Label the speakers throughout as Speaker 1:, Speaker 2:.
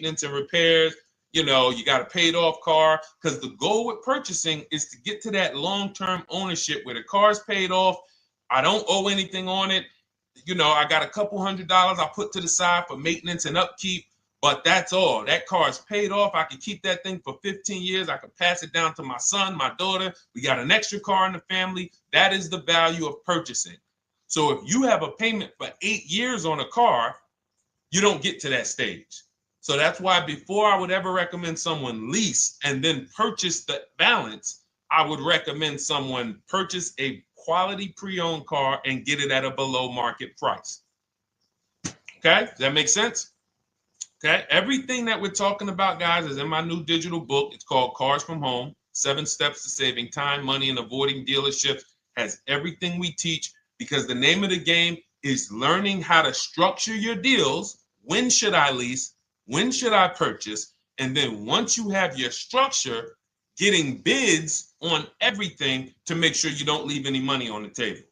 Speaker 1: maintenance and repairs. You know, you got a paid off car, because the goal with purchasing is to get to that long-term ownership where the car's paid off. I don't owe anything on it. You know, I got a couple $100 I put to the side for maintenance and upkeep, but that's all. That car is paid off. I can keep that thing for 15 years. I can pass it down to my son, my daughter. We got an extra car in the family. That is the value of purchasing. So if you have a payment for 8 years on a car, you don't get to that stage. So that's why before I would ever recommend someone lease and then purchase the balance, I would recommend someone purchase a quality pre-owned car and get it at a below market price. Okay, does that make sense? Okay, everything that we're talking about, guys, is in my new digital book. It's called Cars from Home, 7 Steps to Saving Time, Money, and Avoiding Dealerships. Has everything we teach, because the name of the game is learning how to structure your deals. When should I lease? When should I purchase? And then once you have your structure, getting bids on everything to make sure you don't leave any money on the table.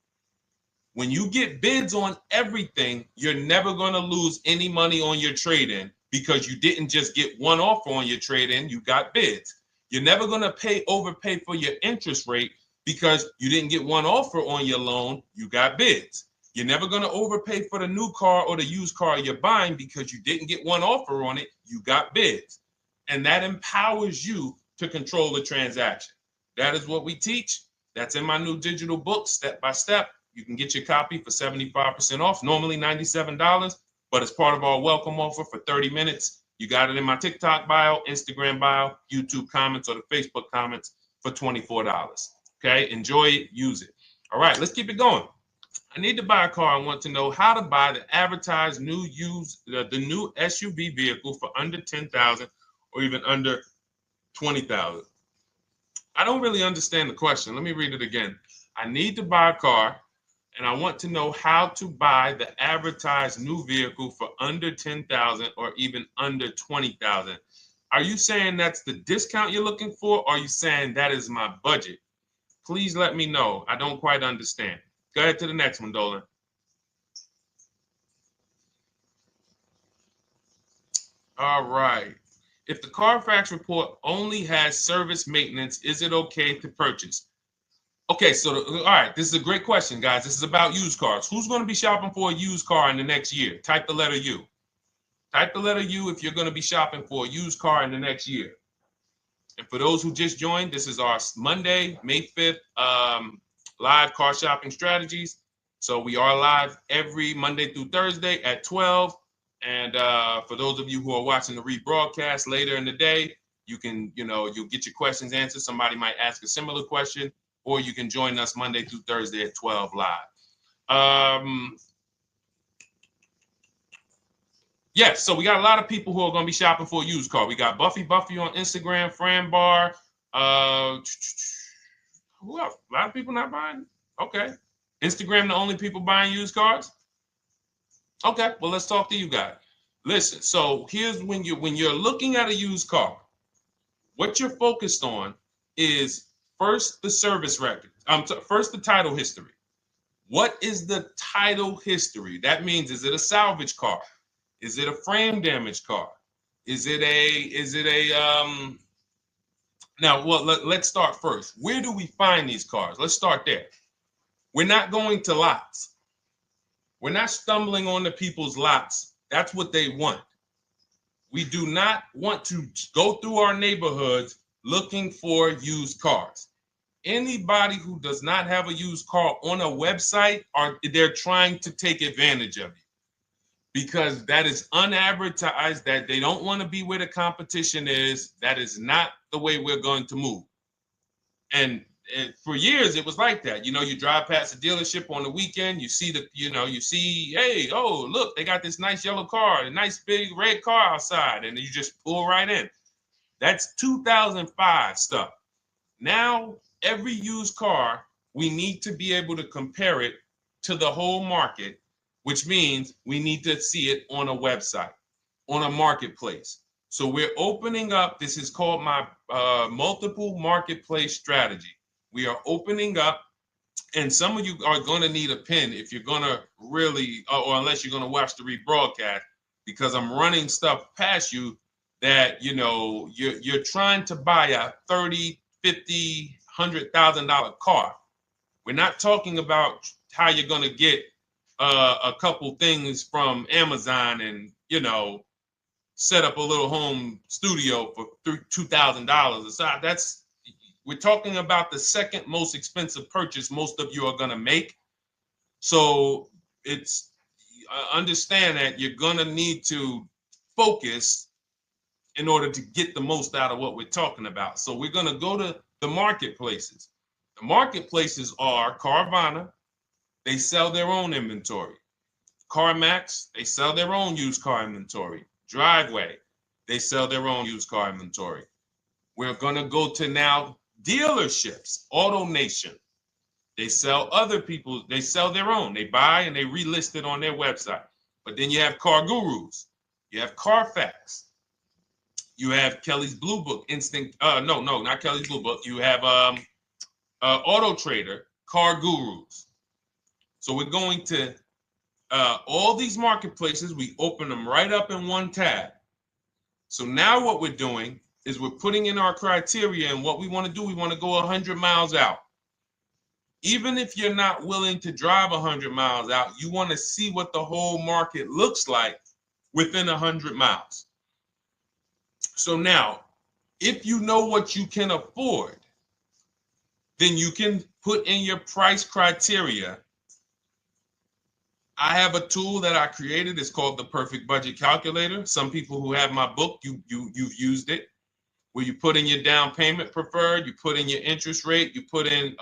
Speaker 1: When you get bids on everything, you're never going to lose any money on your trade-in, because you didn't just get one offer on your trade-in, you got bids. You're never going to overpay for your interest rate, because you didn't get one offer on your loan, you got bids. You're never going to overpay for the new car or the used car you're buying, because you didn't get one offer on it, you got bids. And that empowers you to control the transaction. That is what we teach. That's in my new digital book, step by step. You can get your copy for 75% off, normally $97, but it's part of our welcome offer for 30 minutes. You got it in my TikTok bio, Instagram bio, YouTube comments, or the Facebook comments for $24. Okay, enjoy it, use it. All right, let's keep it going. I need to buy a car. I want to know how to buy the advertised new the new SUV vehicle for under $10,000 or even under $20,000. I don't really understand the question. Let me read it again. I need to buy a car, and I want to know how to buy the advertised new vehicle for under $10,000 or even under $20,000. Are you saying that's the discount you're looking for, or are you saying that is my budget? Please let me know. I don't quite understand. Go ahead to the next one, Dolan. All right. If the Carfax report only has service maintenance, is it okay to purchase? Okay, so all right, this is a great question, guys. This is about used cars. Who's going to be shopping for a used car in the next year? Type the letter U. Type the letter U if you're going to be shopping for a used car in the next year. And for those who just joined, this is our Monday, May 5th, live car shopping strategies. So we are live every Monday through Thursday at 12. And for those of you who are watching the rebroadcast later in the day, you can, you'll get your questions answered. Somebody might ask a similar question, or you can join us Monday through Thursday at 12 live. Yes, so we got a lot of people who are going to be shopping for a used car. We got Buffy on Instagram, Fran Bar. Who else? A lot of people not buying? Okay. Instagram, the only people buying used cars? Okay, well, let's talk to you guys. Listen, so here's when you're looking at a used car, what you're focused on is first the service record. First the title history. What is the title history? That means, is it a salvage car? Is it a frame damage car? Is it a now, well, let's start first. Where do we find these cars? Let's start there. We're not going to lots. We're not stumbling onto people's lots. That's what they want. We do not want to go through our neighborhoods looking for used cars. Anybody who does not have a used car on a website, they're trying to take advantage of you, because that is unadvertised, that they don't want to be where the competition is. That is not the way we're going to move. And for years, it was like that. You drive past a dealership on the weekend, you see hey, oh, look, they got this nice yellow car, a nice big red car outside, and you just pull right in. That's 2005 stuff. Now, every used car, we need to be able to compare it to the whole market, which means we need to see it on a website, on a marketplace. So we're opening up, this is called my multiple marketplace strategy. We are opening up, and some of you are going to need a pen if you're going to really, or unless you're going to watch the rebroadcast, because I'm running stuff past you that, you know, you're trying to buy a 30, 50, $100,000 car. We're not talking about how you're going to get a couple things from Amazon and, you know, set up a little home studio for $2,000. So we're talking about the second most expensive purchase most of you are going to make. So it's understand that you're going to need to focus in order to get the most out of what we're talking about. So we're going to go to the marketplaces. The marketplaces are Carvana. They sell their own inventory. CarMax, they sell their own used car inventory. Driveway, they sell their own used car inventory. We're going to go to now dealerships. AutoNation, they sell other people's, they sell their own. They buy and they relist it on their website. But then you have Car Gurus, you have Carfax, you have Kelly's Blue Book, no, not Kelly's Blue Book. You have Auto Trader, Car Gurus. So we're going to all these marketplaces, we open them right up in one tab. So now what we're doing is we're putting in our criteria, and what we want to do, we want to go 100 miles out. Even if you're not willing to drive 100 miles out, you want to see what the whole market looks like within 100 miles. So now, if you know what you can afford, then you can put in your price criteria. I have a tool that I created. It's called the Perfect Budget Calculator. Some people who have my book, you've used it, where you put in your down payment preferred, you put in your interest rate, you put in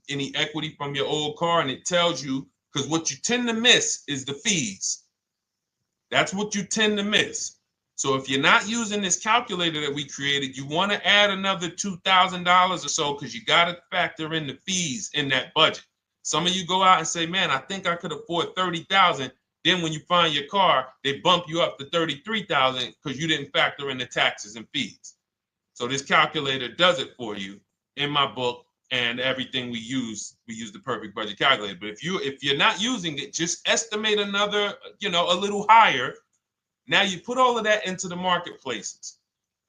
Speaker 1: any equity from your old car, and it tells you, because what you tend to miss is the fees. That's what you tend to miss. So if you're not using this calculator that we created, you want to add another $2,000 or so, because you got to factor in the fees in that budget. Some of you go out and say, man, I think I could afford $30,000. Then when you find your car, they bump you up to $33,000 because you didn't factor in the taxes and fees. So this calculator does it for you in my book, and everything we use the Perfect Budget Calculator. But if you're not using it, just estimate another, a little higher. Now you put all of that into the marketplaces.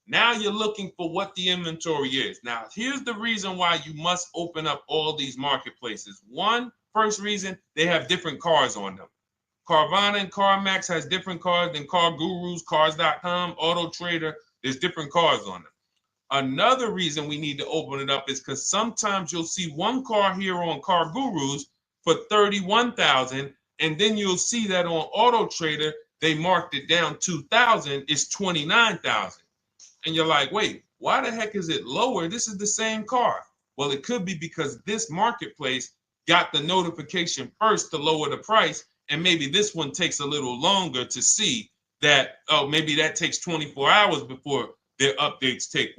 Speaker 1: Now you're looking for what the inventory is. Now, here's the reason why you must open up all these marketplaces. First reason, they have different cars on them. Carvana and CarMax has different cars than Car Gurus, Cars.com, Auto Trader. There's different cars on them. Another reason we need to open it up is because sometimes you'll see one car here on Car Gurus for $31,000, and then you'll see that on Auto Trader, they marked it down $2,000, it's $29,000. And you're like, wait, why the heck is it lower? This is the same car. Well, it could be because this marketplace got the notification first to lower the price, and maybe this one takes a little longer to see that, oh, maybe that takes 24 hours before their updates take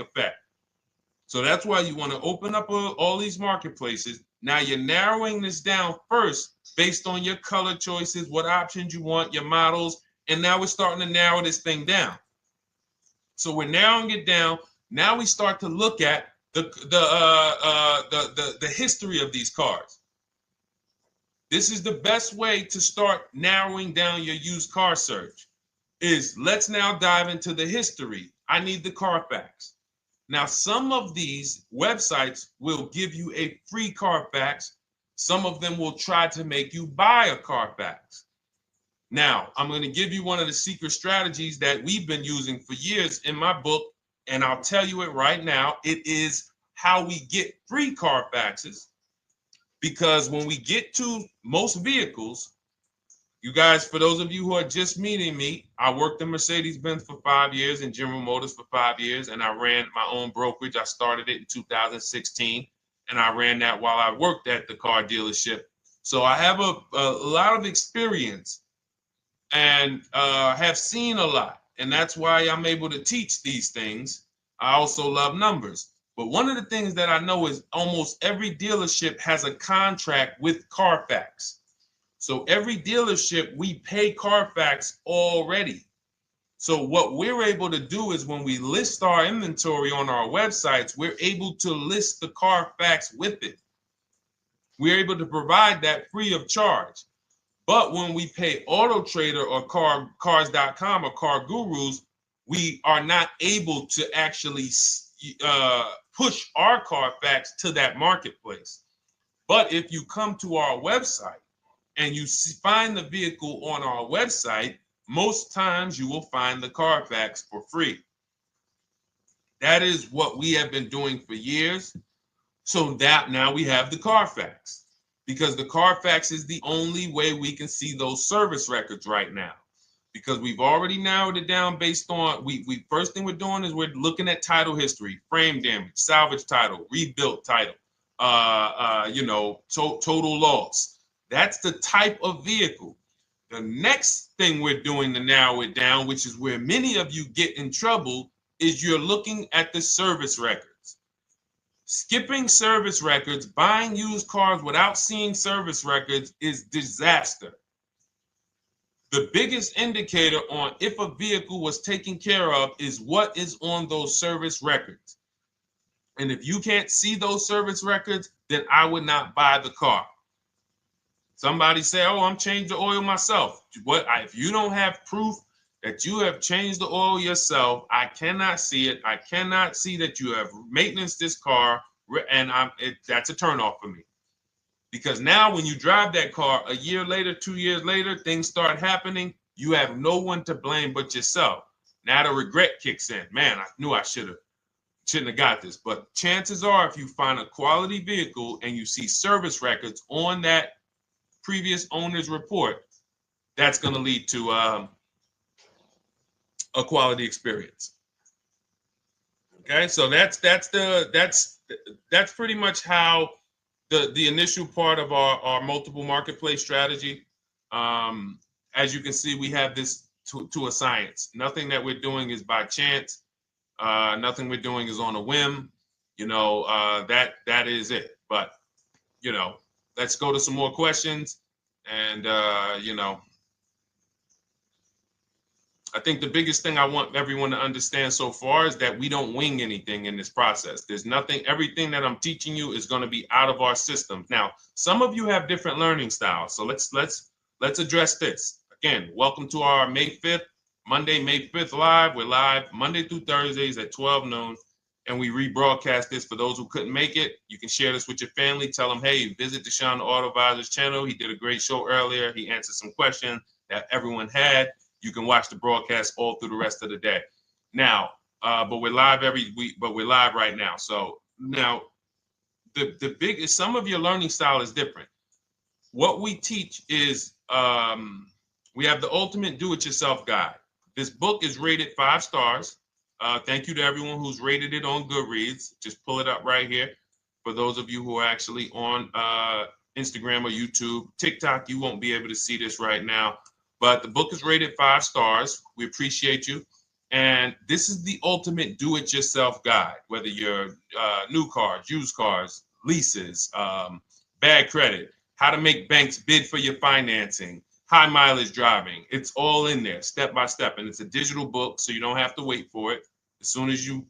Speaker 1: effect. So that's why you want to open up all these marketplaces. Now you're narrowing this down first based on your color choices, what options you want, your models, and now we're starting to narrow this thing down. So we're narrowing it down. Now we start to look at the history of these cars. This is the best way to start narrowing down your used car search. Let's now dive into the history. I need the Carfax. Now, some of these websites will give you a free Carfax. Some of them will try to make you buy a Carfax. Now, I'm going to give you one of the secret strategies that we've been using for years in my book, and I'll tell you it right now. It is how we get free Carfaxes, because when we get to most vehicles, you guys, for those of you who are just meeting me, I worked in Mercedes-Benz for 5 years and General Motors for 5 years, and I ran my own brokerage. I started it in 2016, and I ran that while I worked at the car dealership. So I have a lot of experience and have seen a lot, and that's why I'm able to teach these things. I also love numbers. But one of the things that I know is almost every dealership has a contract with Carfax. So every dealership, we pay Carfax already. So what we're able to do is when we list our inventory on our websites, we're able to list the Carfax with it. We're able to provide that free of charge. But when we pay Auto Trader or cars.com or Car Gurus, we are not able to actually push our Carfax to that marketplace. But if you come to our website and you find the vehicle on our website, most times you will find the Carfax for free. That is what we have been doing for years. So that now we have the Carfax, because the Carfax is the only way we can see those service records right now, because we've already narrowed it down based on, we first thing we're doing is we're looking at title history, frame damage, salvage title, rebuilt title, total loss. That's the type of vehicle. The next thing we're doing to narrow it down, which is where many of you get in trouble, is you're looking at the service records. Skipping service records, buying used cars without seeing service records is disaster. The biggest indicator on if a vehicle was taken care of is what is on those service records. And if you can't see those service records, then I would not buy the car. Somebody say, oh, I'm changing the oil myself. If you don't have proof that you have changed the oil yourself, I cannot see it. I cannot see that you have maintenance this car, and that's a turnoff for me. Because now when you drive that car a year later, 2 years later, things start happening, you have no one to blame but yourself. Now the regret kicks in. Man, I knew I shouldn't have got this. But chances are, if you find a quality vehicle and you see service records on that previous owner's report, that's going to lead to a quality experience. Okay, so that's pretty much how the initial part of our multiple marketplace strategy. As you can see, we have this to a science. Nothing that we're doing is by chance. Nothing we're doing is on a whim. That is it. But let's go to some more questions. And I think the biggest thing I want everyone to understand so far is that we don't wing anything in this process. There's nothing, everything that I'm teaching you is going to be out of our systems. Now, some of you have different learning styles. So let's address this. Again, welcome to our May 5th, Monday, May 5th live. We're live Monday through Thursdays at 12 noon. And we rebroadcast this for those who couldn't make it. You can share this with your family. Tell them, hey, visit Deshone the Auto Advisor's channel. He did a great show earlier. He answered some questions that everyone had. You can watch the broadcast all through the rest of the day. Now, but we're live every week, but we're live right now. So now the biggest, some of your learning style is different. What we teach is we have the ultimate do-it-yourself guide. This book is rated 5 stars. Thank you to everyone who's rated it on Goodreads. Just pull it up right here. For those of you who are actually on Instagram or YouTube, TikTok, you won't be able to see this right now. But the book is rated 5 stars. We appreciate you. And this is the ultimate do-it-yourself guide, whether you're new cars, used cars, leases, bad credit, how to make banks bid for your financing, high mileage driving. It's all in there, step by step. And it's a digital book, so you don't have to wait for it. As soon as you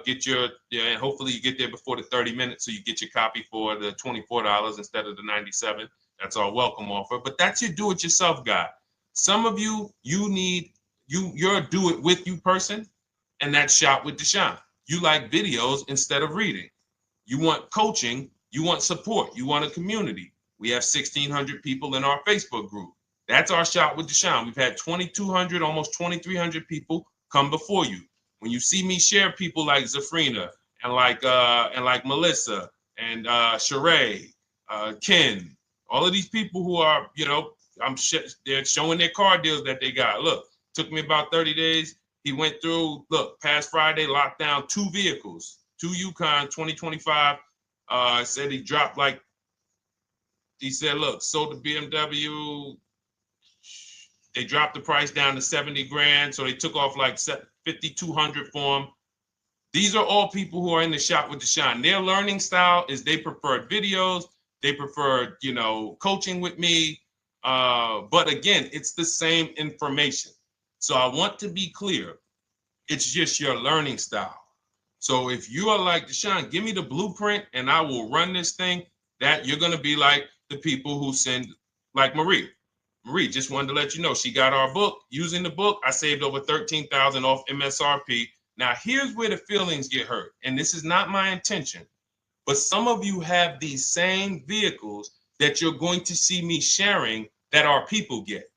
Speaker 1: get and hopefully you get there before the 30 minutes, so you get your copy for the $24 instead of the $97. That's our welcome offer. But that's your do-it-yourself guide. Some of you, you're a do-it-with-you person, and that's Shop with Deshone. You like videos instead of reading. You want coaching. You want support. You want a community. We have 1,600 people in our Facebook group. That's our Shop with Deshone. We've had 2,200, almost 2,300 people come before you. When you see me share people like Zafrina and like Melissa and Sheree, Ken, all of these people who are, they're showing their car deals that they got. Look, took me about 30 days. He went through, past Friday, locked down 2 vehicles, 2 Yukon 2025. Said he dropped sold the BMW. They dropped the price down to 70 grand. So they took off like 5,200 for him. These are all people who are in the Shop with Deshone. Their learning style is they prefer videos. They prefer, coaching with me. But again, it's the same information. So I want to be clear. It's just your learning style. So if you are like Deshone, give me the blueprint and I will run this thing. That you're going to be like the people who send, like Marie. Marie, just wanted to let you know she got our book. Using the book, I saved over $13,000 off MSRP. Now, here's where the feelings get hurt, and this is not my intention, but some of you have these same vehicles that you're going to see me sharing that our people get.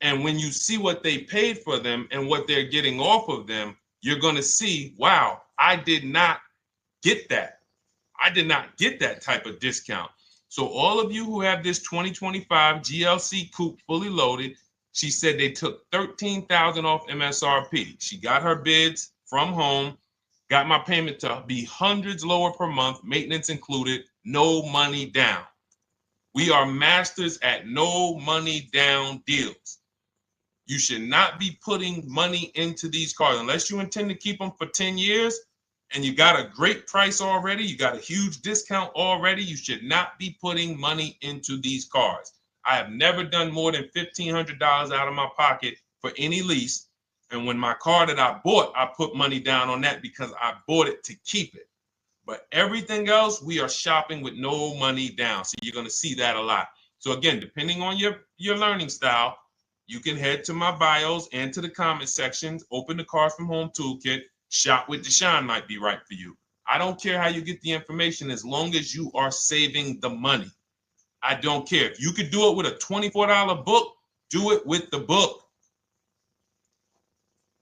Speaker 1: And when you see what they paid for them and what they're getting off of them, you're going to see, wow, I did not get that. I did not get that type of discount. So all of you who have this 2025 GLC coupe fully loaded, she said they took $13,000 off MSRP. She got her bids from home, got my payment to be hundreds lower per month, maintenance included, no money down. We are masters at no money down deals. You should not be putting money into these cars unless you intend to keep them for 10 years and you got a great price already. You got a huge discount already. You should not be putting money into these cars. I have never done more than $1,500 out of my pocket for any lease. And when my car that I bought, I put money down on that because I bought it to keep it. But everything else, we are shopping with no money down. So you're going to see that a lot. So again, depending on your learning style, you can head to my bios and to the comment sections, open the Cars from Home Toolkit, Shop with Deshone might be right for you. I don't care how you get the information as long as you are saving the money. I don't care. If you could do it with a $24 book, do it with the book.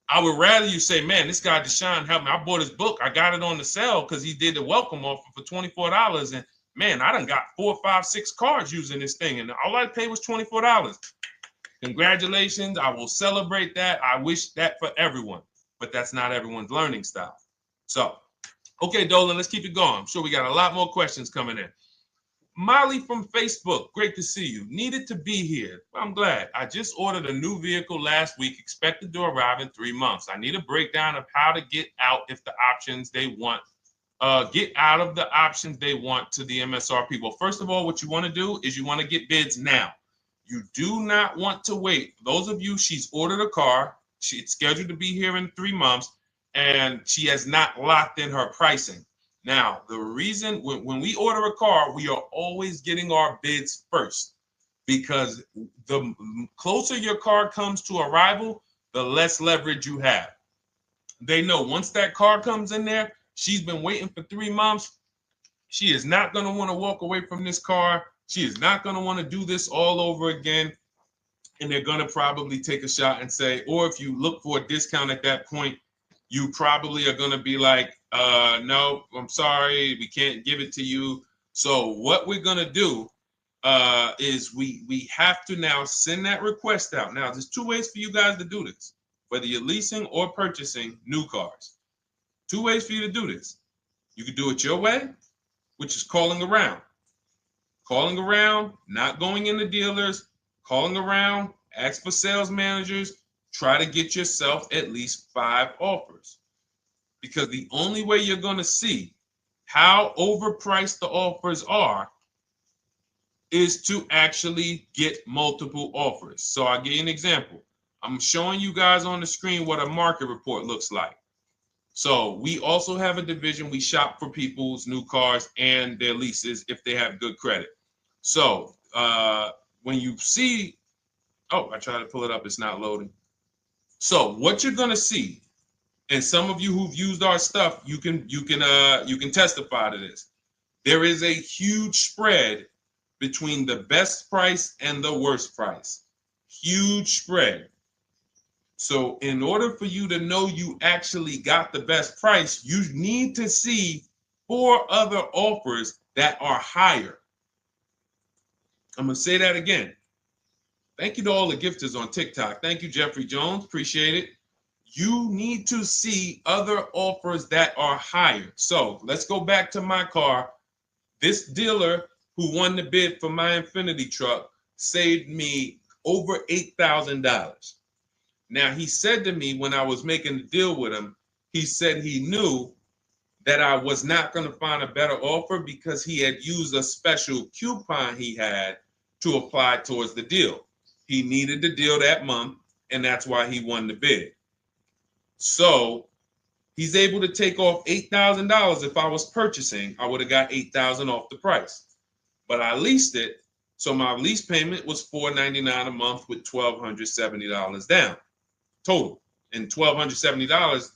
Speaker 1: I would rather you say, man, this guy Deshone helped me. I bought his book. I got it on the sale because he did the welcome offer for $24. And man, I done got 4, 5, 6 cars using this thing. And all I paid was $24. Congratulations. I will celebrate that. I wish that for everyone, but that's not everyone's learning style. So, okay, Dolan, let's keep it going. I'm sure we got a lot more questions coming in. Molly from Facebook, great to see you. Needed to be here. Well, I'm glad. I just ordered a new vehicle last week, expected to arrive in 3 months. I need a breakdown of how to get out if the options they want, get out of the options they want to the MSRP. Well, first of all, what you want to do is you want to get bids now. You do not want to wait. Those of you, she's ordered a car. She's scheduled to be here in 3 months, and she has not locked in her pricing. Now, the reason when we order a car, we are always getting our bids first because the closer your car comes to arrival, the less leverage you have. They know once that car comes in there, she's been waiting for 3 months. She is not going to want to walk away from this car. She is not going to want to do this all over again. And they're going to probably take a shot and say, or if you look for a discount at that point, you probably are going to be like, no, I'm sorry, we can't give it to you. So what we're going to do is we have to now send that request out. Now, there's 2 ways for you guys to do this, whether you're leasing or purchasing new cars. 2 ways for you to do this. You can do it your way, which is calling around. Calling around, not going into dealers, calling around, ask for sales managers, try to get yourself at least 5 offers. Because the only way you're going to see how overpriced the offers are is to actually get multiple offers. So I'll give you an example. I'm showing you guys on the screen what a market report looks like. So we also have a division. We shop for people's new cars and their leases if they have good credit. So when you see, oh, I tried to pull it up. It's not loading. So what you're going to see, and some of you who've used our stuff, you can testify to this. There is a huge spread between the best price and the worst price. Huge spread. So in order for you to know you actually got the best price, you need to see 4 other offers that are higher. I'm going to say that again. Thank you to all the gifters on TikTok. Thank you, Jeffrey Jones. Appreciate it. You need to see other offers that are higher. So let's go back to my car. This dealer who won the bid for my Infinity truck saved me over $8,000. Now, he said to me when I was making the deal with him, he said he knew that I was not going to find a better offer because he had used a special coupon he had to apply towards the deal. He needed the deal that month, and that's why he won the bid. So he's able to take off $8,000. If I was purchasing, I would have got $8,000 off the price. But I leased it, So my lease payment was $499 a month with $1,270 down total. And $1,270,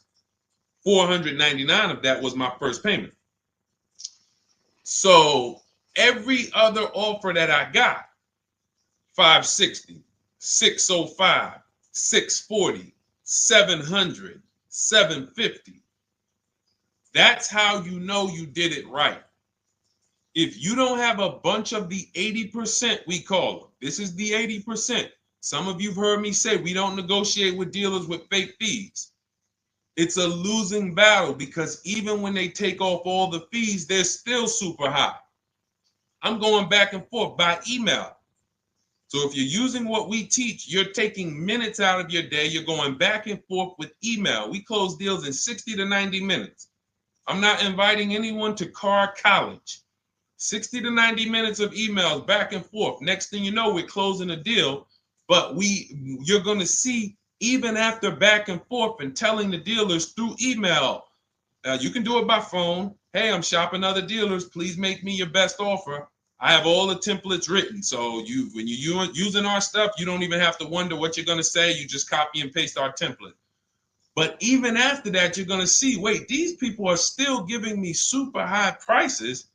Speaker 1: $499 of that was my first payment. So every other offer that I got, 560, 605, 640, 700, 750. That's how you know you did it right. If you don't have a bunch of the 80%, we call them. This is the 80%. Some of you've heard me say we don't negotiate with dealers with fake fees. It's a losing battle because even when they take off all the fees, they're still super high. I'm going back and forth by email. So if you're using what we teach, you're taking minutes out of your day. You're going back and forth with email. We close deals in 60 to 90 minutes. I'm not inviting anyone to car college. 60 to 90 minutes of emails back and forth. Next thing you know, we're closing a deal. But you're going to see, even after back and forth and telling the dealers through email, you can do it by phone. Hey, I'm shopping other dealers. Please make me your best offer. I have all the templates written. So when you're using our stuff, you don't even have to wonder what you're going to say. You just copy and paste our template. But even after that, you're going to see, wait, these people are still giving me super high prices,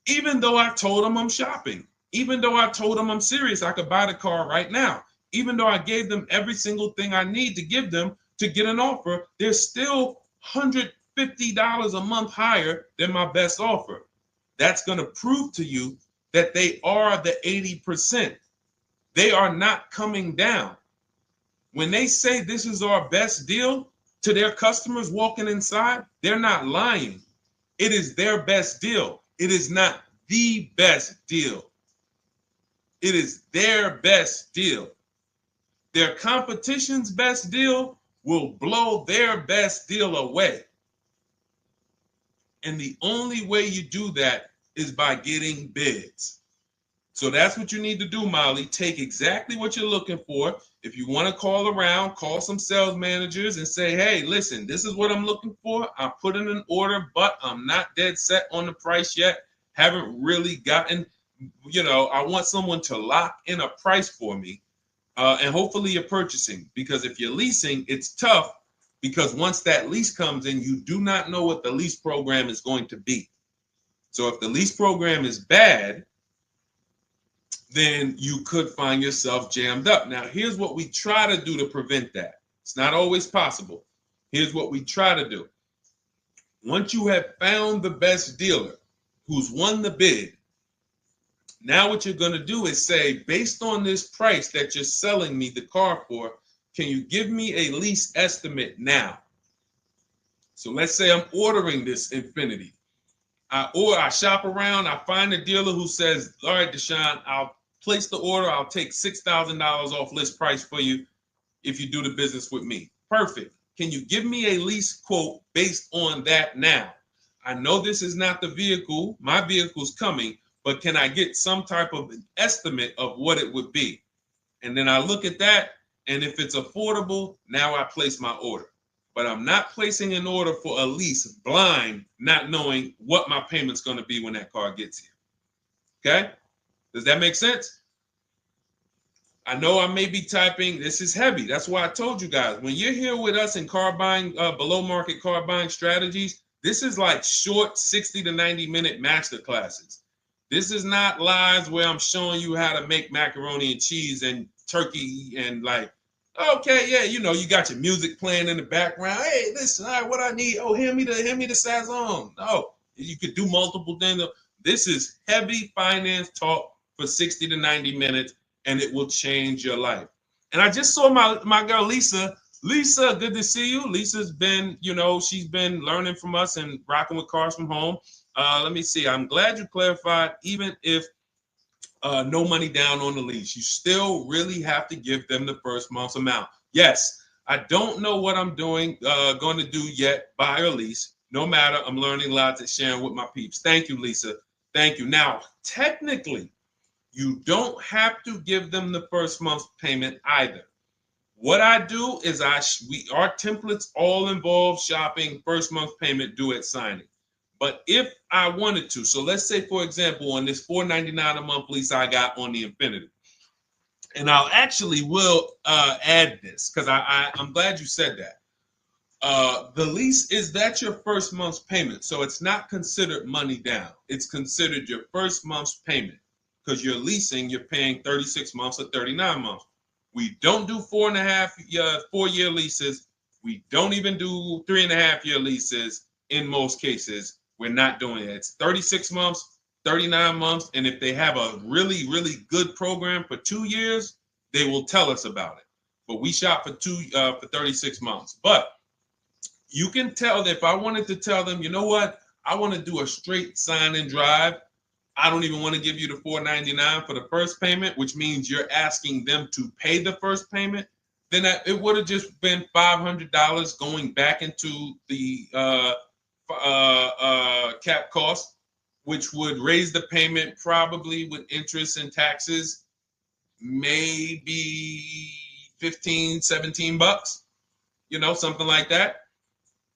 Speaker 1: even though I told them I'm shopping, even though I told them I'm serious, I could buy the car right now. Even though I gave them every single thing I need to give them to get an offer, they're still $150 a month higher than my best offer. That's going to prove to you that they are the 80%. They are not coming down. When they say this is our best deal to their customers walking inside, they're not lying. It is their best deal. It is not the best deal. It is their best deal. Their competition's best deal will blow their best deal away. And the only way you do that is by getting bids. So that's what you need to do, Molly. Take exactly what you're looking for. If you want to call around, call some sales managers and say, hey, listen, this is what I'm looking for. I put in an order, but I'm not dead set on the price yet. Haven't really gotten, I want someone to lock in a price for me. And hopefully you're purchasing, because if you're leasing, it's tough because once that lease comes in, you do not know what the lease program is going to be. So if the lease program is bad, then you could find yourself jammed up. Now, here's what we try to do to prevent that. It's not always possible. Here's what we try to do. Once you have found the best dealer who's won the bid, now what you're going to do is say, based on this price that you're selling me the car for, can you give me a lease estimate now? So let's say I'm ordering this Infiniti. I shop around, I find a dealer who says, all right, Deshone, I'll place the order. I'll take $6,000 off list price for you if you do the business with me. Perfect. Can you give me a lease quote based on that now? I know this is not the vehicle. My vehicle's coming, but can I get some type of an estimate of what it would be? And then I look at that, and if it's affordable, now I place my order. But I'm not placing an order for a lease blind, not knowing what my payment's going to be when that car gets here. Okay? Does that make sense? I know I may be typing, this is heavy. That's why I told you guys, when you're here with us in car buying, below market car buying strategies, this is like short 60 to 90 minute master classes. This is not lives where I'm showing you how to make macaroni and cheese and turkey and like, okay, yeah, you got your music playing in the background. Hey, listen, all right, what I need? Oh, hand me the Sazon. No, you could do multiple things. This is heavy finance talk for 60 to 90 minutes, and it will change your life. And I just saw my girl, Lisa. Lisa, good to see you. Lisa's been, she's been learning from us and rocking with Cars from Home. Let me see. I'm glad you clarified, even if no money down on the lease, you still really have to give them the first month's amount. Yes, I don't know what I'm going to do yet, buy or lease. No matter, I'm learning lots and sharing with my peeps. Thank you, Lisa. Thank you. Now, technically, you don't have to give them the first month's payment either. What I do is our templates all involve shopping, first month payment due at signing. But if I wanted to, so let's say, for example, on this $499 a month lease I got on the Infinity, and I'll actually will add this because I'm glad you said that. The lease is that your first month's payment, so it's not considered money down. It's considered your first month's payment because you're leasing. You're paying 36 months or 39 months. We don't do 4.5-year leases. We don't even do 3.5-year leases in most cases. We're not doing it. It's 36 months, 39 months, and if they have a really, really good program for 2 years, they will tell us about it. But we shop for 36 months. But you can tell that if I wanted to tell them, you know what, I want to do a straight sign and drive. I don't even want to give you the $499 for the first payment, which means you're asking them to pay the first payment. Then it would have just been $500 going back into the cap cost, which would raise the payment probably with interest and taxes, maybe 15, 17 bucks, something like that.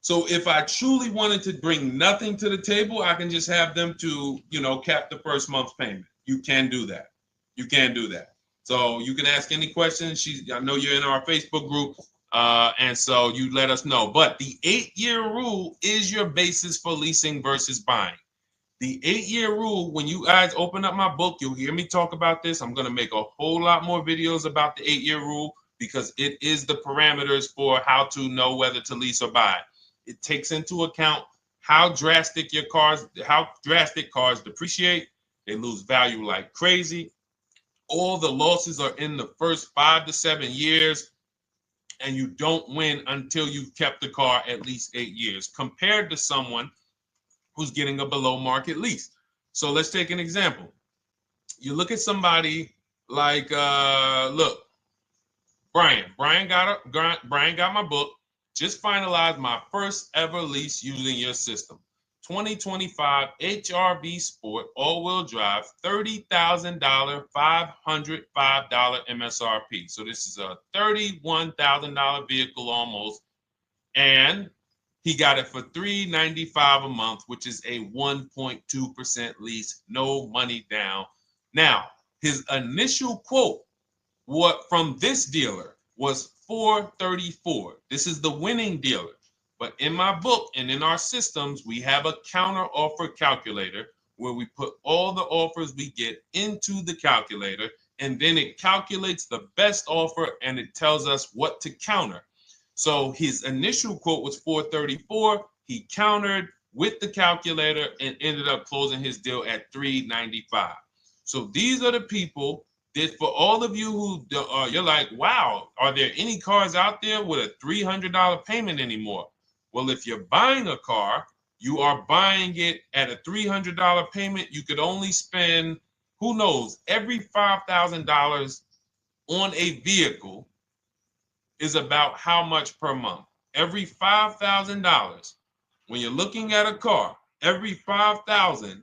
Speaker 1: So if I truly wanted to bring nothing to the table, I can just have them to, cap the first month's payment. You can do that. You can do that. So you can ask any questions. I know you're in our Facebook group, and so you let us know. But the 8-year rule is your basis for leasing versus buying. The 8-year rule, when you guys open up my book, you'll hear me talk about this. I'm going to make a whole lot more videos about the 8-year rule because it is the parameters for how to know whether to lease or buy. It takes into account how drastic cars depreciate. They lose value like crazy. All the losses are in the first 5 to 7 years, and you don't win until you've kept the car at least 8 years, compared to someone who's getting a below market lease. So let's take an example. You look at somebody like, Brian. Brian got my book. Just finalized my first ever lease using your system. 2025 HRV Sport all-wheel drive, $30,000, $505 MSRP. So this is a $31,000 vehicle almost, and he got it for $395 a month, which is a 1.2% lease, no money down. Now, his initial quote from this dealer was $434. This is the winning dealer. But in my book and in our systems, we have a counter offer calculator where we put all the offers we get into the calculator, and then it calculates the best offer and it tells us what to counter. So his initial quote was $434. He countered with the calculator and ended up closing his deal at $395. So these are the people. For all of you who you're like, wow, are there any cars out there with a $300 payment anymore? Well, if you're buying a car, you are buying it at a $300 payment. You could only spend, who knows, every $5,000 on a vehicle is about how much per month. Every $5,000, when you're looking at a car, every $5,000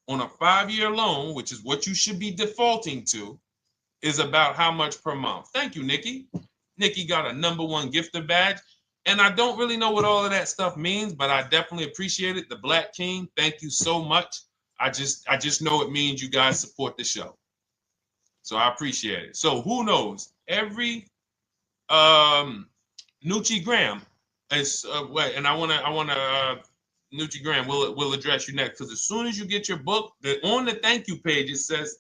Speaker 1: on a 5-year loan, which is what you should be defaulting to, is about how much per month. Thank you, Nikki. Nikki got a #1 gifter badge. And I don't really know what all of that stuff means, but I definitely appreciate it. The Black King, thank you so much. I just know it means you guys support the show. So I appreciate it. So who knows? Every Nucci Graham is and I wanna Nucci Graham will address you next, because as soon as you get your book, on the thank you page it says,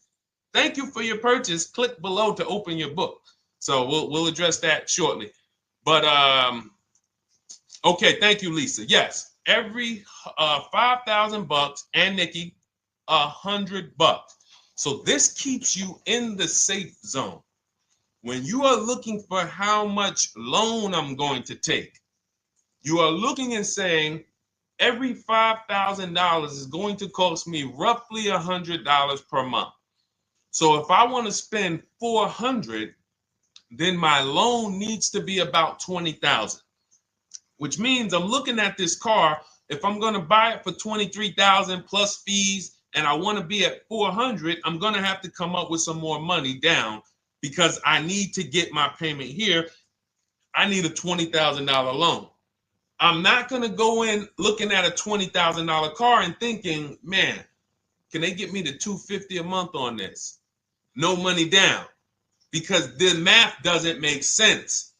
Speaker 1: "Thank you for your purchase. Click below to open your book." So we'll address that shortly. But okay, thank you, Lisa. Yes, every $5,000, and Nikki, $100. So this keeps you in the safe zone. When you are looking for how much loan I'm going to take, you are looking and saying, every $5,000 is going to cost me roughly $100 per month. So if I want to spend $400, then my loan needs to be about $20,000, which means I'm looking at this car. If I'm going to buy it for $23,000 plus fees, and I want to be at $400, I'm going to have to come up with some more money down, because I need to get my payment here. I need a $20,000 loan. I'm not going to go in looking at a $20,000 car and thinking, man, can they get me to $250 a month on this? No money down, because the math doesn't make sense.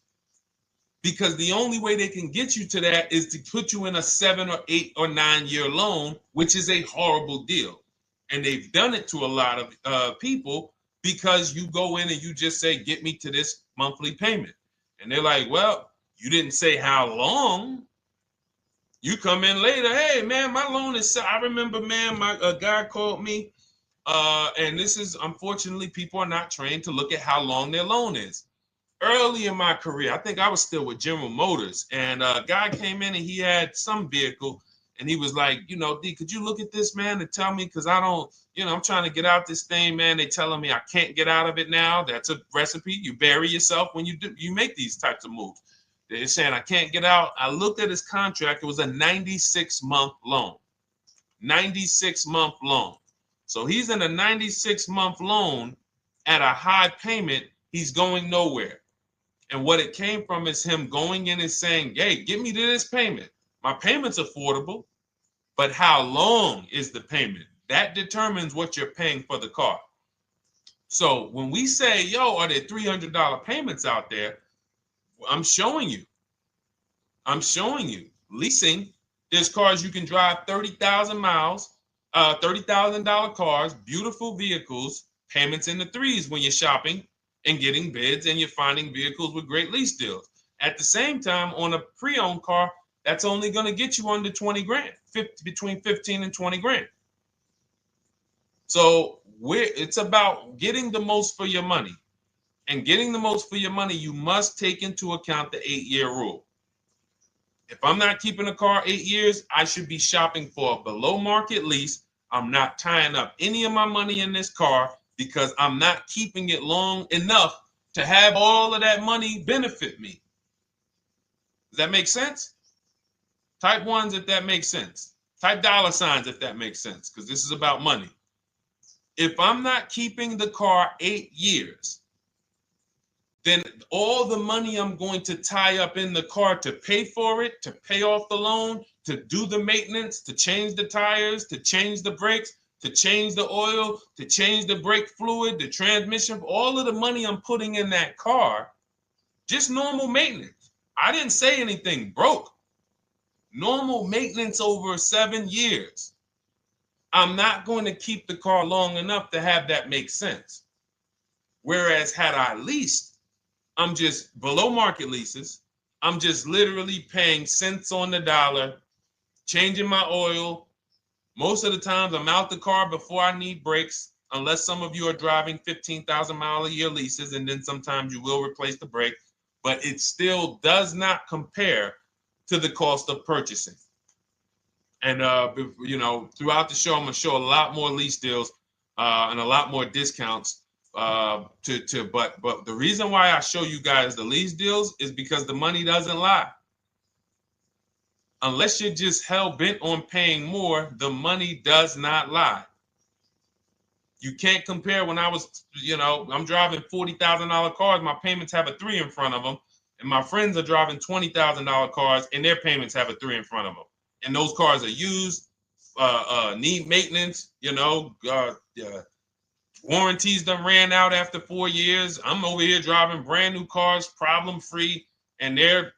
Speaker 1: Because the only way they can get you to that is to put you in a 7 or 8 or 9 year loan, which is a horrible deal. And they've done it to a lot of people, because you go in and you just say, get me to this monthly payment. And they're like, well, you didn't say how long. You come in later, hey, man, my loan is set. I remember, man, a guy called me, and this is, unfortunately, people are not trained to look at how long their loan is. Early in my career, I think I was still with General Motors, and a guy came in and he had some vehicle, and he was like, D, could you look at this, man, and tell me, because I don't, I'm trying to get out this thing, man. They telling me I can't get out of it now. That's a recipe. You bury yourself when you make these types of moves. They're saying I can't get out. I looked at his contract. It was a 96-month loan. 96-month loan. So he's in a 96-month loan at a high payment. He's going nowhere. And what it came from is him going in and saying, hey, get me to this payment. My payment's affordable, but how long is the payment? That determines what you're paying for the car. So when we say, yo, are there $300 payments out there? I'm showing you. Leasing, there's cars you can drive 30,000 miles, $30,000 cars, beautiful vehicles, payments in the threes when you're shopping and getting bids, and you're finding vehicles with great lease deals. At the same time, on a pre-owned car, that's only going to get you under 20 grand, between 15 and 20 grand. So it's about getting the most for your money. And getting the most for your money, you must take into account the 8-year rule. If I'm not keeping a car 8 years, I should be shopping for a below market lease. I'm not tying up any of my money in this car, because I'm not keeping it long enough to have all of that money benefit me. Does that make sense? Type ones if that makes sense. Type $signs if that makes sense, because this is about money. If I'm not keeping the car 8 years, then all the money I'm going to tie up in the car to pay for it, to pay off the loan, to do the maintenance, to change the tires, to change the brakes, to change the oil, to change the brake fluid, the transmission, all of the money I'm putting in that car, just normal maintenance. I didn't say anything broke. Normal maintenance over 7 years. I'm not going to keep the car long enough to have that make sense. Whereas had I leased, I'm just below market leases. I'm just literally paying cents on the dollar, changing my oil. Most of the times I'm out the car before I need brakes, unless some of you are driving 15,000 mile a year leases, and then sometimes you will replace the brake, but it still does not compare to the cost of purchasing. And, throughout the show, I'm going to show a lot more lease deals and a lot more discounts. But the reason why I show you guys the lease deals is because the money doesn't lie. Unless you're just hell bent on paying more, the money does not lie. You can't compare when I was, I'm driving $40,000 cars, my payments have a 3 in front of them, and my friends are driving $20,000 cars and their payments have a 3 in front of them. And those cars are used, need maintenance, warranties done ran out after 4 years. I'm over here driving brand new cars, problem free, and they're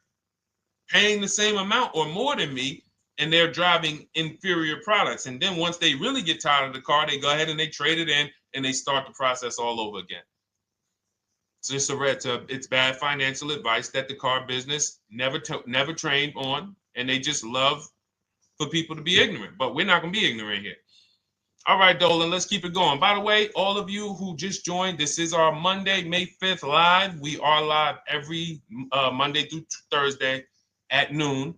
Speaker 1: paying the same amount or more than me, and they're driving inferior products. And then once they really get tired of the car, they go ahead and they trade it in and they start the process all over again. So it's bad financial advice that the car business never trained on, and they just love for people to be ignorant. But we're not going to be ignorant here. All right, Dolan, let's keep it going. By the way, all of you who just joined, this is our Monday, May 5th live. We are live every Monday through Thursday at noon.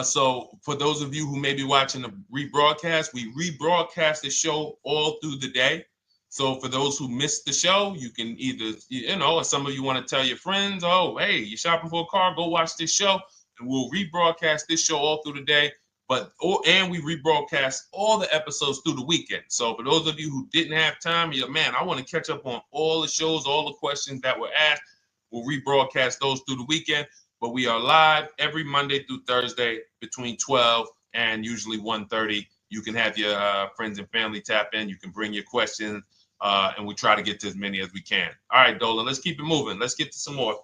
Speaker 1: So for those of you who may be watching the rebroadcast, we rebroadcast the show all through the day. So for those who missed the show, you can either, or some of you want to tell your friends, oh, hey, you're shopping for a car, go watch this show. And we'll rebroadcast this show all through the day. And we rebroadcast all the episodes through the weekend. So for those of you who didn't have time, you're like, man, I want to catch up on all the shows, all the questions that were asked. We'll rebroadcast those through the weekend. but we are live every Monday through Thursday between 12 and usually 1:30. You can have your friends and family tap in. You can bring your questions, and we try to get to as many as we can. All right, Dolan, let's keep it moving. Let's get to some more.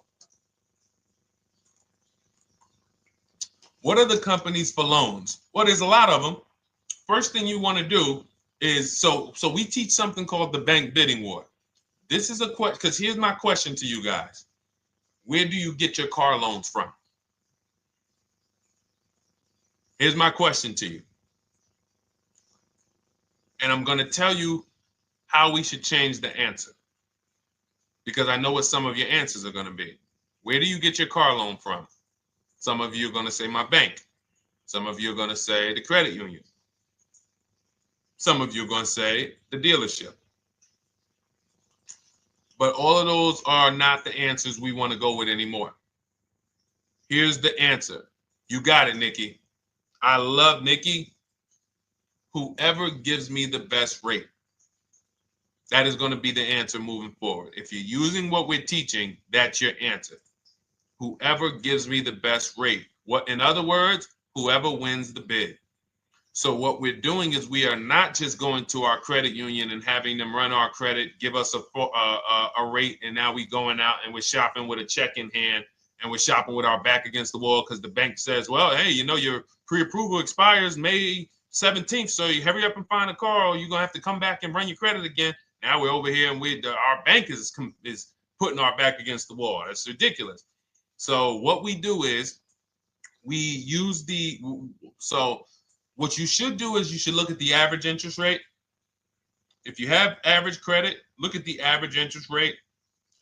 Speaker 1: What are the companies for loans? Well, there's a lot of them. First thing you want to do is, so we teach something called the bank bidding war. This is a question, because here's my question to you guys. Where do you get your car loans from? Here's my question to you. And I'm going to tell you how we should change the answer, because I know what some of your answers are going to be. Where do you get your car loan from? Some of you are going to say my bank. Some of you are going to say the credit union. Some of you are going to say the dealership. But all of those are not the answers we want to go with anymore. Here's the answer. You got it, Nikki. I love Nikki. Whoever gives me the best rate. That is going to be the answer moving forward. If you're using what we're teaching, that's your answer. Whoever gives me the best rate. What, in other words, whoever wins the bid. So what we're doing is we are not just going to our credit union and having them run our credit, give us a rate, and now we going out and we're shopping with a check in hand and we're shopping with our back against the wall because the bank says, well, hey, you know, your pre-approval expires May 17th, so you hurry up and find a car or you're going to have to come back and run your credit again. Now we're over here and our bank is putting our back against the wall. That's ridiculous. So what we do is we use what you should do is you should look at the average interest rate. If you have average credit, look at the average interest rate,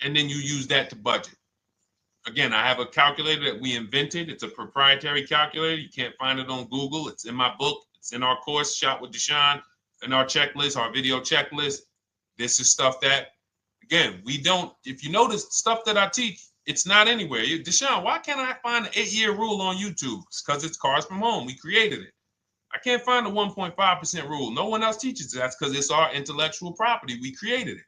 Speaker 1: and then you use that to budget. Again, I have a calculator that we invented. It's a proprietary calculator. You can't find it on Google. It's in my book. It's in our course, Shop with Deshone, in our checklist, our video checklist. This is stuff that, again, we don't, if you notice stuff that I teach, it's not anywhere. Deshone, why can't I find an 8-year rule on YouTube? It's because it's Cars from Home. We created it. I can't find the 1.5% rule. No one else teaches that because it's our intellectual property. We created it.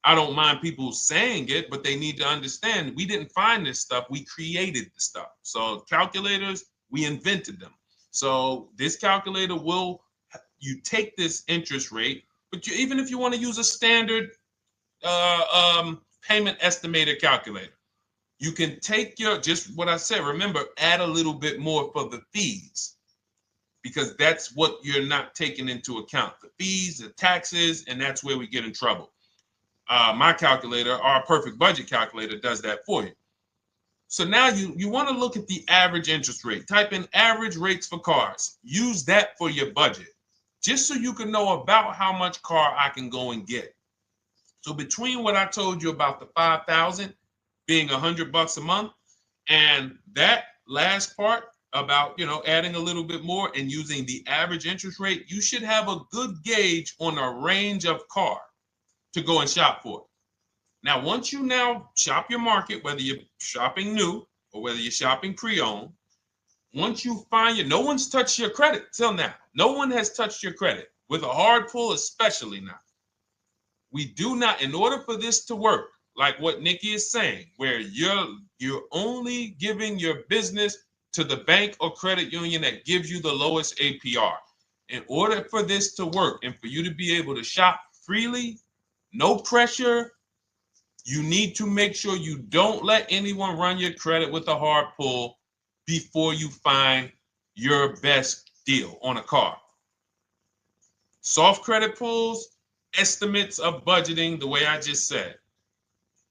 Speaker 1: I don't mind people saying it, but they need to understand we didn't find this stuff. We created the stuff. So calculators, we invented them. So this calculator you take this interest rate, but even if you want to use a standard payment estimator calculator, you can take just what I said. Remember, add a little bit more for the fees, because that's what you're not taking into account. The fees, the taxes, and that's where we get in trouble. My calculator, our perfect budget calculator, does that for you. So now you want to look at the average interest rate. Type in average rates for cars. Use that for your budget, just so you can know about how much car I can go and get. So between what I told you about the 5,000 being $100 a month, and that last part about, adding a little bit more and using the average interest rate, you should have a good gauge on a range of car to go and shop for. Now, once you now shop your market, whether you're shopping new or whether you're shopping pre-owned, once you find no one's touched your credit till now. No one has touched your credit with a hard pull, especially not. We do not, in order for this to work, like what Nikki is saying, where you're only giving your business to the bank or credit union that gives you the lowest APR. In order for this to work and for you to be able to shop freely, no pressure, you need to make sure you don't let anyone run your credit with a hard pull before you find your best deal on a car. Soft credit pulls, estimates of budgeting, the way I just said.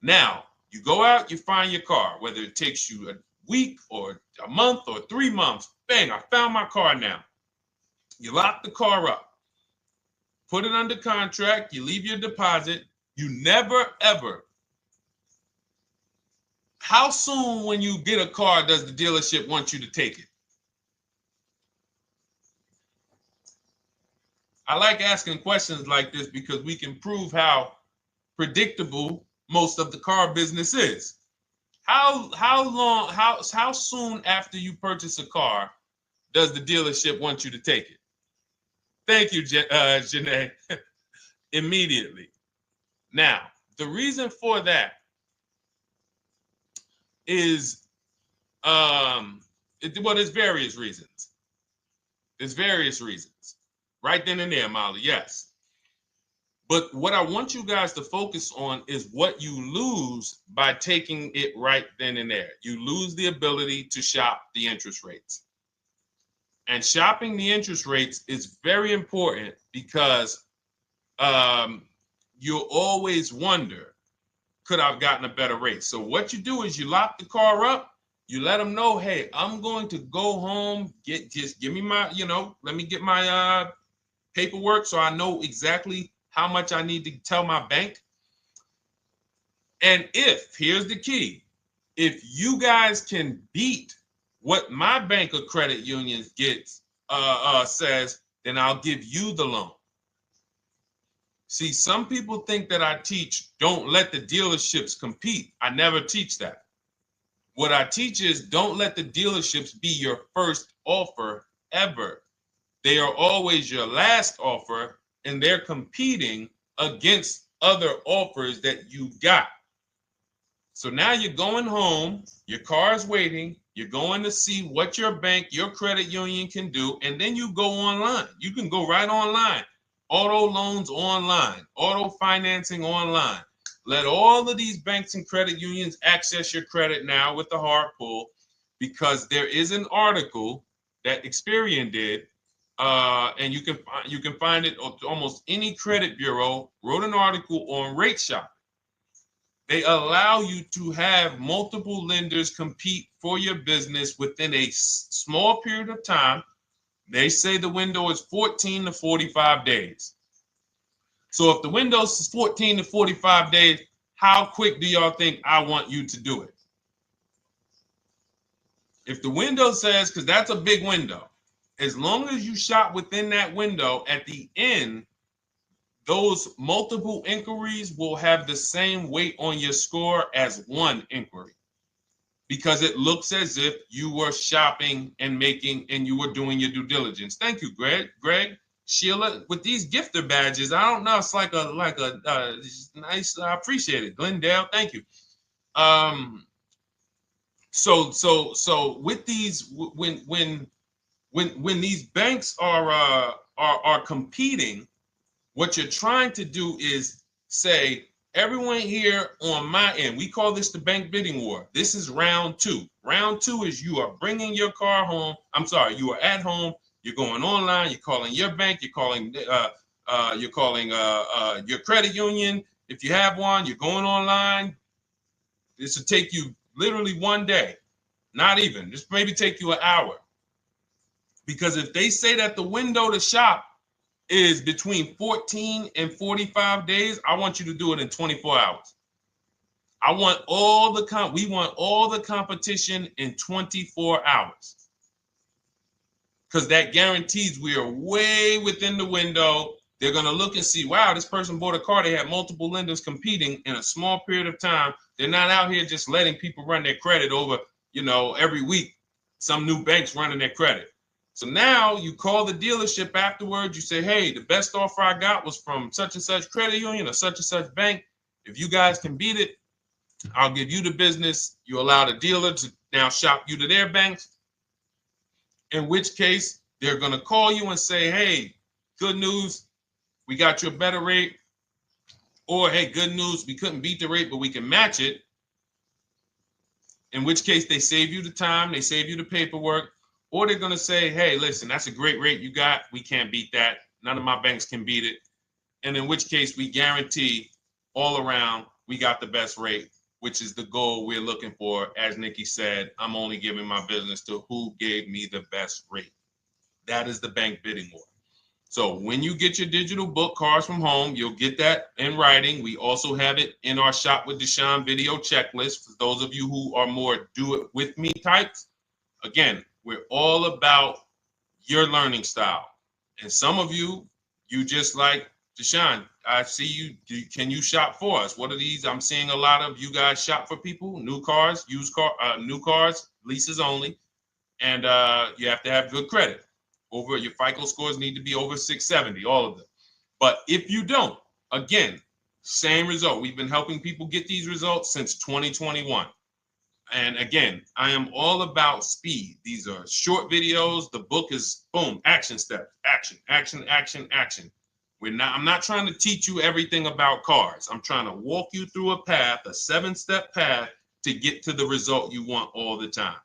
Speaker 1: Now, you go out, you find your car, whether it takes you a week or a month or 3 months. Bang, I found my car now. You lock the car up, put it under contract, you leave your deposit. You never, ever. How soon when you get a car does the dealership want you to take it? I like asking questions like this because we can prove how predictable most of the car business is. How soon after you purchase a car does the dealership want you to take it? Thank you, Janae. Immediately. Now, the reason for that is Well, there's various reasons. There's various reasons. Right then and there, Molly, yes. But what I want you guys to focus on is what you lose by taking it right then and there. You lose the ability to shop the interest rates. And shopping the interest rates is very important because you'll always wonder, could I have gotten a better rate? So what you do is you lock the car up, you let them know, hey, I'm going to go home, just give me my, let me get my paperwork so I know exactly how much I need to tell my bank. And here's the key, if you guys can beat what my bank or credit union gets says, then I'll give you the loan. See, some people think that I teach don't let the dealerships compete. I never teach that. What I teach is don't let the dealerships be your first offer ever. They are always your last offer, and they're competing against other offers that you got. So now you're going home, your car's waiting, you're going to see what your bank, your credit union can do, and then you go online. You can go right online. Auto loans online, auto financing online. Let all of these banks and credit unions access your credit now with the hard pull, because there is an article that Experian did, and you can find it on almost any credit bureau, wrote an article on rate shopping. They allow you to have multiple lenders compete for your business within a small period of time. They say the window is 14 to 45 days. So if the window is 14 to 45 days, how quick do y'all think I want you to do it? If the window says, because that's a big window, as long as you shop within that window, at the end, those multiple inquiries will have the same weight on your score as one inquiry, because it looks as if you were shopping and you were doing your due diligence. Thank you, Greg, Sheila, with these gifter badges. I don't know. It's like a nice. I appreciate it, Glendale. Thank you. So with these, when these banks are competing, what you're trying to do is say, everyone here on my end, we call this the bank bidding war. This is round two. Round two is you are bringing your car home. You are at home. You're going online. You're calling your bank. You're calling your credit union. If you have one, you're going online. This will take you literally one day, not even. This maybe take you an hour. Because if they say that the window to shop is between 14 and 45 days, I want you to do it in 24 hours. We want all the competition in 24 hours. Because that guarantees we are way within the window. They're going to look and see, wow, this person bought a car. They had multiple lenders competing in a small period of time. They're not out here just letting people run their credit over, every week. Some new banks running their credit. So now you call the dealership afterwards. You say, hey, the best offer I got was from such and such credit union or such and such bank. If you guys can beat it, I'll give you the business. You allow the dealer to now shop you to their banks. In which case, they're going to call you and say, hey, good news, we got you a better rate. Or, hey, good news, we couldn't beat the rate, but we can match it. In which case, they save you the time, they save you the paperwork. Or they're going to say, hey, listen, that's a great rate you got. We can't beat that. None of my banks can beat it. And in which case, we guarantee all around we got the best rate, which is the goal we're looking for. As Nikki said, I'm only giving my business to who gave me the best rate. That is the bank bidding war. So when you get your digital book, Cars from Home, you'll get that in writing. We also have it in our Shop with Deshone video checklist for those of you who are more do-it-with-me types. Again, we're all about your learning style. And some of you just like, Deshone, I see you. Can you shop for us? What are these? I'm seeing a lot of you guys shop for people, new cars, new cars, leases only. And you have to have good credit. Your FICO scores need to be over 670, all of them. But if you don't, again, same result. We've been helping people get these results since 2021. And again, I am all about speed. These are short videos. The book is boom, action steps, action, action, action, action. I'm not trying to teach you everything about cars. I'm trying to walk you through a path, a 7-step path to get to the result you want all the time.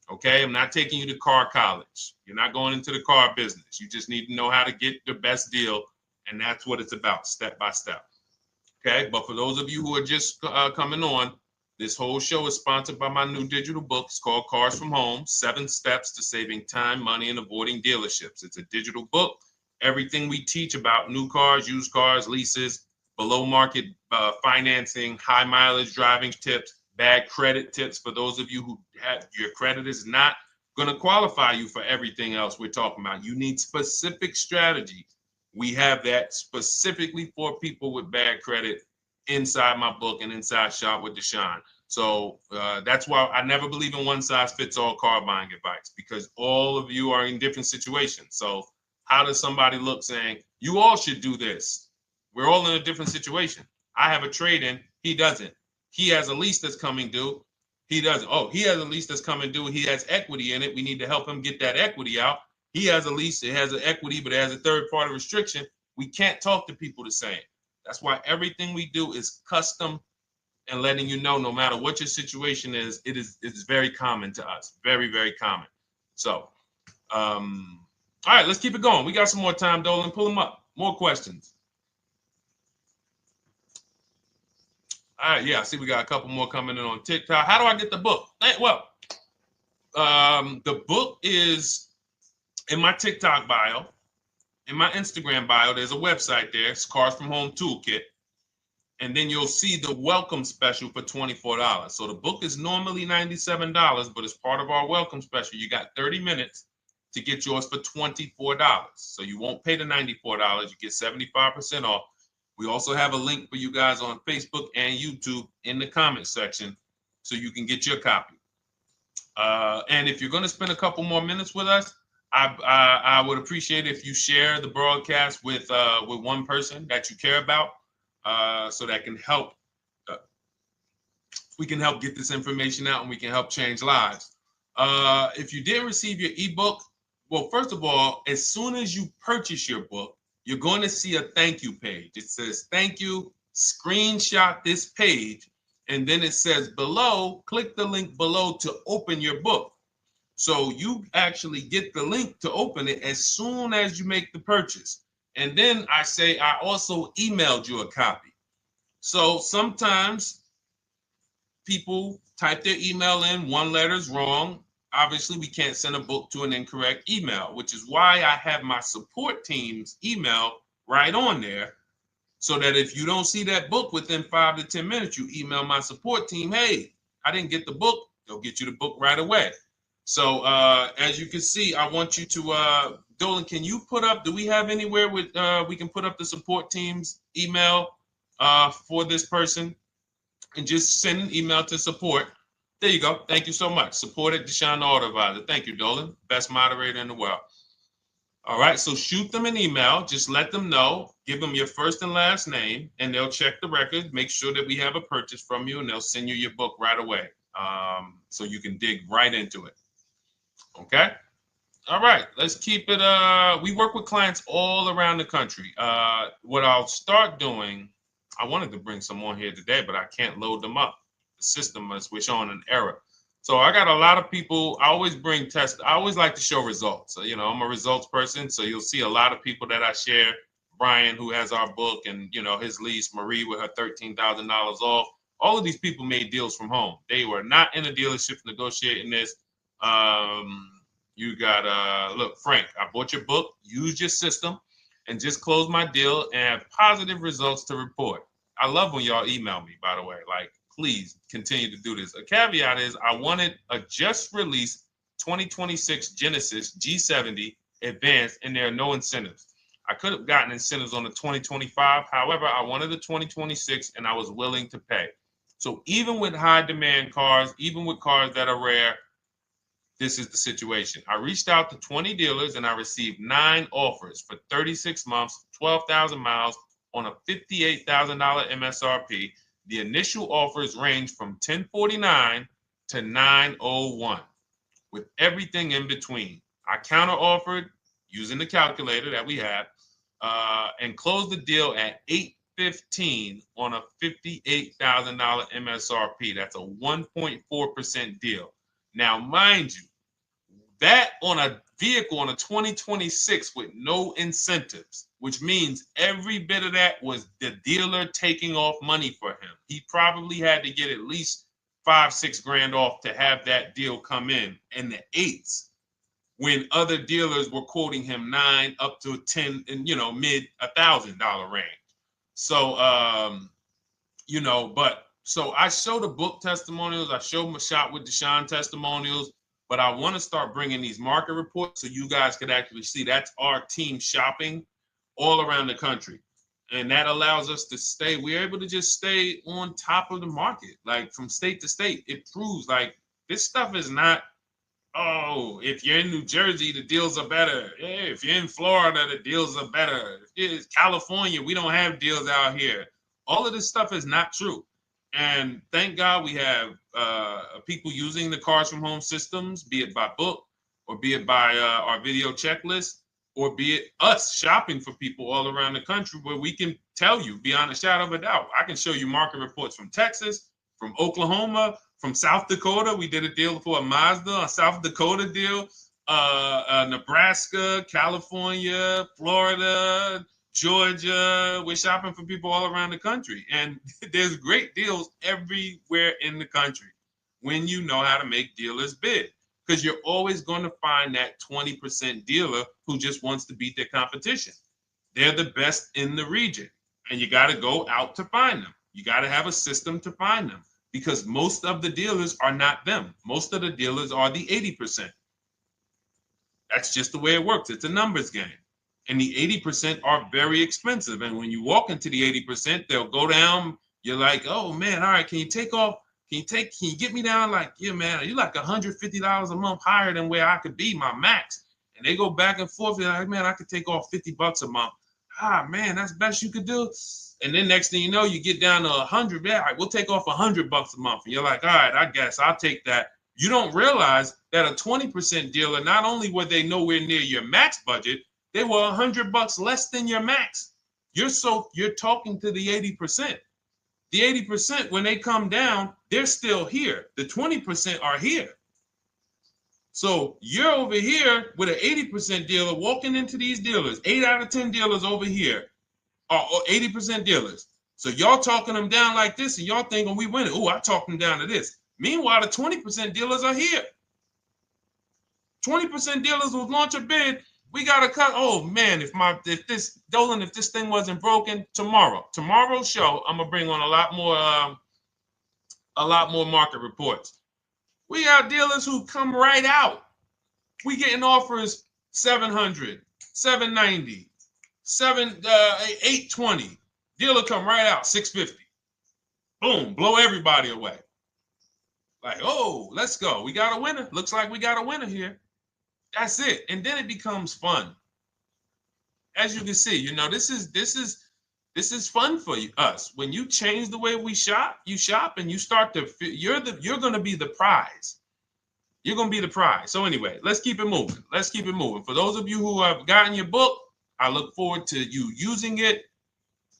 Speaker 1: Okay, I'm not taking you to car college. You're not going into the car business. You just need to know how to get the best deal. And that's what it's about, step by step. Okay, but for those of you who are just coming on, this whole show is sponsored by my new digital book. It's called Cars from Home, 7 Steps to Saving Time, Money, and Avoiding Dealerships. It's a digital book. Everything we teach about new cars, used cars, leases, below market financing, high mileage driving tips, bad credit tips for those of you who have your credit is not going to qualify you for everything else we're talking about. You need specific strategy. We have that specifically for people with bad credit inside my book and inside Shop with Deshone. So that's why I never believe in one size fits all car buying advice, because all of you are in different situations. So how does somebody look saying, you all should do this? We're all in a different situation. I have a trade-in. He doesn't. He has a lease that's coming due. He doesn't. Oh, he has a lease that's coming due. He has equity in it. We need to help him get that equity out. He has a lease. It has an equity, but it has a third-party restriction. We can't talk to people the same. That's why everything we do is custom and letting you know, no matter what your situation is, it's very common to us. Very, very common. So, all right, let's keep it going. We got some more time, Dolan. Pull them up. More questions. All right, yeah, I see we got a couple more coming in on TikTok. How do I get the book? Well, the book is in my TikTok bio. In my Instagram bio, there's a website there. It's Cars from Home Toolkit. And then you'll see the welcome special for $24. So the book is normally $97, but as part of our welcome special, you got 30 minutes to get yours for $24. So you won't pay the $94. You get 75% off. We also have a link for you guys on Facebook and YouTube in the comment section so you can get your copy. And if you're going to spend a couple more minutes with us, I would appreciate if you share the broadcast with one person that you care about, so that can help. We can help get this information out, and we can help change lives. If you didn't receive your ebook, well, first of all, as soon as you purchase your book, you're going to see a thank you page. It says thank you. Screenshot this page, and then it says below. Click the link below to open your book. So you actually get the link to open it as soon as you make the purchase. And then I say I also emailed you a copy. So sometimes people type their email in, one letter's wrong. Obviously, we can't send a book to an incorrect email, which is why I have my support team's email right on there, so that if you don't see that book within 5 to 10 minutes, you email my support team, hey, I didn't get the book. They'll get you the book right away. So as you can see, I want you to, Dolan, can you put up, do we have anywhere with, we can put up the support team's email for this person, and just send an email to support. There you go. Thank you so much. Support at Deshone the Auto Advisor. Thank you, Dolan. Best moderator in the world. All right, so shoot them an email. Just let them know. Give them your first and last name, and they'll check the record, make sure that we have a purchase from you, and they'll send you your book right away, so you can dig right into it. Okay? All right, let's keep it. We work with clients all around the country. What I'll start doing, I wanted to bring some on here today, but I can't load them up. The system is showing an error. So I got a lot of people. I always bring tests. I always like to show results. So, you know, I'm a results person. So you'll see a lot of people that I share. Brian, who has our book, and, you know, his lease, Marie with her $13,000 off. All of these people made deals from home. They were not in a dealership negotiating this. You got, look, Frank, I bought your book, used your system, and just closed my deal and have positive results to report. I love when y'all email me, by the way. Like, please continue to do this. A caveat is I wanted a just released 2026 Genesis G70 Advanced, and there are no incentives. I could have gotten incentives on the 2025. However, I wanted the 2026, and I was willing to pay. So even with high demand cars, even with cars that are rare, this is the situation. I reached out to 20 dealers, and I received 9 offers for 36 months, 12,000 miles on a $58,000 MSRP. The initial offers range from $1049 to 901 with everything in between. I counter offered using the calculator that we have and closed the deal at $815 on a $58,000 MSRP. That's a 1.4% deal. Now, mind you, that on a vehicle on a 2026 with no incentives, which means every bit of that was the dealer taking off money for him. He probably had to get at least $5-6 grand off to have that deal come in the eights, when other dealers were quoting him 9 up to 10 and mid $1,000 range. So but so I show the book testimonials, I show my shop with Deshone testimonials, but I want to start bringing these market reports so you guys could actually see that's our team shopping all around the country. And that allows us to we're able to just stay on top of the market, like from state to state. It proves like this stuff is not, oh, if you're in New Jersey, the deals are better. Hey, if you're in Florida, the deals are better. If it's California, we don't have deals out here. All of this stuff is not true. And thank God we have people using the Cars from Home systems, be it by book or be it by our video checklist, or be it us shopping for people all around the country, where we can tell you beyond a shadow of a doubt. I can show you market reports from Texas, from Oklahoma, from South Dakota. We did a deal for a Mazda, a South Dakota deal, Nebraska, California, Florida, Georgia. We're shopping for people all around the country. And there's great deals everywhere in the country when you know how to make dealers bid. Because you're always going to find that 20% dealer who just wants to beat their competition. They're the best in the region. And you got to go out to find them. You got to have a system to find them, because most of the dealers are not them. Most of the dealers are the 80%. That's just the way it works. It's a numbers game. And the 80% are very expensive. And when you walk into the 80%, they'll go down. You're like, oh man, all right, can you take off? Can you get me down? Like, yeah, man, you're like $150 a month higher than where I could be, my max. And they go back and forth. They're like, man, I could take off $50 a month. Ah, man, that's the best you could do. And then next thing you know, you get down to 100. Yeah, all right, we'll take off $100 a month. And you're like, all right, I guess I'll take that. You don't realize that a 20% dealer, not only were they nowhere near your max budget, they were $100 less than your max. You're talking to the 80%. The 80%, when they come down, they're still here. The 20% are here. So you're over here with an 80% dealer walking into these dealers. 8 out of 10 dealers over here are 80% dealers. So y'all talking them down like this, and y'all thinking we winning. Oh, I talked them down to this. Meanwhile, the 20% dealers are here. 20% dealers will launch a bid. We gotta cut. Oh man, if this thing wasn't broken, tomorrow's show, I'm gonna bring on a lot more market reports. We got dealers who come right out. We getting offers 700, 790, 820. Dealer come right out 650. Boom, blow everybody away. Like, oh, let's go. We got a winner. Looks like we got a winner here. That's it. And then it becomes fun. As you can see, this is fun for us. When you change the way we shop, you shop and you start to you're going to be the prize. You're going to be the prize. So anyway, let's keep it moving. For those of you who have gotten your book, I look forward to you using it,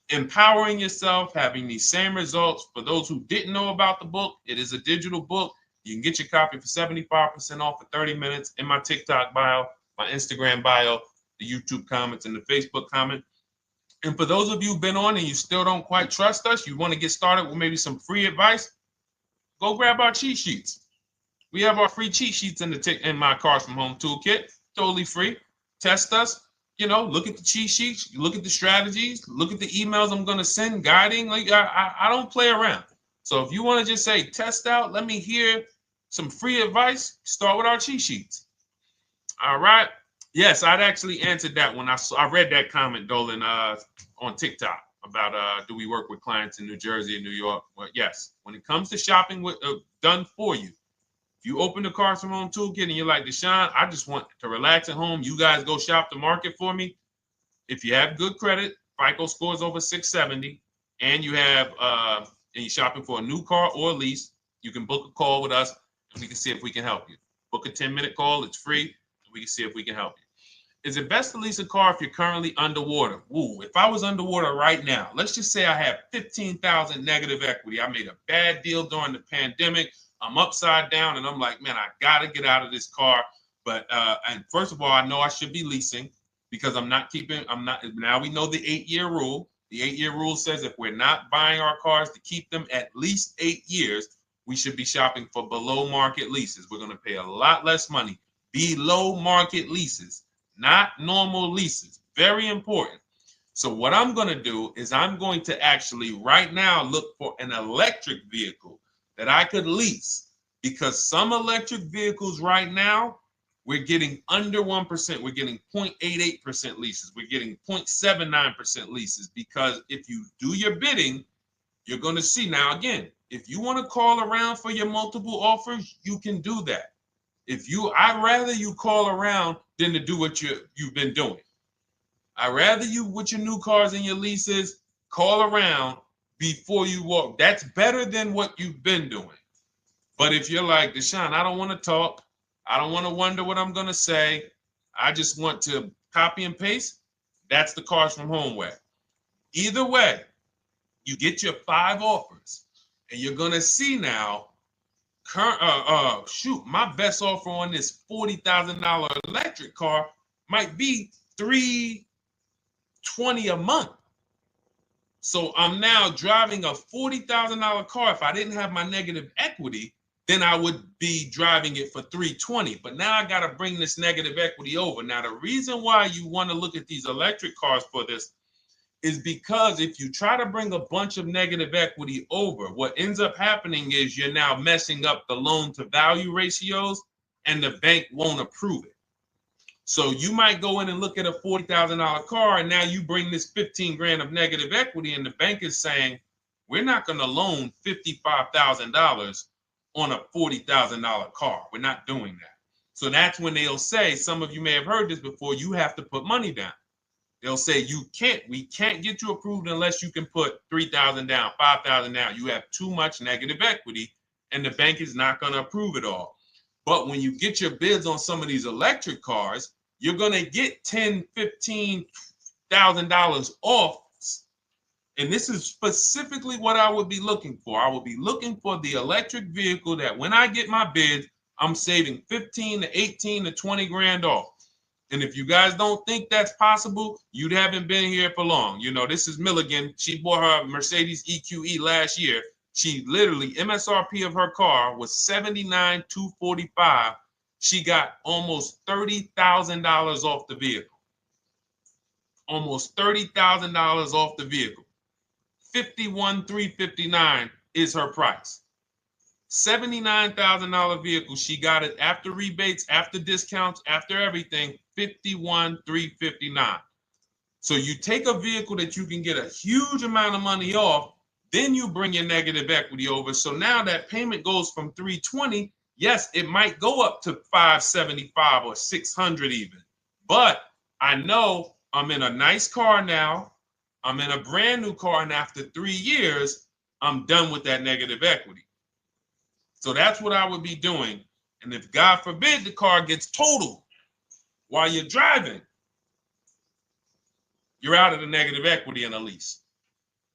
Speaker 1: empowering yourself, having these same results. For those who didn't know about the book, it is a digital book. You can get your copy for 75% off for 30 minutes in my TikTok bio, my Instagram bio, the YouTube comments, and the Facebook comment. And for those of you who've been on and you still don't quite trust us, you want to get started with maybe some free advice, go grab our cheat sheets. We have our free cheat sheets in my Cars from Home toolkit, totally free. Test us. Look at the cheat sheets, look at the strategies, look at the emails I'm going to send, guiding. Like I don't play around. So if you want to just say, test out, let me hear some free advice, start with our cheat sheets. All right. Yes, I'd actually answered that when I read that comment, Dolan, on TikTok about do we work with clients in New Jersey and New York? Well, yes. When it comes to shopping done for you, if you open the Cars from Home toolkit and you're like, Deshone, I just want to relax at home. You guys go shop the market for me. If you have good credit, FICO scores over 670, and you have and you're shopping for a new car or a lease, you can book a call with us. We can see if we can help you. Book a 10-minute call. It's free. And we can see if we can help you. Is it best to lease a car if you're currently underwater? Ooh, if I was underwater right now, let's just say I have 15,000 negative equity. I made a bad deal during the pandemic. I'm upside down and I'm like, man, I got to get out of this car. But and first of all, I know I should be leasing because now we know the 8-year rule. The 8-year rule says if we're not buying our cars to keep them at least 8 years, we should be shopping for below market leases. We're going to pay a lot less money. Below market leases, not normal leases. Very important. So what I'm going to do is I'm going to actually right now look for an electric vehicle that I could lease, because some electric vehicles right now, we're getting under 1%. We're getting 0.88% leases. We're getting 0.79% leases, because if you do your bidding, you're going to see. Now, again, if you want to call around for your multiple offers, you can do that. I'd rather you call around than to do what you've been doing. I'd rather you, with your new cars and your leases, call around before you walk. That's better than what you've been doing. But if you're like, Deshone, I don't want to talk. I don't want to wonder what I'm going to say. I just want to copy and paste. That's the Cars from Home way. Either way, you get your 5 offers, and you're going to see now, my best offer on this $40,000 electric car might be $320 a month. So I'm now driving a $40,000 car. If I didn't have my negative equity, then I would be driving it for $320. But now I got to bring this negative equity over. Now, the reason why you want to look at these electric cars for this is because if you try to bring a bunch of negative equity over, what ends up happening is you're now messing up the loan to value ratios, and the bank won't approve it. So you might go in and look at a $40,000 car, and now you bring this 15 grand of negative equity, and the bank is saying, we're not going to loan $55,000 on a $40,000 car. We're not doing that. So that's when they'll say, some of you may have heard this before, you have to put money down. They'll say, we can't get you approved unless you can put $3,000 down, $5,000 down. You have too much negative equity, and the bank is not going to approve it all. But when you get your bids on some of these electric cars, you're going to get $10,000, $15,000 off. And this is specifically what I would be looking for. I would be looking for the electric vehicle that when I get my bids, I'm saving 15 to 18 to 20 grand off. And if you guys don't think that's possible, you haven't been here for long. You know, this is Milligan. She bought her Mercedes EQE last year. She literally, MSRP of her car was $79,245. She got almost $30,000 off the vehicle. Almost $30,000 off the vehicle. $51,359 is her price. $79,000 vehicle. She got it after rebates, after discounts, after everything. $51,359. So you take a vehicle that you can get a huge amount of money off, then you bring your negative equity over. So now that payment goes from $320. Yes, it might go up to $575 or $600 even. But I know I'm in a nice car now. I'm in a brand new car, and after 3 years, I'm done with that negative equity. So that's what I would be doing. And if God forbid the car gets totaled while you're driving, you're out of the negative equity in a lease.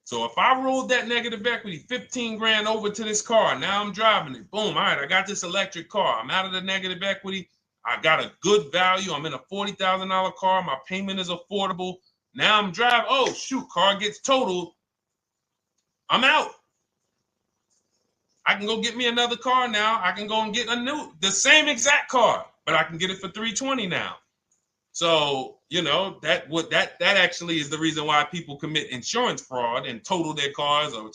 Speaker 1: So if I rolled that negative equity, 15 grand over to this car, now I'm driving it. Boom. All right, I got this electric car. I'm out of the negative equity. I got a good value. I'm in a $40,000 car. My payment is affordable. Now I'm driving. Oh, shoot, car gets totaled. I'm out. I can go get me another car now. I can go and get the same exact car, but I can get it for $320 now. So, you know, that actually is the reason why people commit insurance fraud and total their cars or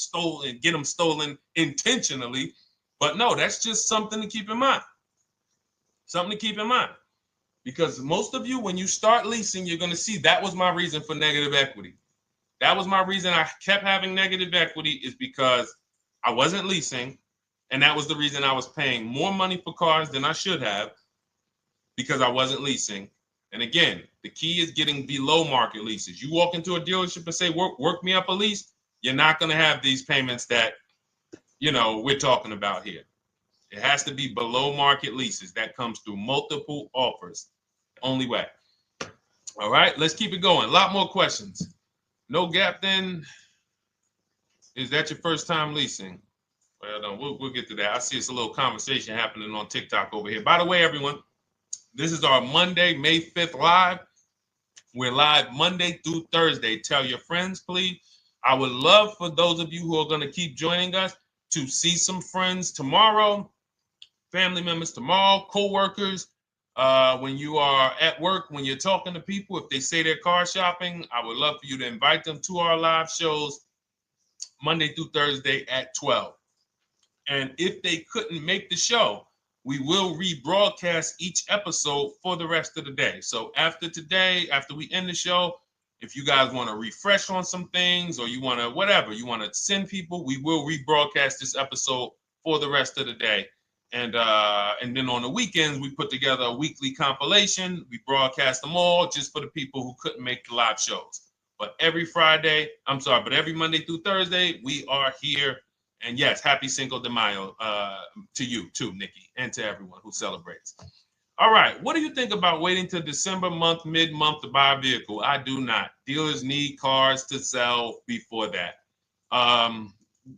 Speaker 1: get them stolen intentionally. But no, that's just something to keep in mind. Something to keep in mind. Because most of you, when you start leasing, you're going to see that was my reason for negative equity. That was my reason I kept having negative equity, is because I wasn't leasing. And that was the reason I was paying more money for cars than I should have, because I wasn't leasing. And again, the key is getting below market leases. You walk into a dealership and say, work me up a lease, you're not going to have these payments that, you know, we're talking about here. It has to be below market leases. That comes through multiple offers. Only way. All right, let's keep it going. A lot more questions. No gap then. Is that your first time leasing? Well, no, we'll get to that. I see it's a little conversation happening on TikTok over here. By the way, everyone, this is our Monday, May 5th live. We're live Monday through Thursday. Tell your friends, please. I would love for those of you who are going to keep joining us to see some friends tomorrow, family members tomorrow, co-workers. When you are at work, when you're talking to people, if they say they're car shopping, I would love for you to invite them to our live shows Monday through Thursday at 12. And if they couldn't make the show, we will rebroadcast each episode for the rest of the day. So after today, after we end the show, if you guys want to refresh on some things or you want to whatever, you want to send people, we will rebroadcast this episode for the rest of the day. And then on the weekends, we put together a weekly compilation. We broadcast them all just for the people who couldn't make the live shows. But every Monday through Thursday, we are here. And yes, happy Cinco de Mayo to you too, Nikki, and to everyone who celebrates. All right, what do you think about waiting till December month, mid-month to buy a vehicle? I do not. Dealers need cars to sell before that.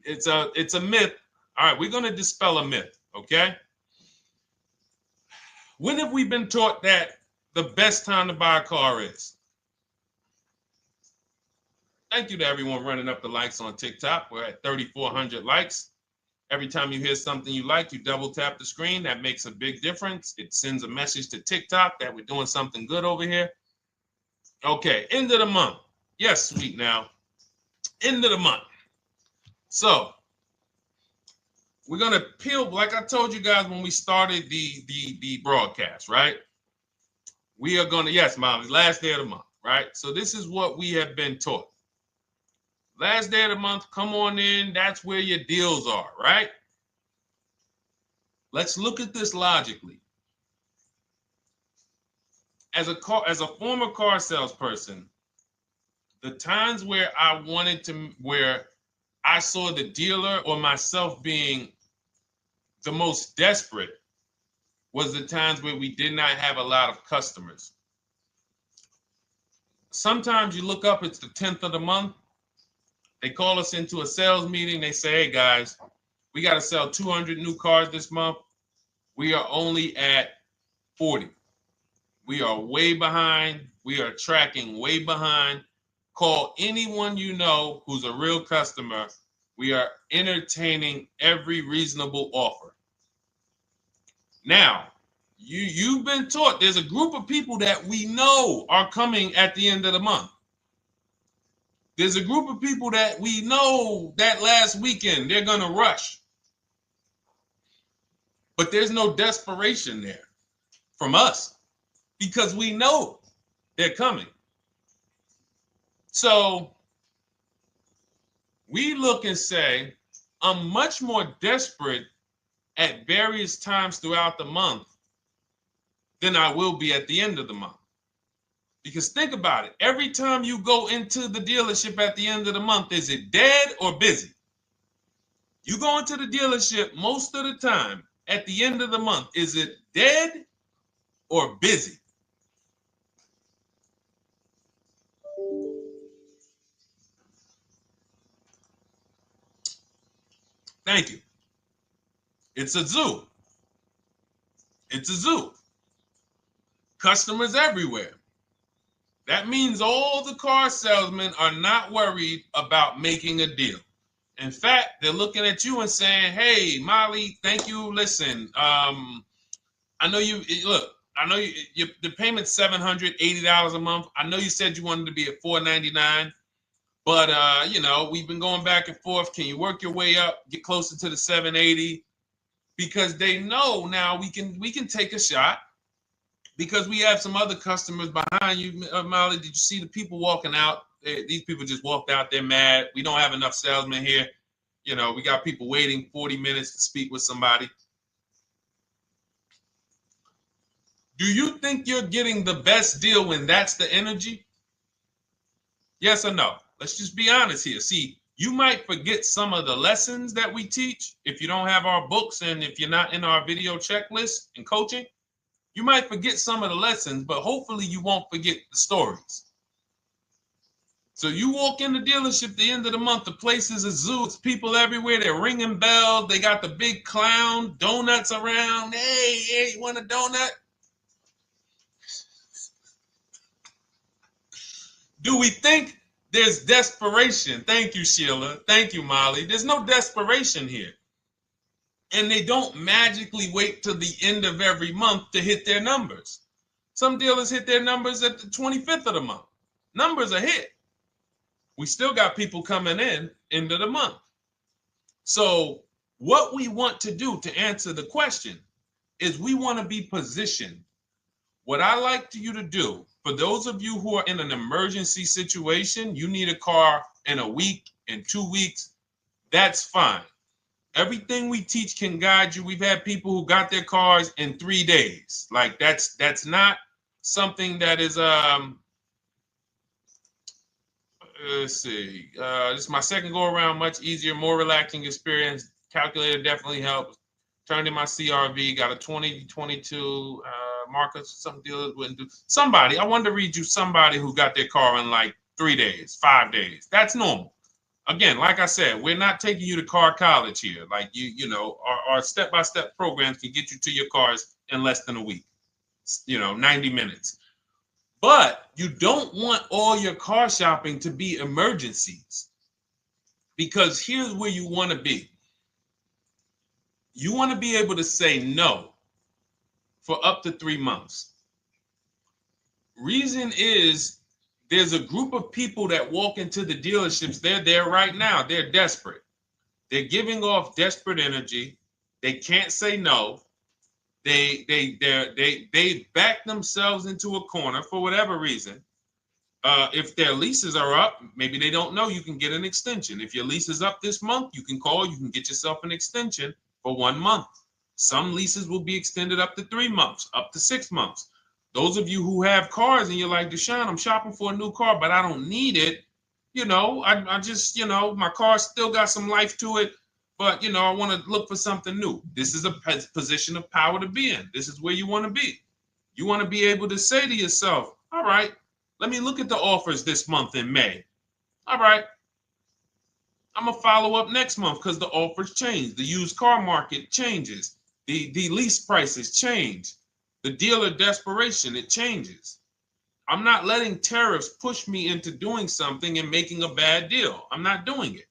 Speaker 1: It's a myth. All right, we're going to dispel a myth, okay? When have we been taught that the best time to buy a car is? Thank you to everyone running up the likes on TikTok. We're at 3,400 likes. Every time you hear something you like, you double tap the screen. That makes a big difference. It sends a message to TikTok that we're doing something good over here. Okay, end of the month. Yes, sweet now. End of the month. So we're gonna peel, like I told you guys when we started the broadcast, right? We are gonna, yes, Molly, last day of the month, right? So this is what we have been taught. Last day of the month, come on in. That's where your deals are, right? Let's look at this logically. As a former car salesperson, the times where where I saw the dealer or myself being the most desperate was the times where we did not have a lot of customers. Sometimes you look up, it's the 10th of the month. They call us into a sales meeting. They say, hey, guys, we got to sell 200 new cars this month. We are only at 40. We are way behind. We are tracking way behind. Call anyone you know who's a real customer. We are entertaining every reasonable offer. Now, you've been taught there's a group of people that we know are coming at the end of the month. There's a group of people that we know that last weekend they're going to rush. But there's no desperation there from us because we know they're coming. So we look and say, I'm much more desperate at various times throughout the month than I will be at the end of the month. Because think about it. Every time you go into the dealership at the end of the month, is it dead or busy? You go into the dealership most of the time at the end of the month, is it dead or busy? Thank you. It's a zoo. It's a zoo. Customers everywhere. That means all the car salesmen are not worried about making a deal. In fact, they're looking at you and saying, hey, Molly, thank you. Listen, I know the payment's $780 a month. I know you said you wanted to be at $499, but we've been going back and forth. Can you work your way up, get closer to the $780? Because they know now we can take a shot. Because we have some other customers behind you, Molly. Did you see the people walking out? These people just walked out. They're mad. We don't have enough salesmen here. We got people waiting 40 minutes to speak with somebody. Do you think you're getting the best deal when that's the energy? Yes or no? Let's just be honest here. See, You might forget some of the lessons that we teach if you don't have our books and if you're not in our video checklist and coaching. You might forget some of the lessons, but hopefully you won't forget the stories. So you walk in the dealership at the end of the month, the place is a zoo. It's people everywhere. They're ringing bells. They got the big clown, donuts around. Hey, you want a donut? Do we think there's desperation? Thank you, Sheila. Thank you, Molly. There's no desperation here. And they don't magically wait till the end of every month to hit their numbers. Some dealers hit their numbers at the 25th of the month. Numbers are hit. We still got people coming in end of the month. So what we want to do to answer the question is we want to be positioned. What I like you to do, for those of you who are in an emergency situation, you need a car in a week, in 2 weeks, that's fine. Everything we teach can guide you. We've had people who got their cars in 3 days. Like that's not something that is let's see. This is my second go around, much easier, more relaxing experience. Calculator definitely helps. Turned in my CRV, got a 2022 Marcus. Some dealers wouldn't do. Somebody, I wanted to read you somebody who got their car in like 3 days, 5 days. That's normal. Again, like I said, we're not taking you to car college here. Like you know, our step-by-step programs can get you to your cars in less than a week. 90 minutes. But you don't want all your car shopping to be emergencies, because here's where you want to be. You want to be able to say no for up to 3 months. Reason is there's a group of people that walk into the dealerships. They're there right now. They're desperate. They're giving off desperate energy. They can't say no. They back themselves into a corner for whatever reason. If their leases are up, maybe they don't know you can get an extension. If your lease is up this month, you can call, you can get yourself an extension for 1 month. Some leases will be extended up to 3 months, up to 6 months. Those of you who have cars and you're like, Deshone, I'm shopping for a new car, but I don't need it. I just, my car still got some life to it, but, I want to look for something new. This is a position of power to be in. This is where you want to be. You want to be able to say to yourself, all right, let me look at the offers this month in May. All right, I'm going to follow up next month because the offers change. The used car market changes. The lease prices change. The dealer desperation, it changes. I'm not letting tariffs push me into doing something and making a bad deal. I'm not doing it.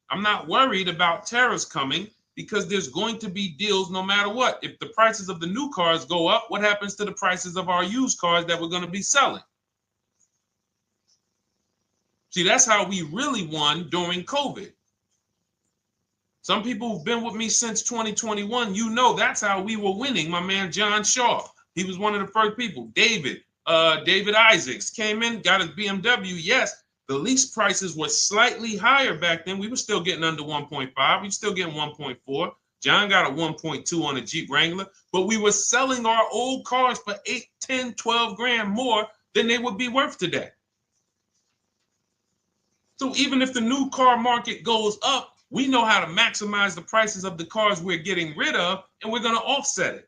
Speaker 1: I'm not worried about tariffs coming because there's going to be deals no matter what. If the prices of the new cars go up, what happens to the prices of our used cars that we're going to be selling? See, that's how we really won during COVID. Some people who've been with me since 2021, that's how we were winning. My man John Shaw, he was one of the first people. David Isaacs came in, got his BMW. Yes, the lease prices were slightly higher back then. We were still getting under 1.5. We were still getting 1.4. John got a 1.2 on a Jeep Wrangler, but we were selling our old cars for 8, 10, 12 grand more than they would be worth today. So even if the new car market goes up, we know how to maximize the prices of the cars we're getting rid of, and we're going to offset it.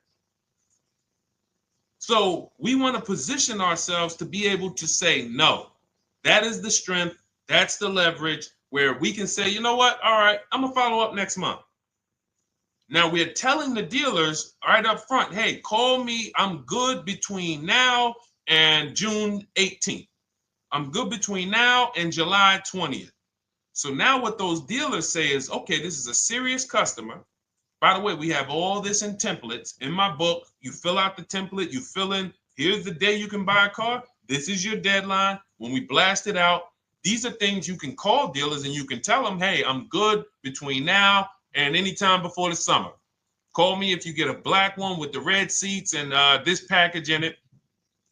Speaker 1: So we want to position ourselves to be able to say no. That is the strength. That's the leverage where we can say, you know what? All right, I'm going to follow up next month. Now we're telling the dealers right up front, hey, call me. I'm good between now and June 18th. I'm good between now and July 20th. So now what those dealers say is, okay, this is a serious customer. By the way, we have all this in templates. In my book, you fill out the template, you fill in, here's the day you can buy a car. This is your deadline. When we blast it out, these are things you can call dealers and you can tell them, hey, I'm good between now and anytime before the summer. Call me if you get a black one with the red seats and this package in it.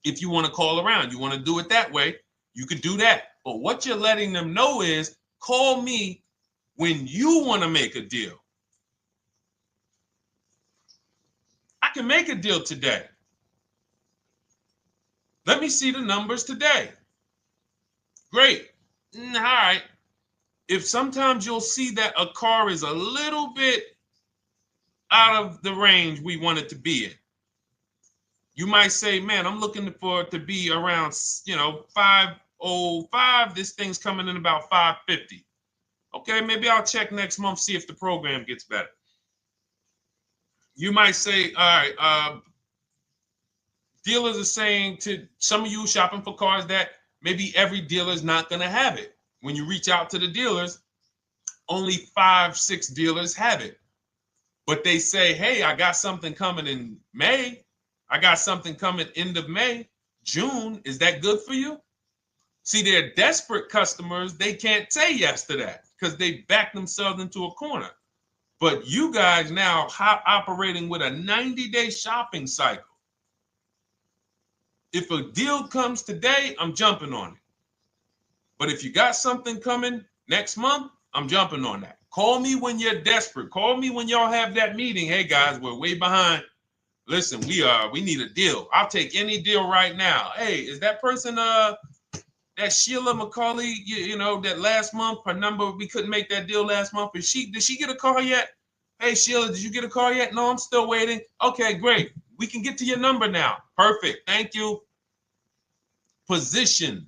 Speaker 1: If you want to call around, you want to do it that way, you could do that. But what you're letting them know is, call me when you want to make a deal. I can make a deal today. Let me see the numbers today. Great. All right. if sometimes you'll see that a car is a little bit out of the range we want it to be in. You might say, man, I'm looking for it to be around, 505. This thing's coming in about 550. Okay, maybe I'll check next month, see if the program gets better. You might say, all right, dealers are saying to some of you shopping for cars that maybe every dealer is not going to have it. When you reach out to the dealers, only 5-6 dealers have it. But they say, hey, I got something coming in May. I got something coming end of May, June. Is that good for you? See, they're desperate customers. They can't say yes to that because they back themselves into a corner. But you guys now operating with a 90-day shopping cycle. If a deal comes today, I'm jumping on it. But if you got something coming next month, I'm jumping on that. Call me when you're desperate. Call me when y'all have that meeting. Hey, guys, we're way behind. Listen, we need a deal. I'll take any deal right now. Hey, is that person that Sheila McCauley, that last month, her number, we couldn't make that deal last month. Did she get a car yet? Hey, Sheila, did you get a car yet? No, I'm still waiting. Okay, great. We can get to your number now. Perfect. Thank you. Positioned.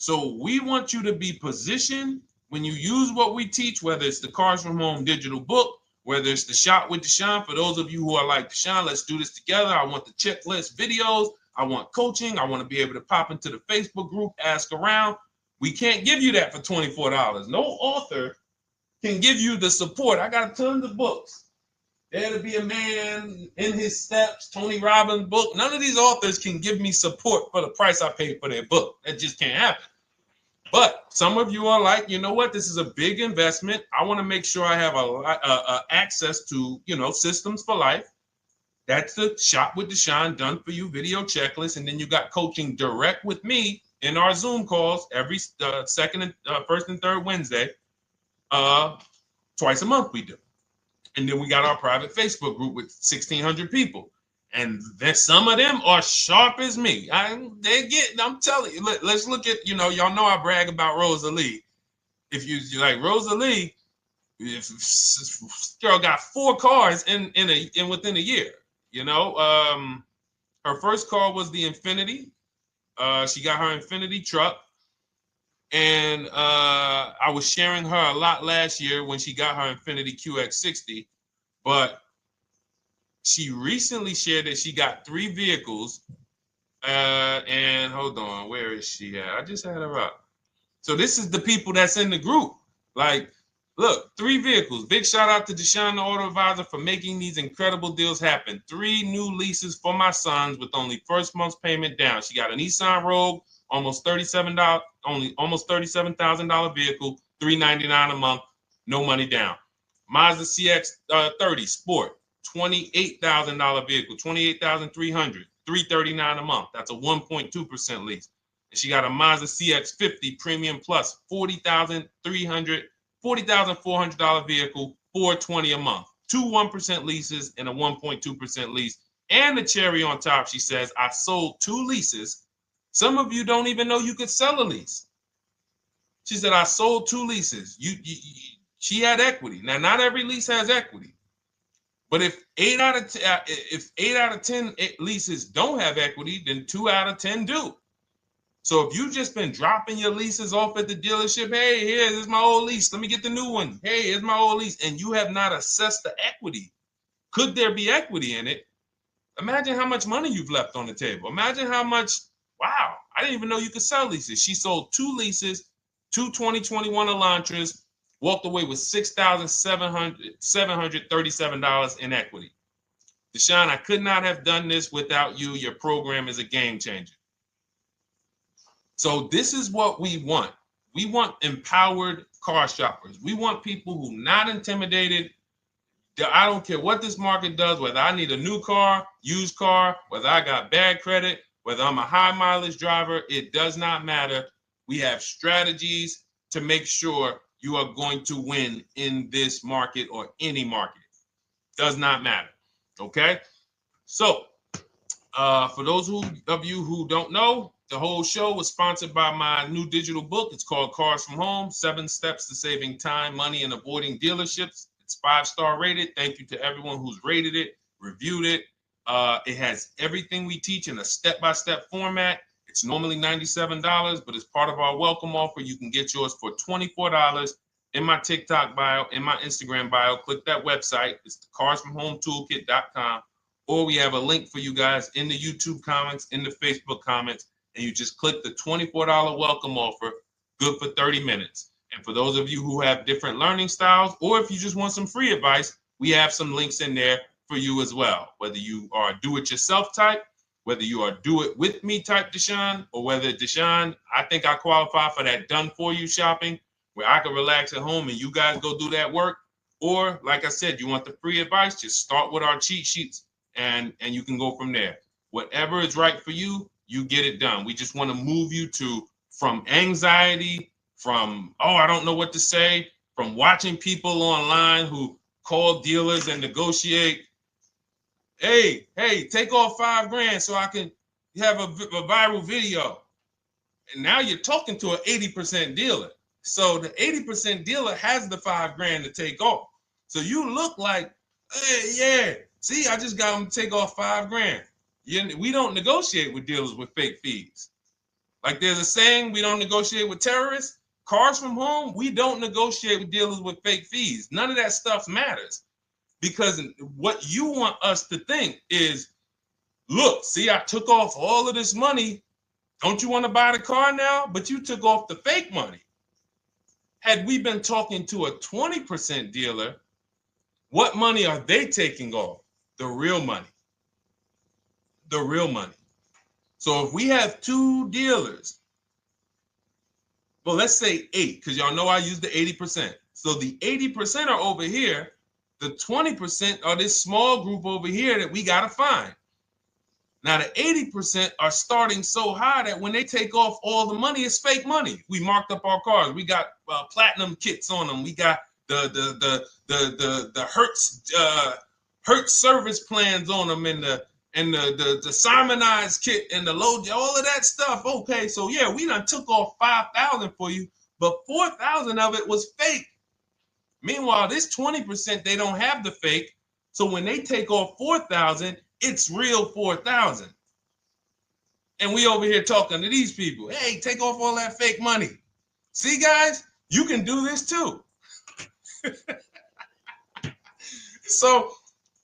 Speaker 1: So we want you to be positioned when you use what we teach, whether it's the Cars from Home digital book, whether it's the Shop with Deshone. For those of you who are like, Deshone, let's do this together. I want the checklist videos. I want coaching. I want to be able to pop into the Facebook group, ask around. We can't give you that for $24. No author can give you the support. I got tons of books. Dare to Be a Man, In His Steps, Tony Robbins' book. None of these authors can give me support for the price I paid for their book. That just can't happen. But some of you are like, you know what? This is a big investment. I want to make sure I have access to, systems for life. That's the Shop with Deshone done for you video checklist. And then you got coaching direct with me in our Zoom calls every first and third Wednesday. Twice a month we do. And then we got our private Facebook group with 1,600 people. And then some of them are sharp as me. I'm telling you, let's look at, y'all know I brag about Rosalie. If you like Rosalie, if girl got 4 cars in within a year, her first car was the Infinity. She got her Infinity truck. And I was sharing her a lot last year when she got her Infinity QX60, but she recently shared that she got 3 vehicles. And hold on, where is she at? I just had her up. So this is the people that's in the group. Like, look, 3 vehicles. Big shout out to Deshone the Auto Advisor for making these incredible deals happen. 3 new leases for my sons with only first month's payment down. She got a Nissan Rogue, almost $37,000 vehicle, $399 a month, no money down. Mazda CX-30 Sport, $28,000 vehicle, $28,300, $339 a month. That's a 1.2% lease. And she got a Mazda CX-50 Premium Plus, $40,400 vehicle, $420 a month. 2 1% leases and a 1.2% lease. And the cherry on top, she says, I sold 2 leases. Some of you don't even know you could sell a lease. She said, I sold 2 leases. She had equity. Now, not every lease has equity. But if 8 out of 10 leases don't have equity, then 2 out of 10 do. So if you've just been dropping your leases off at the dealership, hey, here's my old lease. Let me get the new one. Hey, here's my old lease. And you have not assessed the equity. Could there be equity in it? Imagine how much money you've left on the table. Imagine how much, wow, I didn't even know you could sell leases. She sold 2 leases, 2 2021 Elantras, walked away with $6,737 in equity. Deshone, I could not have done this without you. Your program is a game changer. So this is what we want. We want empowered car shoppers. We want people who are not intimidated. I don't care what this market does, whether I need a new car, used car, whether I got bad credit, whether I'm a high mileage driver, it does not matter. We have strategies to make sure you are going to win in this market or any market. Does not matter. Okay? So, for those of you who don't know, the whole show was sponsored by my new digital book. It's called Cars from Home, 7 Steps to Saving Time, Money, and Avoiding Dealerships. It's 5-star rated. Thank you to everyone who's rated it, reviewed it. It has everything we teach in a step-by-step format. It's normally $97, but as part of our welcome offer, you can get yours for $24 in my TikTok bio, in my Instagram bio. Click that website. It's the carsfromhometoolkit.com. Or we have a link for you guys in the YouTube comments, in the Facebook comments, and you just click the $24 welcome offer, good for 30 minutes. And for those of you who have different learning styles, or if you just want some free advice, we have some links in there for you as well. Whether you are a do-it-yourself type, whether you are do-it-with-me type Deshone, or whether Deshone, I think I qualify for that done-for-you shopping, where I can relax at home and you guys go do that work. Or, like I said, you want the free advice, just start with our cheat sheets, and you can go from there. Whatever is right for you, you get it done. We just want to move you from anxiety, from, oh, I don't know what to say, from watching people online who call dealers and negotiate. Hey, take off $5,000 so I can have a viral video. And now you're talking to an 80% dealer. So the 80% dealer has the $5,000 to take off. So you look like, hey, yeah, see, I just got them to take off $5,000. We don't negotiate with dealers with fake fees. Like there's a saying, we don't negotiate with terrorists. Cars from Home, we don't negotiate with dealers with fake fees. None of that stuff matters, because what you want us to think is, look, see, I took off all of this money. Don't you want to buy the car now? But you took off the fake money. Had we been talking to a 20% dealer, what money are they taking off? The real money. The real money. So if we have 2 dealers, well, let's say 8, because y'all know I use the 80%. So the 80% are over here. The 20% are this small group over here that we got to find. Now, the 80% are starting so high that when they take off all the money, it's fake money. We marked up our cars. We got platinum kits on them. We got the Hertz service plans on them, and the Simonized kit and the low, all of that stuff. Okay, so yeah, we done took off 5,000 for you, but 4,000 of it was fake. Meanwhile, this 20%, they don't have the fake. So when they take off 4,000, it's real 4,000. And we over here talking to these people. Hey, take off all that fake money. See, guys, you can do this too. So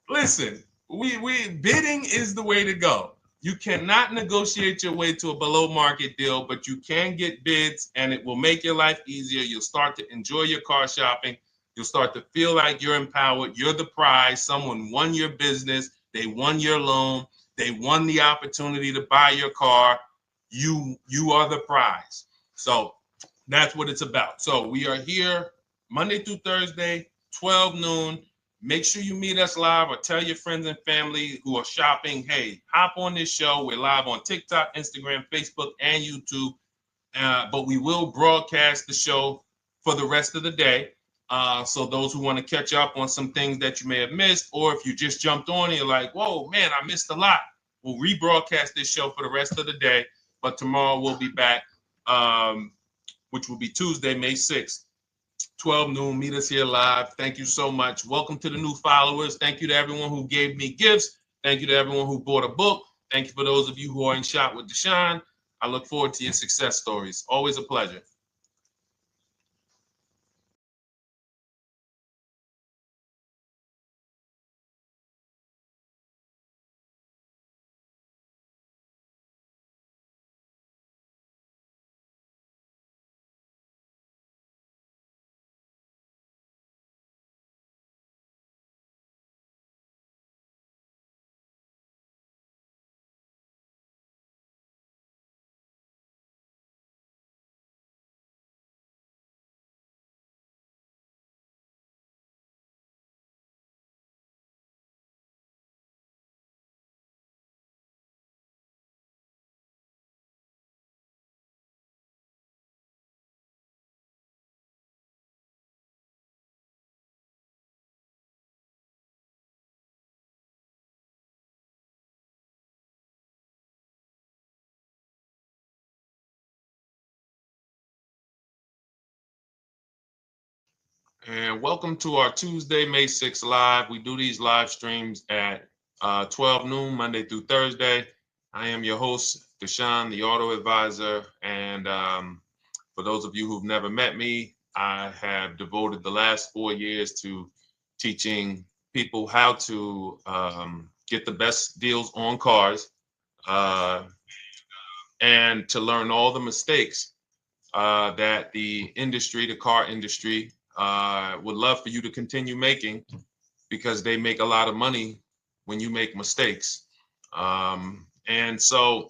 Speaker 1: listen, we bidding is the way to go. You cannot negotiate your way to a below market deal, but you can get bids, and it will make your life easier. You'll start to enjoy your car shopping. You'll start to feel like you're empowered. You're the prize. Someone won your business. They won your loan. They won the opportunity to buy your car. You are the prize. So that's what it's about. So we are here Monday through Thursday, 12 noon. Make sure you meet us live, or tell your friends and family who are shopping, hey, hop on this show. We're live on TikTok, Instagram, Facebook, and YouTube. But we will broadcast the show for the rest of the day. So those who want to catch up on some things that you may have missed, or if you just jumped on and you're like, whoa, man, I missed a lot, we'll rebroadcast this show for the rest of the day. But tomorrow we'll be back, which will be Tuesday, May 6th, 12 noon. Meet us here live. Thank you so much. Welcome to the new followers. Thank you to everyone who gave me gifts. Thank you to everyone who bought a book. Thank you for those of you who are in Shop with Deshone. I look forward to your success stories. Always a pleasure. And welcome to our Tuesday, May 6th live. We do these live streams at 12 noon, Monday through Thursday. I am your host, Deshone the Auto Advisor. And for those of you who've never met me, I have devoted the last 4 years to teaching people how to get the best deals on cars uh, and to learn all the mistakes that the industry, the car industry, would love for you to continue making because they make a lot of money when you make mistakes. And so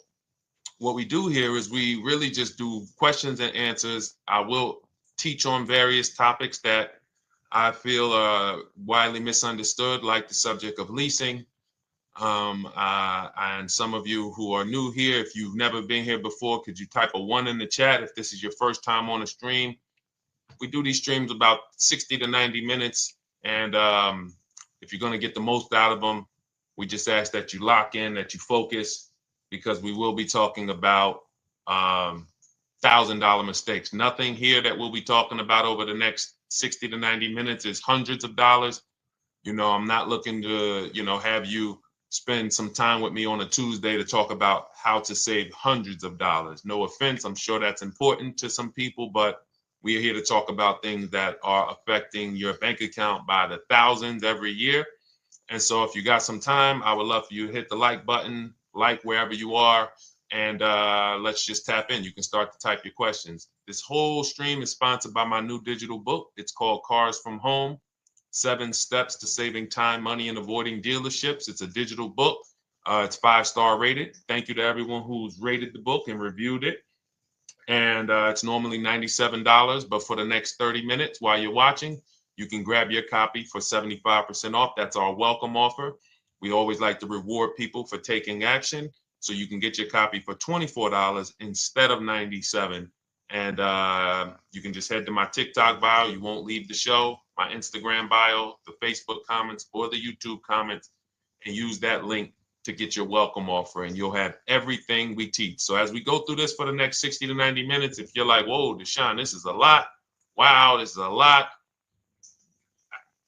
Speaker 1: what we do here is we really just do questions and answers. I will teach on various topics that I feel are widely misunderstood, like the subject of leasing. And some of you who are new here, if you've never been here before, could you type a 1 in the chat if this is your first time on a stream? We do these streams about 60 to 90 minutes. And if you're going to get the most out of them, we just ask that you lock in, that you focus, because we will be talking about $1,000 mistakes. Nothing here that we'll be talking about over the next 60 to 90 minutes is hundreds of dollars. You know, I'm not looking to, have you spend some time with me on a Tuesday to talk about how to save hundreds of dollars. No offense, I'm sure that's important to some people, but we are here to talk about things that are affecting your bank account by the thousands every year. And so if you got some time, I would love for you to hit the like button, like wherever you are, and let's just tap in. You can start to type your questions. This whole stream is sponsored by my new digital book. It's called Cars from Home, 7 Steps to Saving Time, Money, and Avoiding Dealerships. It's a digital book. It's 5-star rated. Thank you to everyone who's rated the book and reviewed it. And it's normally $97, but for the next 30 minutes while you're watching, you can grab your copy for 75% off. That's our welcome offer. We always like to reward people for taking action. So you can get your copy for $24 instead of $97. And you can just head to my TikTok bio. You won't leave the show, my Instagram bio, the Facebook comments, or the YouTube comments, and use that link to get your welcome offer, and you'll have everything we teach. So as we go through this for the next 60 to 90 minutes, if you're like, whoa, Deshone, this is a lot. Wow, this is a lot.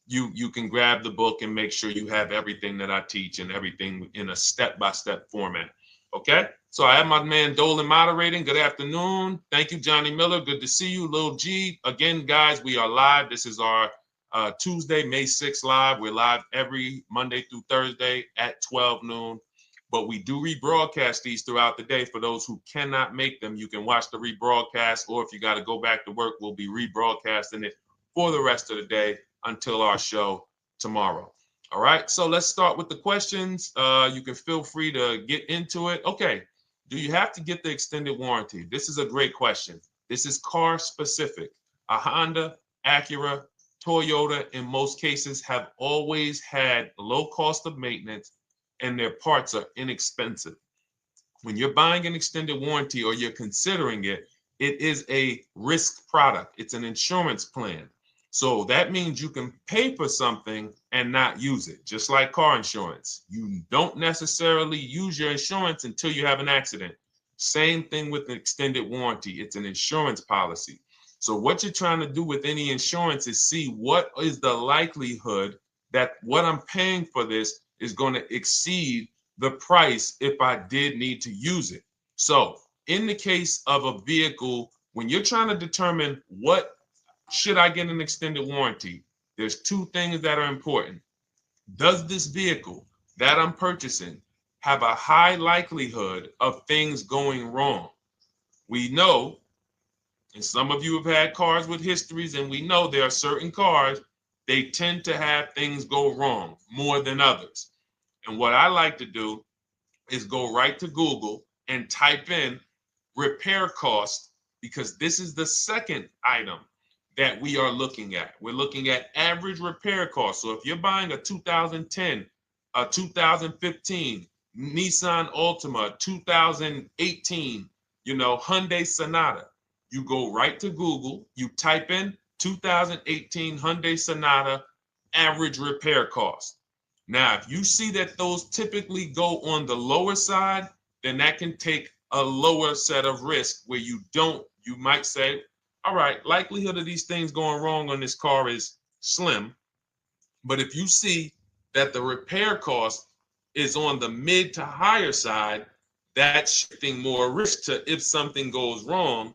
Speaker 1: You can grab the book and make sure you have everything that I teach and everything in a step-by-step format. Okay? So I have my man Dolan moderating. Good afternoon. Thank you, Johnny Miller. Good to see you, Lil G. Again, guys, we are live. This is our Tuesday, May 6th live. We're live every Monday through Thursday at 12 noon. But we do rebroadcast these throughout the day. For those who cannot make them, you can watch the rebroadcast, or if you got to go back to work, we'll be rebroadcasting it for the rest of the day until our show tomorrow. All right, so let's start with the questions. You can feel free to get into it. Okay, do you have to get the extended warranty? This is a great question. This is car specific. A Honda, Acura, Toyota, in most cases, have always had low cost of maintenance and their parts are inexpensive. When you're buying an extended warranty or you're considering it, it is a risk product. It's an insurance plan. So that means you can pay for something and not use it, just like car insurance. You don't necessarily use your insurance until you have an accident. Same thing with an extended warranty. It's an insurance policy. So what you're trying to do with any insurance is see what is the likelihood that what I'm paying for this is going to exceed the price if I did need to use it. So in the case of a vehicle, when you're trying to determine what should I get an extended warranty, there's 2 things that are important. Does this vehicle that I'm purchasing have a high likelihood of things going wrong? We know, and some of you have had cars with histories, and we know there are certain cars, they tend to have things go wrong more than others. And what I like to do is go right to Google and type in repair cost, because this is the second item that we are looking at. We're looking at average repair cost. So if you're buying a 2010, a 2015 Nissan Altima, 2018, Hyundai Sonata, you go right to Google, you type in 2018 Hyundai Sonata average repair cost. Now, if you see that those typically go on the lower side, then that can take a lower set of risk where you might say, all right, likelihood of these things going wrong on this car is slim. But if you see that the repair cost is on the mid to higher side, that's shifting more risk to if something goes wrong,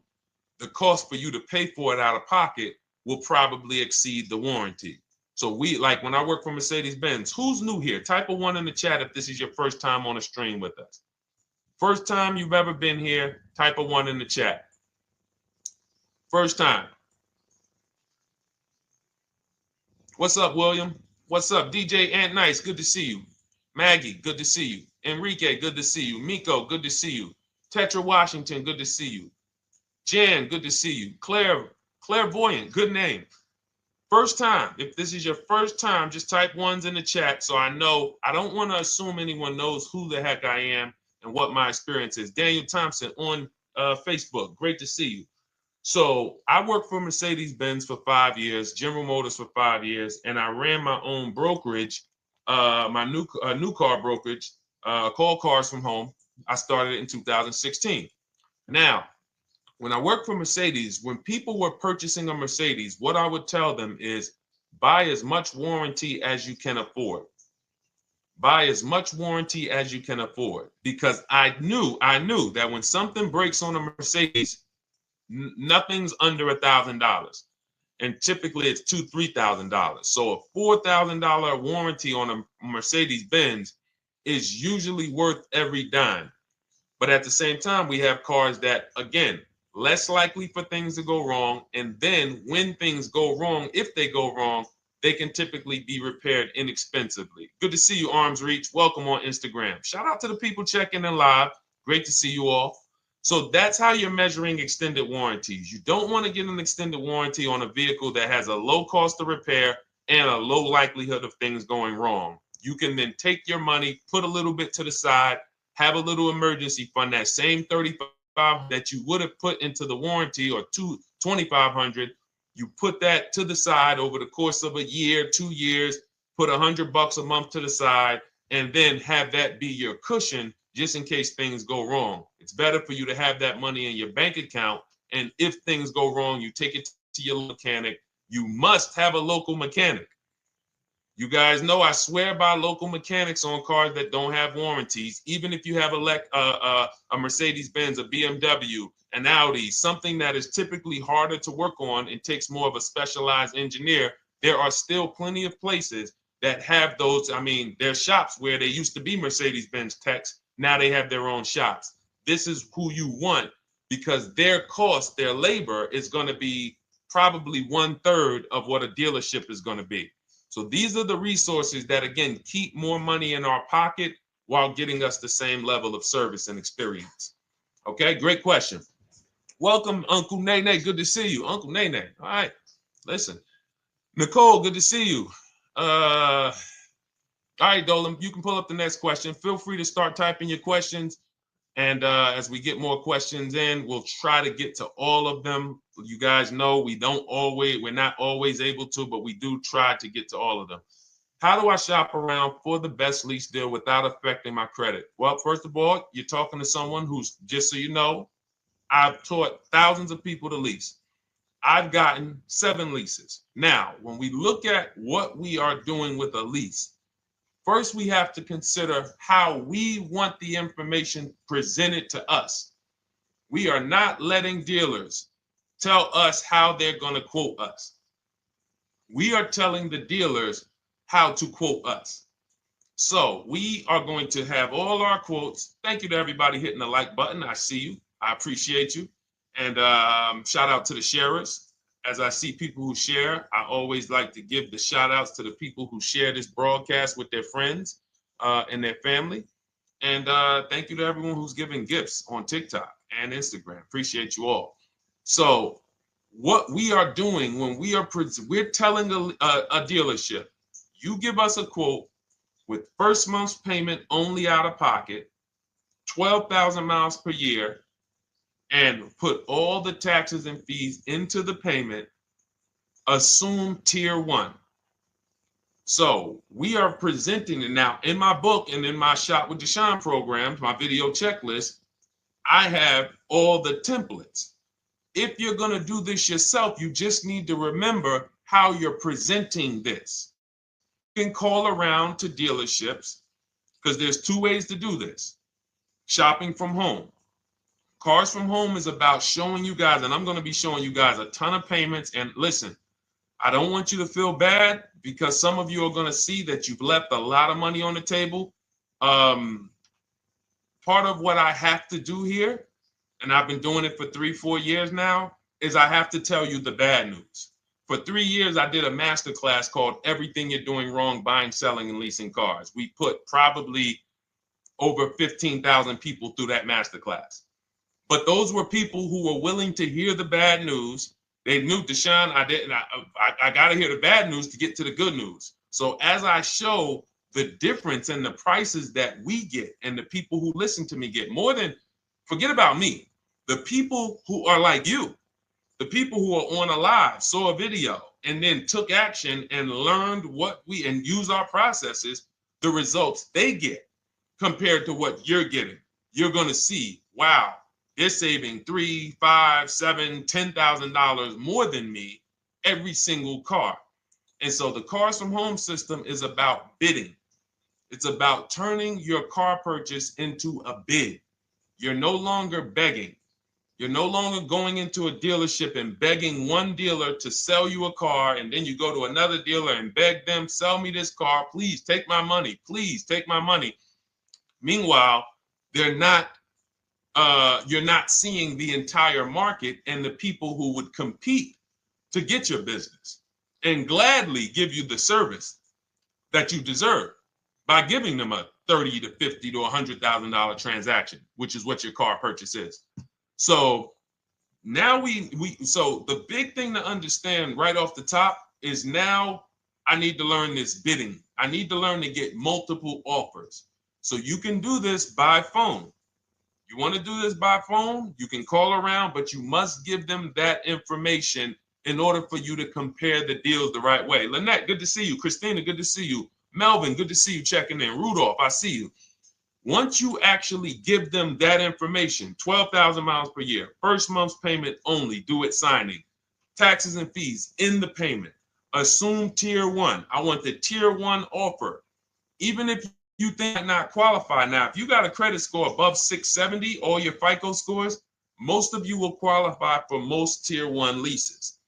Speaker 1: the cost for you to pay for it out of pocket will probably exceed the warranty. So we, like when I work for Mercedes-Benz, who's new here? Type a 1 in the chat if this is your first time on a stream with us. First time you've ever been here, type a 1 in the chat. First time. What's up, William? What's up, DJ Ant Nice? Good to see you. Maggie, good to see you. Enrique, good to see you. Miko, good to see you. Tetra Washington, good to see you. Jan, good to see you. Clairvoyant, good name. First time. If this is your first time, just type 1s in the chat so I know. I don't want to assume anyone knows who the heck I am and what my experience is. Daniel Thompson on Facebook. Great to see you. So I worked for Mercedes-Benz for 5 years, General Motors for 5 years, and I ran my own brokerage, my new car brokerage, Call Cars from Home. I started it in 2016. Now, when I worked for Mercedes, when people were purchasing a Mercedes, what I would tell them is buy as much warranty as you can afford. Buy as much warranty as you can afford, because I knew that when something breaks on a Mercedes, nothing's under $1,000, and typically it's $2,000-$3,000. So a $4,000 warranty on a Mercedes-Benz is usually worth every dime. But at the same time, we have cars that, again, less likely for things to go wrong, and then when things go wrong, if they go wrong, they can typically be repaired inexpensively. Good to see you, Arms Reach. Welcome on Instagram. Shout out to the people checking in live. Great to see you all. So that's how you're measuring extended warranties. You don't want to get an extended warranty on a vehicle that has a low cost of repair and a low likelihood of things going wrong. You can then take your money, put a little bit to the side, have a little emergency fund, that same $3,500 that you would have put into the warranty, or $2,500, you put that to the side over the course of a year, 2 years, put $100 a month to the side, and then have that be your cushion just in case things go wrong. It's better for you to have that money in your bank account, and if things go wrong, you take it to your mechanic. You must have a local mechanic. You guys know I swear by local mechanics on cars that don't have warranties. Even if you have a Mercedes-Benz, a BMW, an Audi, something that is typically harder to work on and takes more of a specialized engineer, there are still plenty of places that have those. I mean, there's shops where they used to be Mercedes-Benz techs. Now they have their own shops. This is who you want, because their cost, their labor is going to be probably 1/3 of what a dealership is going to be. So these are the resources that, again, keep more money in our pocket while getting us the same level of service and experience. Okay, great question. Welcome, Uncle Nene. Good to see you. Uncle Nene. All right, listen. Nicole, good to see you. All right, Dolan, you can pull up the next question. Feel free to start typing your questions. And as we get more questions in, we'll try to get to all of them. You guys know we're not always able to, but we do try to get to all of them. How do I shop around for the best lease deal without affecting my credit? Well, first of all, you're talking to someone who's, just so you know, I've taught thousands of people to lease. I've gotten 7 leases. Now, when we look at what we are doing with a lease, first, we have to consider how we want the information presented to us. We are not letting dealers tell us how they're going to quote us. We are telling the dealers how to quote us. So we are going to have all our quotes. Thank you to everybody hitting the like button. I see you. I appreciate you. And shout out to the sharers. As I see people who share, I always like to give the shout outs to the people who share this broadcast with their friends and their family. And thank you to everyone who's giving gifts on TikTok and Instagram. Appreciate you all. So what we are doing when we're telling a dealership, you give us a quote with first month's payment only out of pocket, 12,000 miles per year, and put all the taxes and fees into the payment, assume tier 1. So we are presenting it now in my book and in my Shop with Deshone programs, my video checklist. I have all the templates. If you're going to do this yourself, you just need to remember how you're presenting this. You can call around to dealerships because there's two ways to do this. Shopping from home. Cars from home is about showing you guys, and I'm going to be showing you guys a ton of payments. And listen, I don't want you to feel bad because some of you are going to see that you've left a lot of money on the table. Part of what I have to do here, and I've been doing it for 3-4 years now, is I have to tell you the bad news. For 3 years, I did a masterclass called Everything You're Doing Wrong Buying, Selling, and Leasing Cars. We put probably over 15,000 people through that masterclass. But those were people who were willing to hear the bad news. They knew, Deshone, I got to hear the bad news to get to the good news. So as I show the difference in the prices that we get and the people who listen to me get, more than, forget about me, the people who are like you, the people who are on a live, saw a video, and then took action and learned and use our processes, the results they get compared to what you're getting. You're going to see, wow, they're saving $3,000, $5,000, $7,000, $10,000 more than me every single car. And so the Cars from Home system is about bidding. It's about turning your car purchase into a bid. You're no longer begging. You're no longer going into a dealership and begging one dealer to sell you a car, and then you go to another dealer and beg them, sell me this car, please take my money, please take my money. Meanwhile, you're not seeing the entire market and the people who would compete to get your business and gladly give you the service that you deserve by giving them a $30,000 to $50,000 to $100,000 transaction, which is what your car purchase is. So now so the big thing to understand right off the top is now I need to learn this bidding. I need to learn to get multiple offers. So you can do this by phone. You want to do this by phone, you can call around, but you must give them that information in order for you to compare the deals the right way. Lynette, good to see you. Christina, good to see you. Melvin, good to see you checking in. Rudolph, I see you. Once you actually give them that information, 12,000 miles per year, first month's payment only, due at signing, taxes and fees in the payment, assume tier one. I want the tier one offer. Even if you think I not qualify. Now, if you got a credit score above 670, all your FICO scores, most of you will qualify for most tier one leases.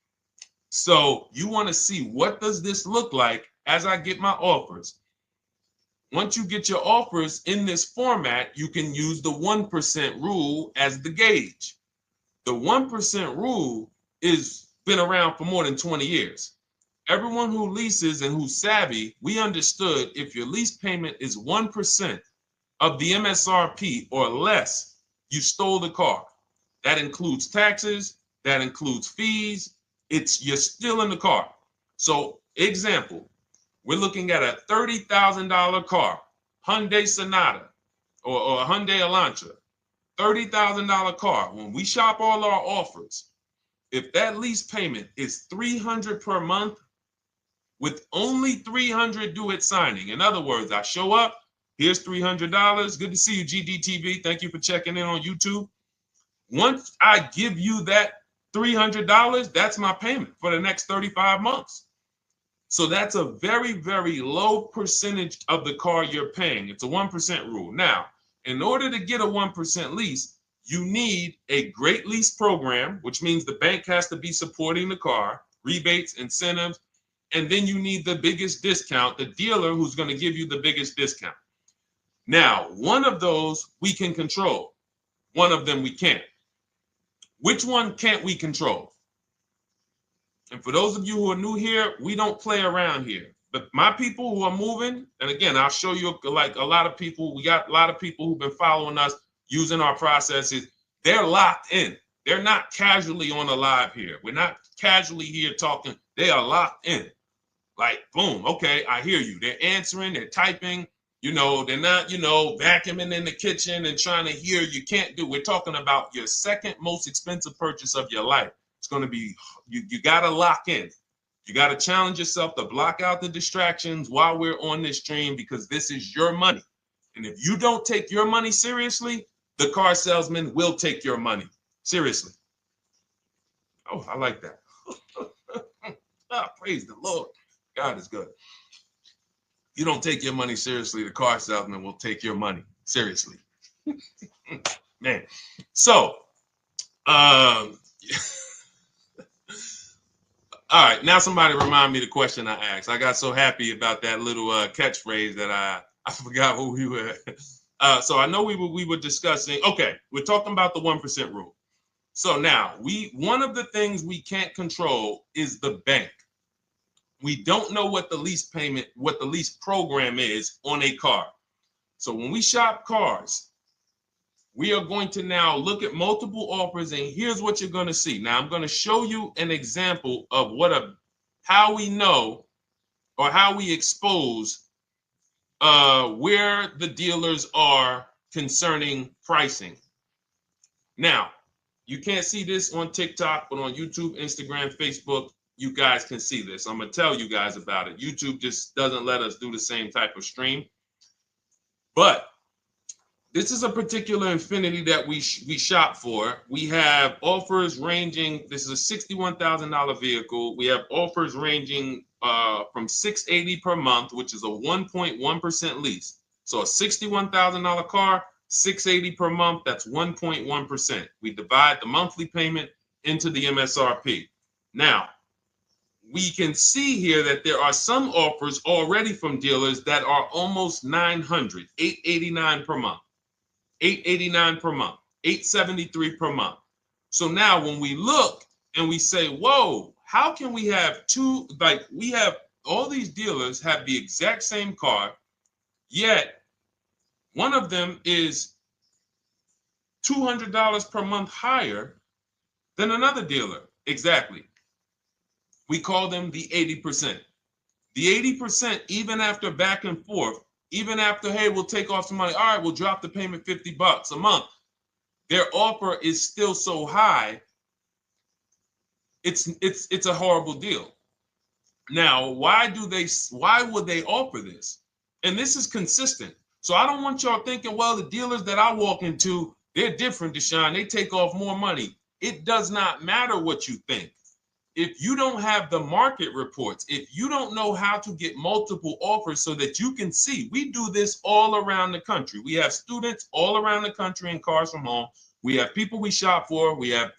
Speaker 1: So you want to see, what does this look like as I get my offers? Once you get your offers in this format, you can use the 1% rule as the gauge. The 1% rule is been around for more than 20 years. Everyone who leases and who's savvy, we understood if your lease payment is 1% of the MSRP or less, you stole the car. That includes taxes, that includes fees. You're still in the car. So example, we're looking at a $30,000 car, Hyundai Sonata or a Hyundai Elantra, $30,000 car. When we shop all our offers, if that lease payment is $300 per month, with only $300 due at signing. In other words, I show up, here's $300. Good to see you, GDTV. Thank you for checking in on YouTube. Once I give you that $300, that's my payment for the next 35 months. So that's a very, very low percentage of the car you're paying. It's a 1% rule. Now, in order to get a 1% lease, you need a great lease program, which means the bank has to be supporting the car, rebates, incentives, and then you need the biggest discount, the dealer who's going to give you the biggest discount. Now, one of those we can control. One of them we can't. Which one can't we control? And for those of you who are new here, we don't play around here. But my people who are moving, and again, I'll show you, like a lot of people, we got a lot of people who've been following us, using our processes. They're locked in. They're not casually on a live here. We're not casually here talking. They are locked in. Like, boom, okay, I hear you. They're answering, they're typing, they're not, vacuuming in the kitchen and trying to hear. You can't do. We're talking about your second most expensive purchase of your life. It's going to be, you got to lock in. You got to challenge yourself to block out the distractions while we're on this stream, because this is your money. And if you don't take your money seriously, the car salesman will take your money seriously. Oh, I like that. Praise the Lord. God is good. You don't take your money seriously, the car salesman will take your money seriously. Man. So, all right, now somebody remind me the question I asked. I got so happy about that little catchphrase that I forgot who we were. So I know we were discussing. Okay, we're talking about the 1% rule. So now one of the things we can't control is the bank. We don't know what the lease program is on a car. So when we shop cars, we are going to now look at multiple offers, and here's what you're going to see. Now I'm going to show you an example of how we know or how we expose where the dealers are concerning pricing. Now, you can't see this on TikTok, but on YouTube, Instagram, Facebook, you guys can see this. I'm going to tell you guys about it. YouTube just doesn't let us do the same type of stream. But this is a particular Infiniti that we shop for. We have offers ranging, this is a $61,000 vehicle. We have offers ranging from $680 per month, which is a 1.1% lease. So a $61,000 car, $680 per month, that's 1.1%. We divide the monthly payment into the MSRP. Now, we can see here that there are some offers already from dealers that are almost $900, $889 per month, $889 per month, $873 per month. So now when we look and we say, whoa, how can we have we have all these dealers have the exact same car, yet one of them is $200 per month higher than another dealer. Exactly. We call them the 80%. The 80%, even after back and forth, even after, hey, we'll take off some money. All right, we'll drop the payment $50 a month. Their offer is still so high. It's a horrible deal. Now, why would they offer this? And this is consistent. So I don't want y'all thinking, well, the dealers that I walk into, they're different, Deshone. They take off more money. It does not matter what you think. If you don't have the market reports, if you don't know how to get multiple offers so that you can see, we do this all around the country. We have students all around the country in Cars from Home. We have people we shop for. We have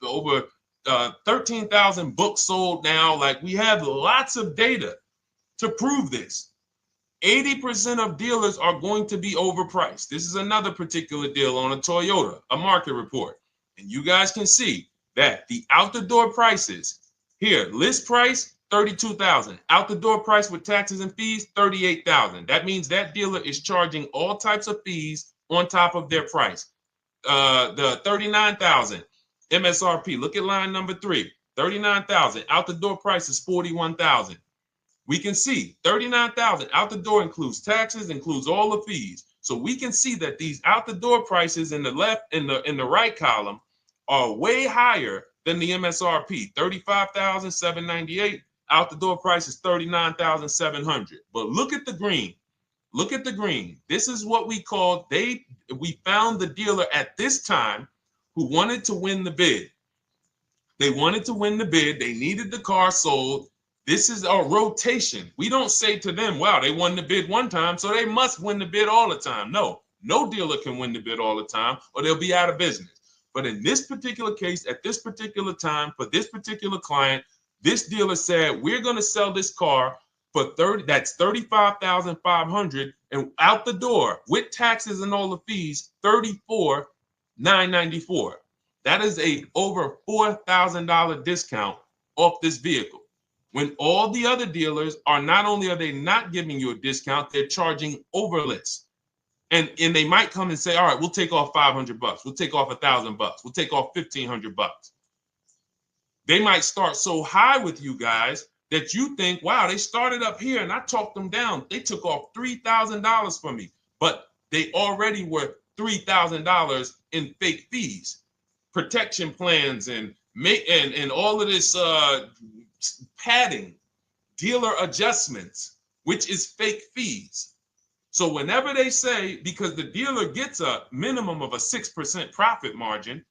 Speaker 1: over 13,000 books sold now. Like, we have lots of data to prove this. 80% of dealers are going to be overpriced. This is another particular deal on a Toyota, a market report. And you guys can see that the out the door prices here, list price, $32,000. Out the door price with taxes and fees, $38,000. That means that dealer is charging all types of fees on top of their price. The $39,000 MSRP. Look at line number 3. $39,000. Out the door price is $41,000. We can see $39,000 out the door includes taxes, includes all the fees. So we can see that these out the door prices in the left, in the right column, are way higher than the MSRP. $35,798. Out the door price is $39,700. But look at the green. Look at the green. This is what we call, we found the dealer at this time who wanted to win the bid. They wanted to win the bid. They needed the car sold. This is a rotation. We don't say to them, wow, they won the bid one time, so they must win the bid all the time. No dealer can win the bid all the time, or they'll be out of business. But in this particular case, at this particular time, for this particular client, this dealer said, we're going to sell this car for that's $35,500, and out the door with taxes and all the fees, $34,994. That is a over $4,000 discount off this vehicle. When all the other dealers are, not only are they not giving you a discount, they're charging over list. And they might come and say, all right, we'll take off $500. We'll take off $1,000. We'll take off $1,500. They might start so high with you guys that you think, wow, they started up here and I talked them down. They took off $3,000 from me, but they already were $3,000 in fake fees, protection plans, and all of this padding, dealer adjustments, which is fake fees. So whenever they say, because the dealer gets a minimum of a 6% profit margin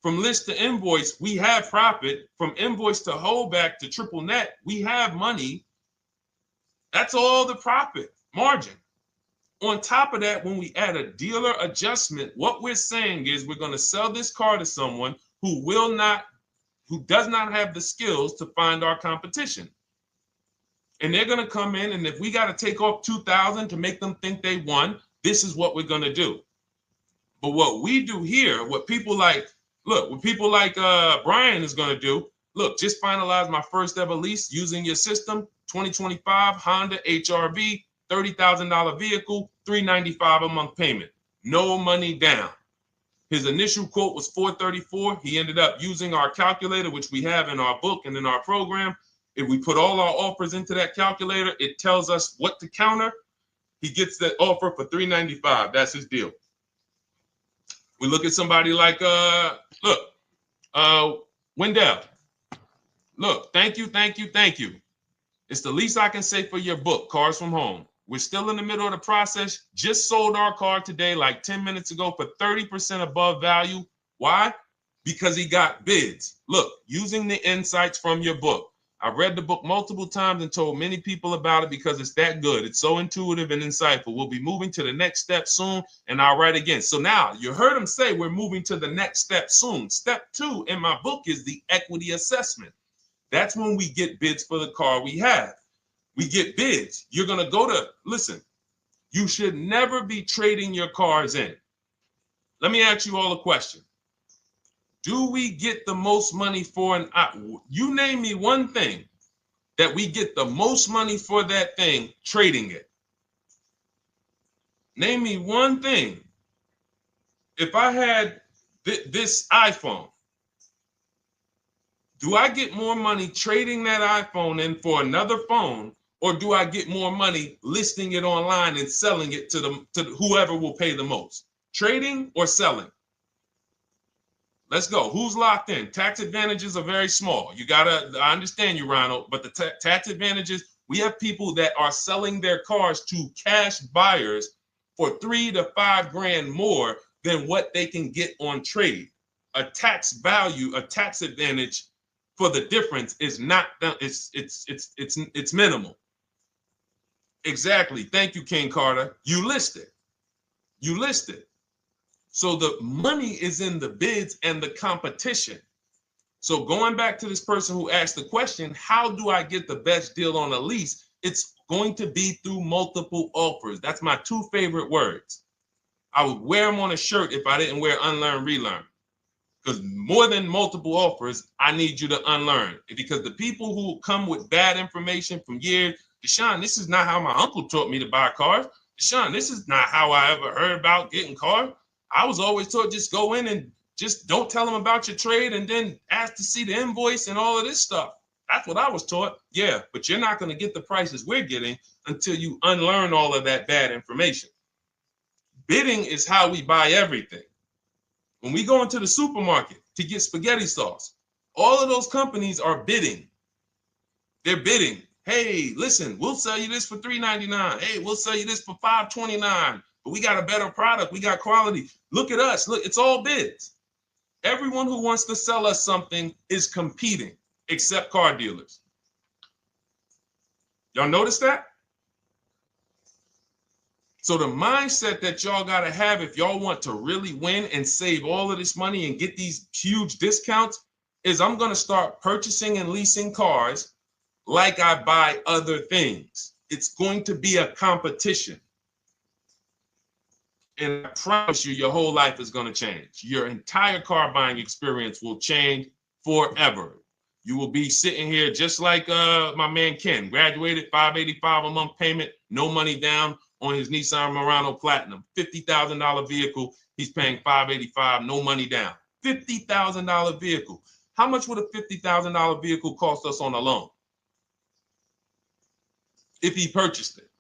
Speaker 1: From list to invoice, we have profit. From invoice to holdback to triple net, we have money. That's all the profit margin. On top of that, when we add a dealer adjustment, what we're saying is we're going to sell this car to someone who does not have the skills to find our competition. And they're going to come in, and if we got to take off $2,000 to make them think they won, this is what we're going to do. But what we do here, what people like Brian is going to do, look, just finalize my first ever lease using your system, 2025 Honda HRV, $30,000 vehicle, $395 a month payment, no money down. His initial quote was $434. He ended up using our calculator, which we have in our book and in our program. If we put all our offers into that calculator, it tells us what to counter. He gets that offer for $395. That's his deal. We look at somebody like, Wendell. Look, thank you. It's the least I can say for your book, Cars from Home. We're still in the middle of the process. Just sold our car today, like 10 minutes ago, for 30% above value. Why? Because he got bids. Look, using the insights from your book. I've read the book multiple times and told many people about it because it's that good. It's so intuitive and insightful. We'll be moving to the next step soon, and I'll write again. So now you heard him say we're moving to the next step soon. Step 2 in my book is the equity assessment. That's when we get bids for the car we have. We get bids. You're going to go to, listen, you should never be trading your cars in. Let me ask you all a question. Do we get the most money for you name me one thing that we get the most money for that thing trading it. Name me one thing. If I had this iPhone, do I get more money trading that iPhone in for another phone, or do I get more money listing it online and selling it to whoever will pay the most? Trading or selling? Let's go. Who's locked in? Tax advantages are very small. I understand you, Ronald, but the tax advantages, we have people that are selling their cars to cash buyers for $3 to $5 grand more than what they can get on trade. A tax value, a tax advantage for the difference is not, it's minimal. Exactly. Thank you, King Carter. You listed. So the money is in the bids and the competition. So going back to this person who asked the question, how do I get the best deal on a lease? It's going to be through multiple offers. That's my 2 favorite words. I would wear them on a shirt if I didn't wear unlearn, relearn. Because more than multiple offers, I need you to unlearn. Because the people who come with bad information from years, Deshone, this is not how my uncle taught me to buy cars. Deshone, this is not how I ever heard about getting cars. I was always taught just go in and just don't tell them about your trade and then ask to see the invoice and all of this stuff. That's what I was taught. Yeah, but you're not going to get the prices we're getting until you unlearn all of that bad information. Bidding is how we buy everything. When we go into the supermarket to get spaghetti sauce, all of those companies are bidding. They're bidding. Hey, listen, we'll sell you this for $3.99. Hey, we'll sell you this for $5.29. But we got a better product. We got quality. Look at us. Look, it's all bids. Everyone who wants to sell us something is competing, except car dealers. Y'all notice that? So the mindset that y'all got to have if y'all want to really win and save all of this money and get these huge discounts is I'm going to start purchasing and leasing cars like I buy other things. It's going to be a competition. And I promise you, your whole life is going to change. Your entire car buying experience will change forever. You will be sitting here just like my man Ken, graduated, $585 a month payment, no money down on his Nissan Murano Platinum, $50,000 vehicle. He's paying $585, no money down. $50,000 vehicle. How much would a $50,000 vehicle cost us on a loan if he purchased it?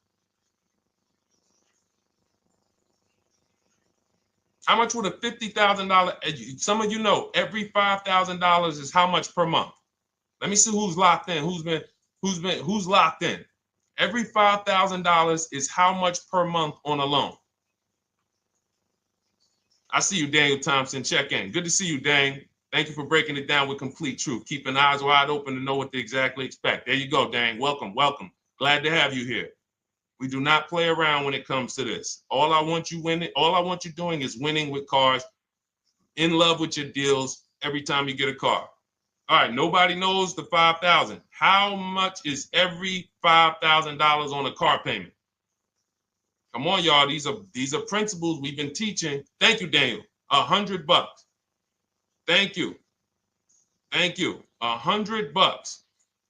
Speaker 1: How much would a $50,000? Some of you know every $5,000 is how much per month. Let me see who's locked in. Who's locked in? Every $5,000 is how much per month on a loan. I see you, Daniel Thompson. Check in. Good to see you, Dane. Thank you for breaking it down with complete truth. Keeping eyes wide open to know what to exactly expect. There you go, Dang. Welcome, welcome. Glad to have you here. We do not play around when it comes to this. All I want you doing is winning with cars, in love with your deals every time you get a car. All right, nobody knows the $5,000. How much is every $5,000 on a car payment? Come on, y'all. These are principles we've been teaching. Thank you, Daniel. $100. Thank you. Thank you. $100.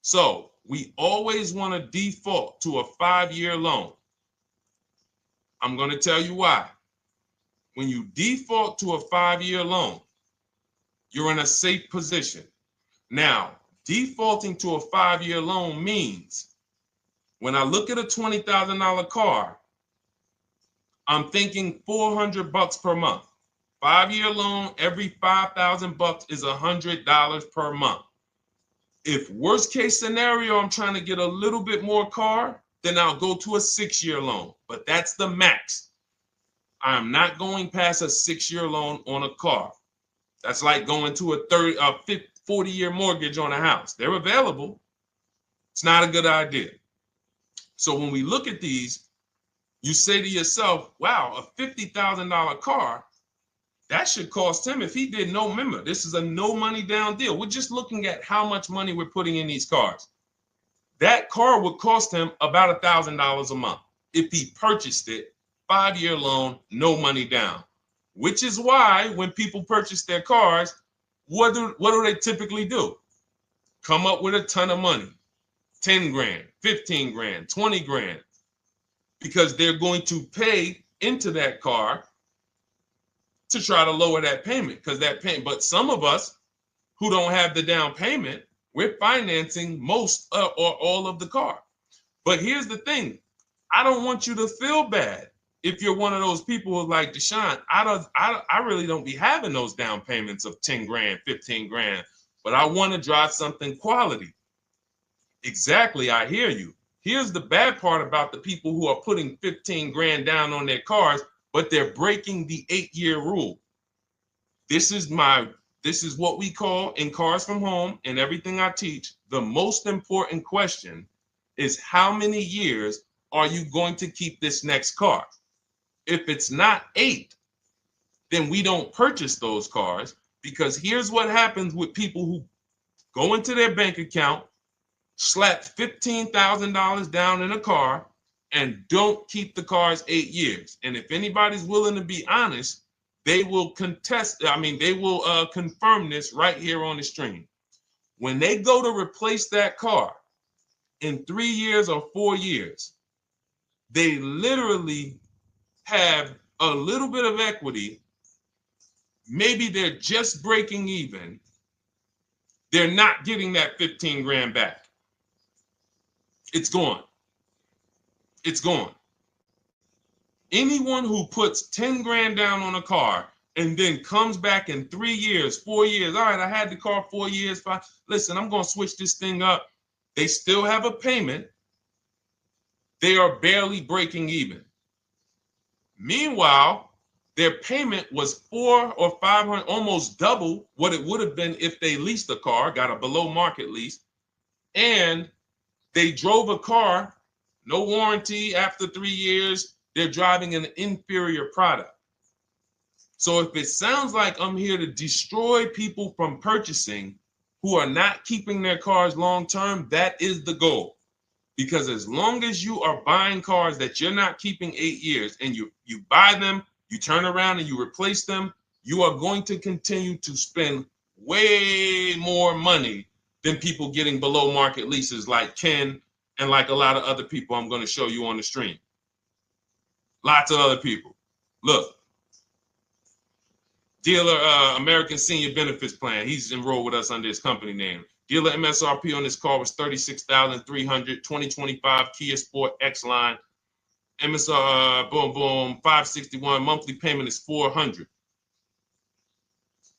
Speaker 1: So we always want to default to a 5-year loan. I'm going to tell you why. When you default to a 5-year loan, you're in a safe position. Now, defaulting to a 5-year loan means when I look at a $20,000 car, I'm thinking $400 per month. 5-year loan, every $5,000 is $100 per month. If worst case scenario, I'm trying to get a little bit more car, then I'll go to a 6-year loan. But that's the max. I'm not going past a 6-year loan on a car. That's like going to a 40-year mortgage on a house. They're available. It's not a good idea. So when we look at these, you say to yourself, wow, a $50,000 car, that should cost him, if he did no, remember, this is a no money down deal. We're just looking at how much money we're putting in these cars. That car would cost him about $1,000 a month if he purchased it, 5-year loan, no money down. Which is why when people purchase their cars, what do they typically do? Come up with a ton of money, 10 grand, 15 grand, 20 grand, because they're going to pay into that car to try to lower that payment, because that payment. But some of us who don't have the down payment, we're financing most or all of the car. But here's the thing. I don't want you to feel bad if you're one of those people who like Deshone. I really don't be having those down payments of 10 grand, 15 grand, but I want to drive something quality. Exactly, I hear you. Here's the bad part about the people who are putting 15 grand down on their cars, but they're breaking the 8-year rule. This is what we call in Cars from Home and everything I teach. The most important question is how many years are you going to keep this next car? If it's not 8, then we don't purchase those cars, because here's what happens with people who go into their bank account, slap $15,000 down in a car, and don't keep the cars 8 years. And if anybody's willing to be honest, they will confirm this right here on the stream. When they go to replace that car in 3 years or 4 years, they literally have a little bit of equity. Maybe they're just breaking even. They're not getting that 15 grand back. It's gone. It's gone. Anyone who puts 10 grand down on a car and then comes back in 3 years, 4 years, all right, I had the car 4 years, 5. Listen, I'm going to switch this thing up. They still have a payment. They are barely breaking even. Meanwhile, their payment was 400 or 500, almost double what it would have been if they leased a car, got a below market lease, and they drove a car, no warranty after 3 years. They're driving an inferior product. So if it sounds like I'm here to destroy people from purchasing who are not keeping their cars long term, that is the goal. Because as long as you are buying cars that you're not keeping 8 years, and you buy them, you turn around and you replace them, you are going to continue to spend way more money than people getting below market leases like Ken and like a lot of other people I'm going to show you on the stream. Lots of other people. Look, dealer American Senior Benefits Plan. He's enrolled with us under his company name. Dealer MSRP on this car was $36,300. 2025 Kia Sport X line. MSR boom 561. Monthly payment is $400.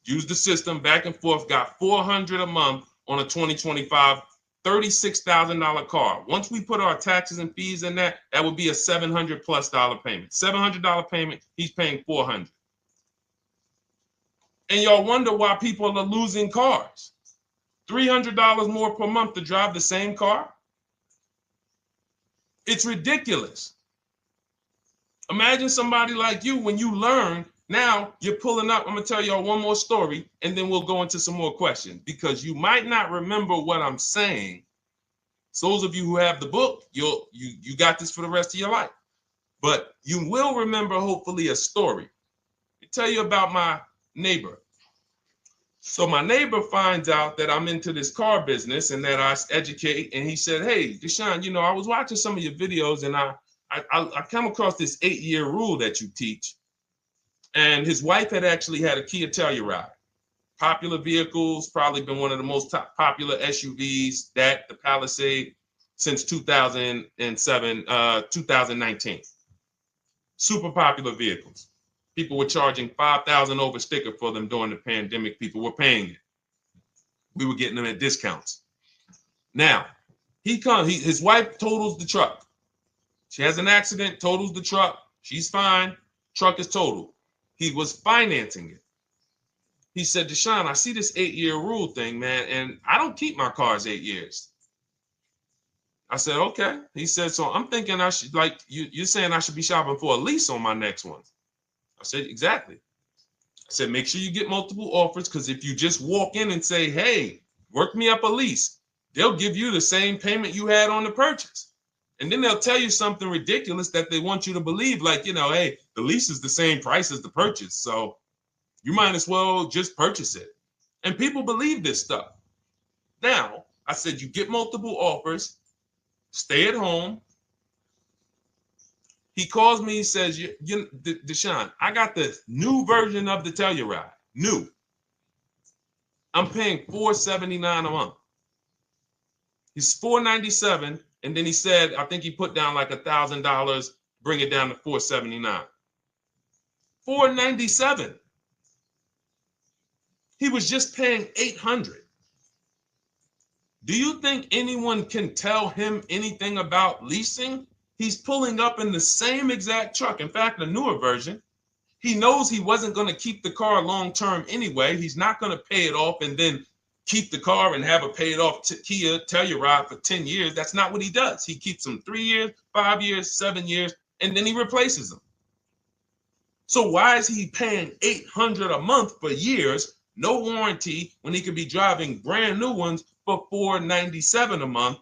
Speaker 1: Use the system back and forth. Got $400 a month on a 2025 $36,000 car. Once we put our taxes and fees in that would be a $700+ payment. $700 payment. He's paying $400. And y'all wonder why people are losing cars. $300 more per month to drive the same car. It's ridiculous. Imagine somebody like you, when you learn, now you're pulling up. I'm going to tell y'all one more story, and then we'll go into some more questions, because you might not remember what I'm saying. So those of you who have the book, you got this for the rest of your life. But you will remember, hopefully, a story. I tell you about my neighbor. So my neighbor finds out that I'm into this car business and that I educate. And he said, "Hey, Deshone, I was watching some of your videos, and I come across this 8-year rule that you teach." And his wife had actually had a Kia Telluride. Popular vehicles, probably been one of the most popular SUVs, that the Palisade, since 2007, 2019. Super popular vehicles. People were charging $5,000 over sticker for them during the pandemic. People were paying it. We were getting them at discounts. Now, his wife totals the truck. She has an accident, totals the truck. She's fine. Truck is totaled. He was financing it. He said, "Deshone, I see this 8-year rule thing, man, and I don't keep my cars 8 years." I said, "Okay." He said, "So I'm thinking I should, like, you're saying I should be shopping for a lease on my next one." I said, "Exactly." I said, "Make sure you get multiple offers, because if you just walk in and say, 'Hey, work me up a lease,' they'll give you the same payment you had on the purchase. And then they'll tell you something ridiculous that they want you to believe, like, hey, the lease is the same price as the purchase, so you might as well just purchase it." And people believe this stuff. Now, I said, you get multiple offers, stay at home. He calls me, he says, "Deshone, I got the new version of the Telluride, new. I'm paying $479 a month." He's $497, and then he said, I think he put down like $1,000, bring it down to $479. $497. He was just paying $800. Do you think anyone can tell him anything about leasing? He's pulling up in the same exact truck. In fact, the newer version. He knows he wasn't going to keep the car long term anyway. He's not going to pay it off and then keep the car and have a paid off Kia Telluride for 10 years. That's not what he does. He keeps them 3 years, 5 years, 7 years, and then he replaces them. So why is he paying $800 a month for years, no warranty, when he could be driving brand new ones for $497 a month,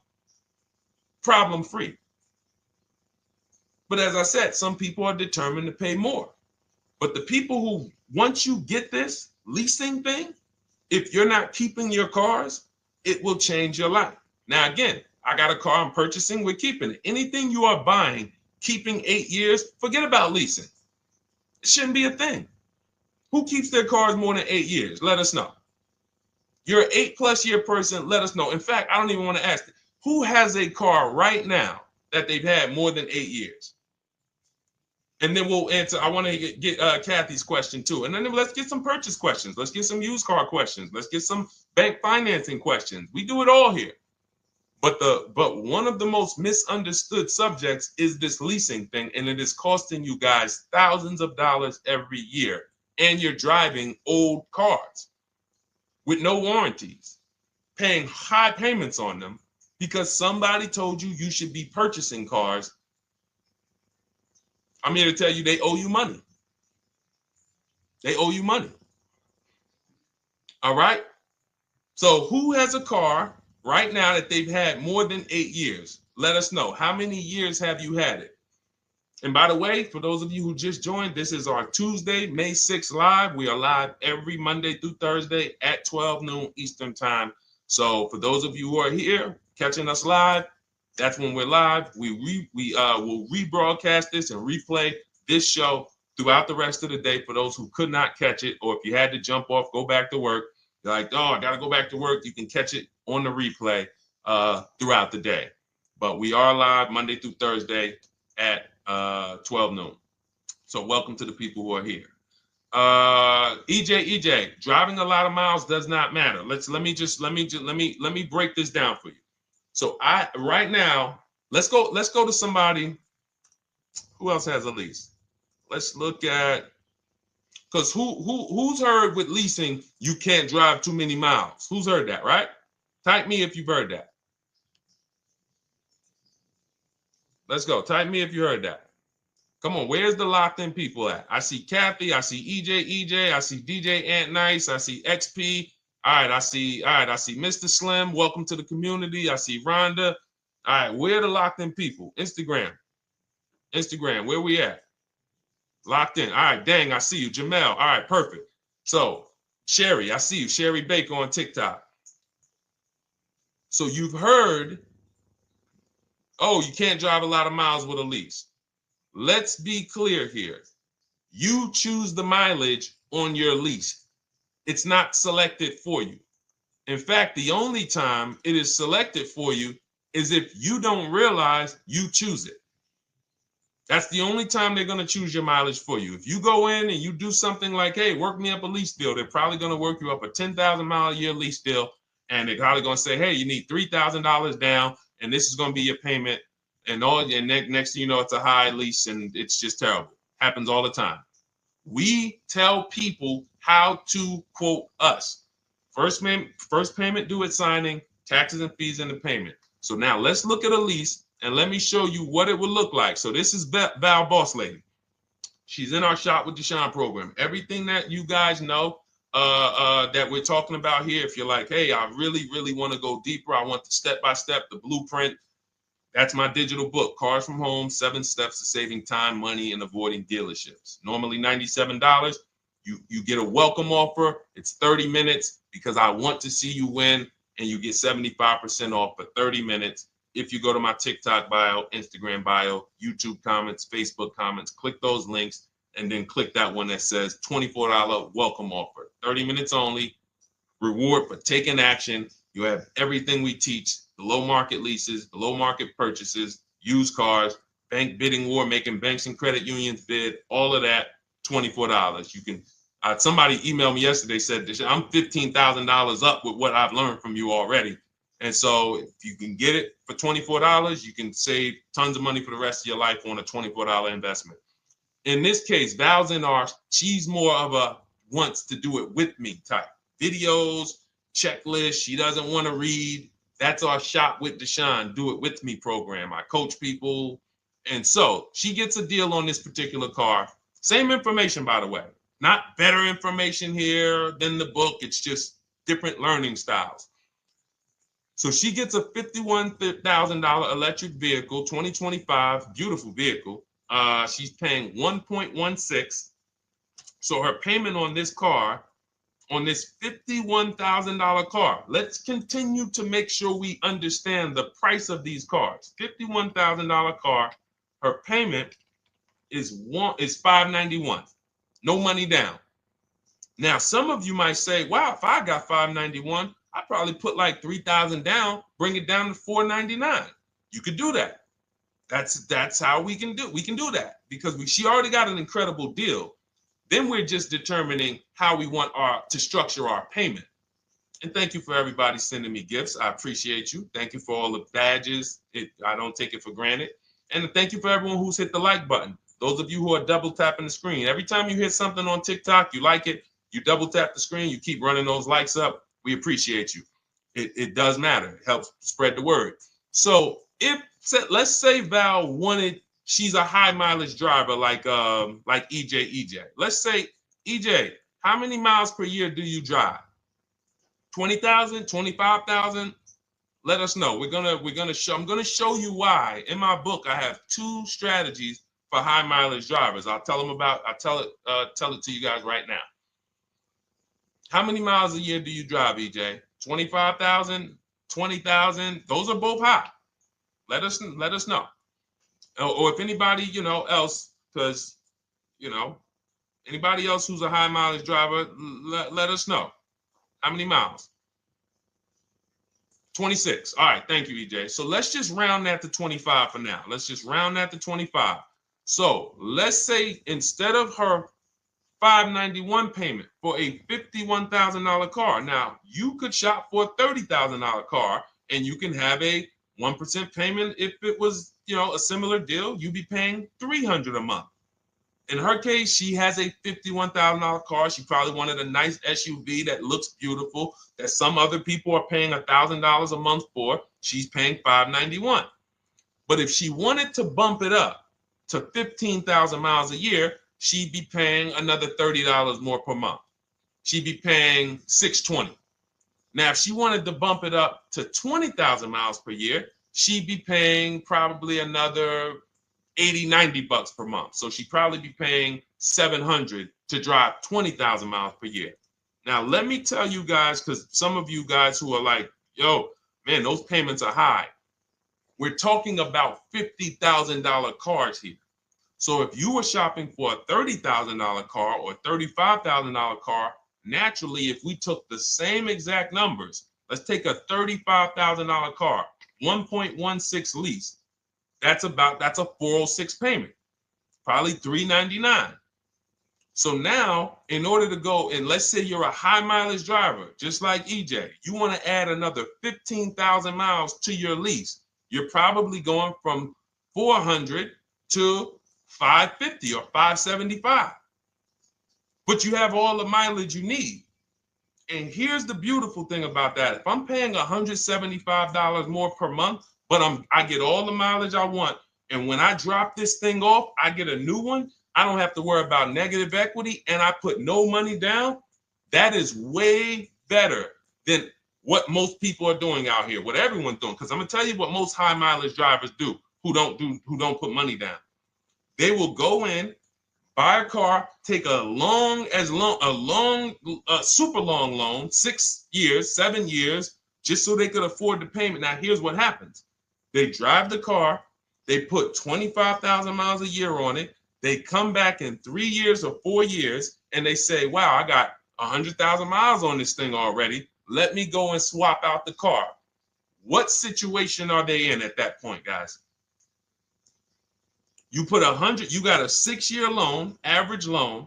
Speaker 1: problem free? But as I said, some people are determined to pay more. But the people who, once you get this leasing thing, if you're not keeping your cars, it will change your life. Now, again, I got a car I'm purchasing, we're keeping it. Anything you are buying, keeping 8 years, forget about leasing. It shouldn't be a thing. Who keeps their cars more than 8 years? Let us know. You're an 8+ year person, let us know. In fact, I don't even want to ask, who has a car right now that they've had more than 8 years? And then we'll answer. I want to get Kathy's question too. And then let's get some purchase questions. Let's get some used car questions. Let's get some bank financing questions. We do it all here. But one of the most misunderstood subjects is this leasing thing, and it is costing you guys thousands of dollars every year. And you're driving old cars with no warranties, paying high payments on them because somebody told you you should be purchasing cars. I'm here to tell you they owe you money. They owe you money. All right? So who has a car right now that they've had more than 8 years? Let us know. How many years have you had it? And by the way, for those of you who just joined, this is our Tuesday, May 6th live. We are live every Monday through Thursday at 12 noon Eastern time. So for those of you who are here catching us live, that's when we're live. We will rebroadcast this and replay this show throughout the rest of the day for those who could not catch it, or if you had to jump off, go back to work. You're like, "Oh, I got to go back to work." You can catch it on the replay throughout the day. But we are live Monday through Thursday at 12 noon. So welcome to the people who are here. EJ, driving a lot of miles does not matter. Let me break this down for you. So right now, let's go to somebody who else has a lease. Let's look at Because who's heard with leasing you can't drive too many miles? Who's heard that, right? Type me if you've heard that. Let's go. Type me if you heard that. Come on, where's the locked in people at? I see Kathy, I see EJ, I see DJ Ant Nice, I see XP. All right, I see Mr. Slim. Welcome to the community. I see Rhonda. All right, where are the locked in people? Instagram, where we at? Locked in. All right, dang, I see you. Jamel. All right, perfect. So, Sherry, I see you. Sherry Baker on TikTok. So you've heard, oh, you can't drive a lot of miles with a lease. Let's be clear here. You choose the mileage on your lease. It's not selected for you. In fact, the only time it is selected for you is if you don't realize you choose it. That's the only time they're going to choose your mileage for you. If you go in and you do something like, hey, work me up a lease deal, they're probably going to work you up a 10,000 mile a year lease deal. And they're probably going to say, hey, you need $3,000 down, and this is going to be your payment. And next thing you know, it's a high lease, and it's just terrible. Happens all the time. We tell people how to quote us. First payment due at signing, taxes and fees in the payment. So now let's look at a lease, and let me show you what it would look like. So this is Val Boss Lady. She's in our Shop with Deshone program. Everything that you guys know that we're talking about here, if you're like, hey, I really, really want to go deeper, I want the step-by-step, the blueprint, that's my digital book, Cars from Home, 7 Steps to Saving Time, Money, and Avoiding Dealerships. Normally $97. You get a welcome offer. It's 30 minutes because I want to see you win, and you get 75% off for 30 minutes. If you go to my TikTok bio, Instagram bio, YouTube comments, Facebook comments, click those links, and then click that one that says $24 welcome offer. 30 minutes only. Reward for taking action. You have everything we teach. The low market leases, the low market purchases, used cars, bank bidding war, making banks and credit unions bid, all of that, $24. You can, somebody emailed me yesterday, said, I'm $15,000 up with what I've learned from you already. And so if you can get it for $24, you can save tons of money for the rest of your life on a $24 investment. In this case, Val's in she's more of a wants to do it with me type. Videos, checklist, she doesn't want to read. That's our Shop with Deshone, do it with me program. I coach people. And so she gets a deal on this particular car. Same information, by the way. Not better information here than the book. It's just different learning styles. So she gets a $51,000 electric vehicle, 2025, beautiful vehicle. She's paying 1.16. So her payment on this car, on this $51,000 car. Let's continue to make sure we understand the price of these cars. $51,000 car, her payment is $591. No money down. Now, some of you might say, wow, if I got $591, I'd probably put like $3,000 down, bring it down to $499. You could do that. That's how we can do that because she already got an incredible deal. Then we're just determining how we want to structure our payment. And thank you for everybody sending me gifts. I appreciate you. Thank you for all the badges. I don't take it for granted. And thank you for everyone who's hit the like button. Those of you who are double tapping the screen. Every time you hit something on TikTok, you like it, you double tap the screen, you keep running those likes up. We appreciate you. It does matter. It helps spread the word. So let's say Val she's a high mileage driver like EJ. Let's say, EJ, how many miles per year do you drive? 20,000, 25,000? Let us know. I'm gonna show you why. In my book, I have 2 strategies for high mileage drivers. I'll tell it to you guys right now. How many miles a year do you drive, EJ? 25,000, 20,000? Those are both high. Let us know. Or if anybody, else, because, anybody else who's a high mileage driver, let us know. How many miles? 26. All right. Thank you, EJ. So let's just round that to 25 for now. Let's just round that to 25. So let's say instead of her $591 payment for a $51,000 car, now you could shop for a $30,000 car and you can have a 1% payment. If it was, a similar deal, you'd be paying $300 a month. In her case, she has a $51,000 car. She probably wanted a nice SUV that looks beautiful, that some other people are paying $1,000 a month for. She's paying $591. But if she wanted to bump it up to 15,000 miles a year, she'd be paying another $30 more per month. She'd be paying $620. Now, if she wanted to bump it up to 20,000 miles per year, she'd be paying probably another 80, 90 bucks per month. So she'd probably be paying $700 to drive 20,000 miles per year. Now, let me tell you guys, because some of you guys who are like, yo, man, those payments are high. We're talking about $50,000 cars here. So if you were shopping for a $30,000 car or $35,000 car, naturally, if we took the same exact numbers, let's take a $35,000 car, 1.16 lease. That's a 406 payment, probably $399. So now, in order to go, and let's say you're a high mileage driver, just like EJ, you want to add another 15,000 miles to your lease. You're probably going from 400 to 550 or 575. But you have all the mileage you need. And here's the beautiful thing about that. If I'm paying $175 more per month, but I get all the mileage I want, and when I drop this thing off, I get a new one, I don't have to worry about negative equity, and I put no money down, that is way better than what most people are doing out here, what everyone's doing. Because I'm gonna tell you what most high mileage drivers do who don't put money down. They will go in, buy a car, take a super long loan, 6 years, 7 years, just so they could afford the payment. Now, here's what happens. They drive the car, they put 25,000 miles a year on it, they come back in 3 years or 4 years, and they say, wow, I got 100,000 miles on this thing already. Let me go and swap out the car. What situation are they in at that point, guys? You put 100, you got a 6-year loan, average loan.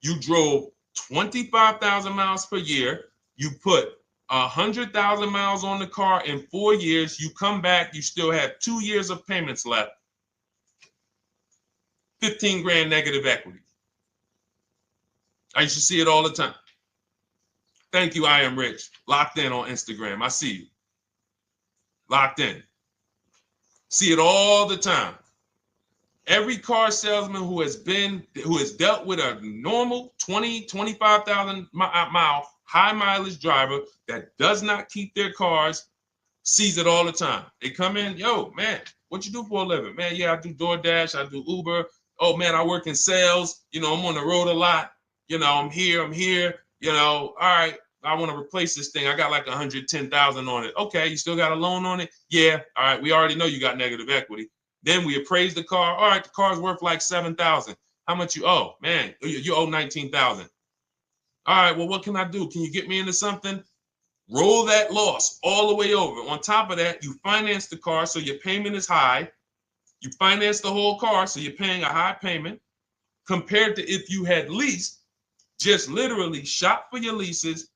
Speaker 1: You drove 25,000 miles per year. You put 100,000 miles on the car in 4 years. You come back, you still have 2 years of payments left. 15 grand negative equity. I used to see it all the time. Thank you, I am rich. Locked in on Instagram. I see you. Locked in. See it all the time. Every car salesman who has dealt with a normal 25,000 mile high mileage driver that does not keep their cars sees it all the time. They come in, yo, man, what you do for a living? Man, yeah, I do DoorDash, I do Uber. Oh man, I work in sales. You know, I'm on the road a lot. You know, I'm here. You know, all right, I want to replace this thing. I got like 110,000 on it. Okay, you still got a loan on it? Yeah, all right, we already know you got negative equity. Then we appraise the car. All right, the car's worth like 7,000. How much you owe? Man, you owe 19,000. All right, well, what can I do? Can you get me into something? Roll that loss all the way over. On top of that, you finance the car, so your payment is high. You finance the whole car, so you're paying a high payment compared to if you had leased, just literally shop for your leases,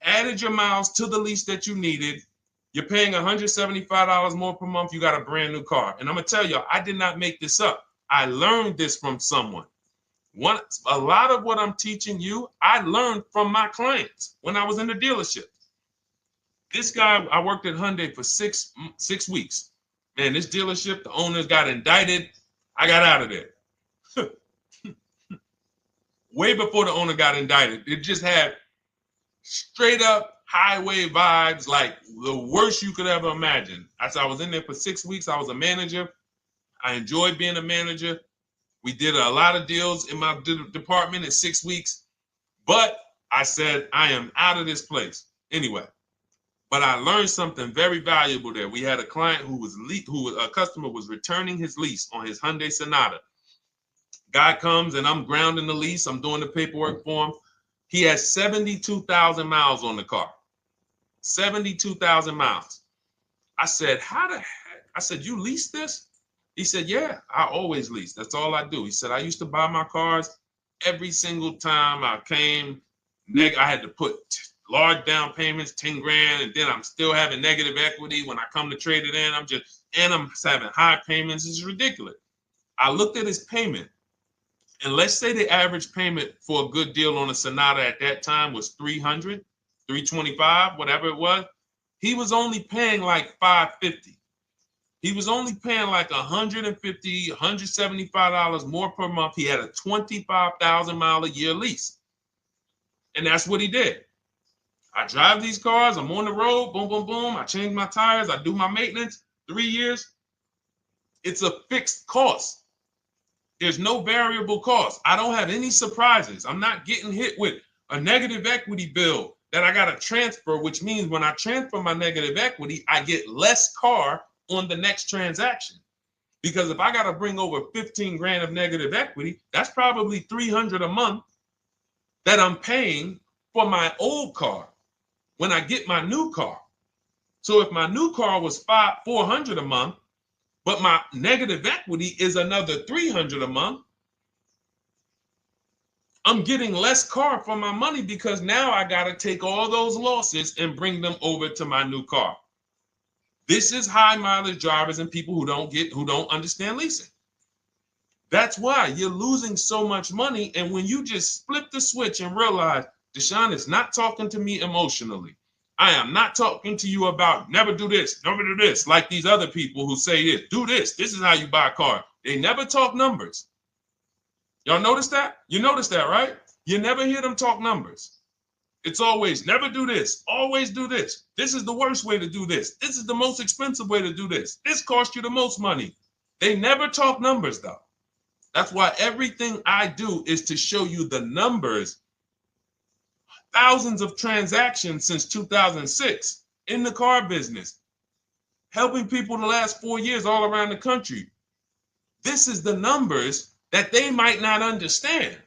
Speaker 1: added your miles to the lease that you needed. You're paying $175 more per month. You got a brand new car. And I'm going to tell you, I did not make this up. I learned this from someone. A lot of what I'm teaching you, I learned from my clients when I was in the dealership. This guy, I worked at Hyundai for six weeks. Man, this dealership, the owners got indicted. I got out of there. Way before the owner got indicted. It just had straight up highway vibes, like the worst you could ever imagine. I was in there for 6 weeks. I was a manager. I enjoyed being a manager. We did a lot of deals in my department in 6 weeks. But I said, I am out of this place. Anyway. But I learned something very valuable there. We had a client a customer was returning his lease on his Hyundai Sonata. Guy comes and I'm grounding the lease. I'm doing the paperwork for him. He has 72,000 miles on the car. 72,000 miles. I said, how the heck? I said, you lease this? He said, yeah, I always lease. That's all I do. He said, I used to buy my cars every single time I came. I had to put large down payments, 10 grand, and then I'm still having negative equity when I come to trade it in. I'm having high payments. It's ridiculous. I looked at his payment. And let's say the average payment for a good deal on a Sonata at that time was 300, 325, whatever it was. He was only paying like 550. He was only paying like $150, $175 more per month. He had a 25,000 mile a year lease. And that's what he did. I drive these cars, I'm on the road, boom, boom, boom. I change my tires, I do my maintenance, 3 years. It's a fixed cost. There's no variable cost. I don't have any surprises. I'm not getting hit with a negative equity bill that I got to transfer, which means when I transfer my negative equity, I get less car on the next transaction. Because if I got to bring over 15 grand of negative equity, that's probably 300 a month that I'm paying for my old car when I get my new car. So if my new car was 400 a month, but my negative equity is another 300 a month, I'm getting less car for my money because now I got to take all those losses and bring them over to my new car. This is high mileage drivers and people who don't understand leasing. That's why you're losing so much money. And when you just flip the switch and realize Deshone is not talking to me emotionally, I am not talking to you about never do this, never do this, like these other people who say this, do this. This is how you buy a car. They never talk numbers. Y'all notice that? You notice that, right? You never hear them talk numbers. It's always never do this, always do this. This is the worst way to do this. This is the most expensive way to do this. This costs you the most money. They never talk numbers, though. That's why everything I do is to show you the numbers. Thousands of transactions since 2006 in the car business, helping people the last 4 years all around the country. This is the numbers that they might not understand.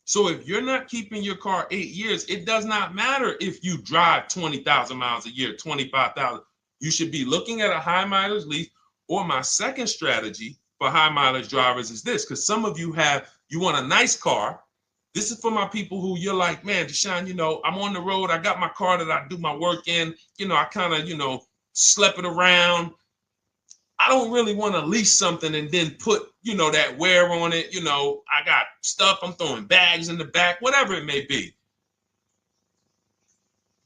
Speaker 1: So if you're not keeping your car 8 years, it does not matter if you drive 20,000 miles a year, 25,000. You should be looking at a high mileage lease. Or my second strategy for high mileage drivers is this, because some of you want a nice car. This is for my people who you're like, man, Deshone, I'm on the road. I got my car that I do my work in. I kind of, slep it around. I don't really want to lease something and then put, that wear on it. I got stuff. I'm throwing bags in the back, whatever it may be.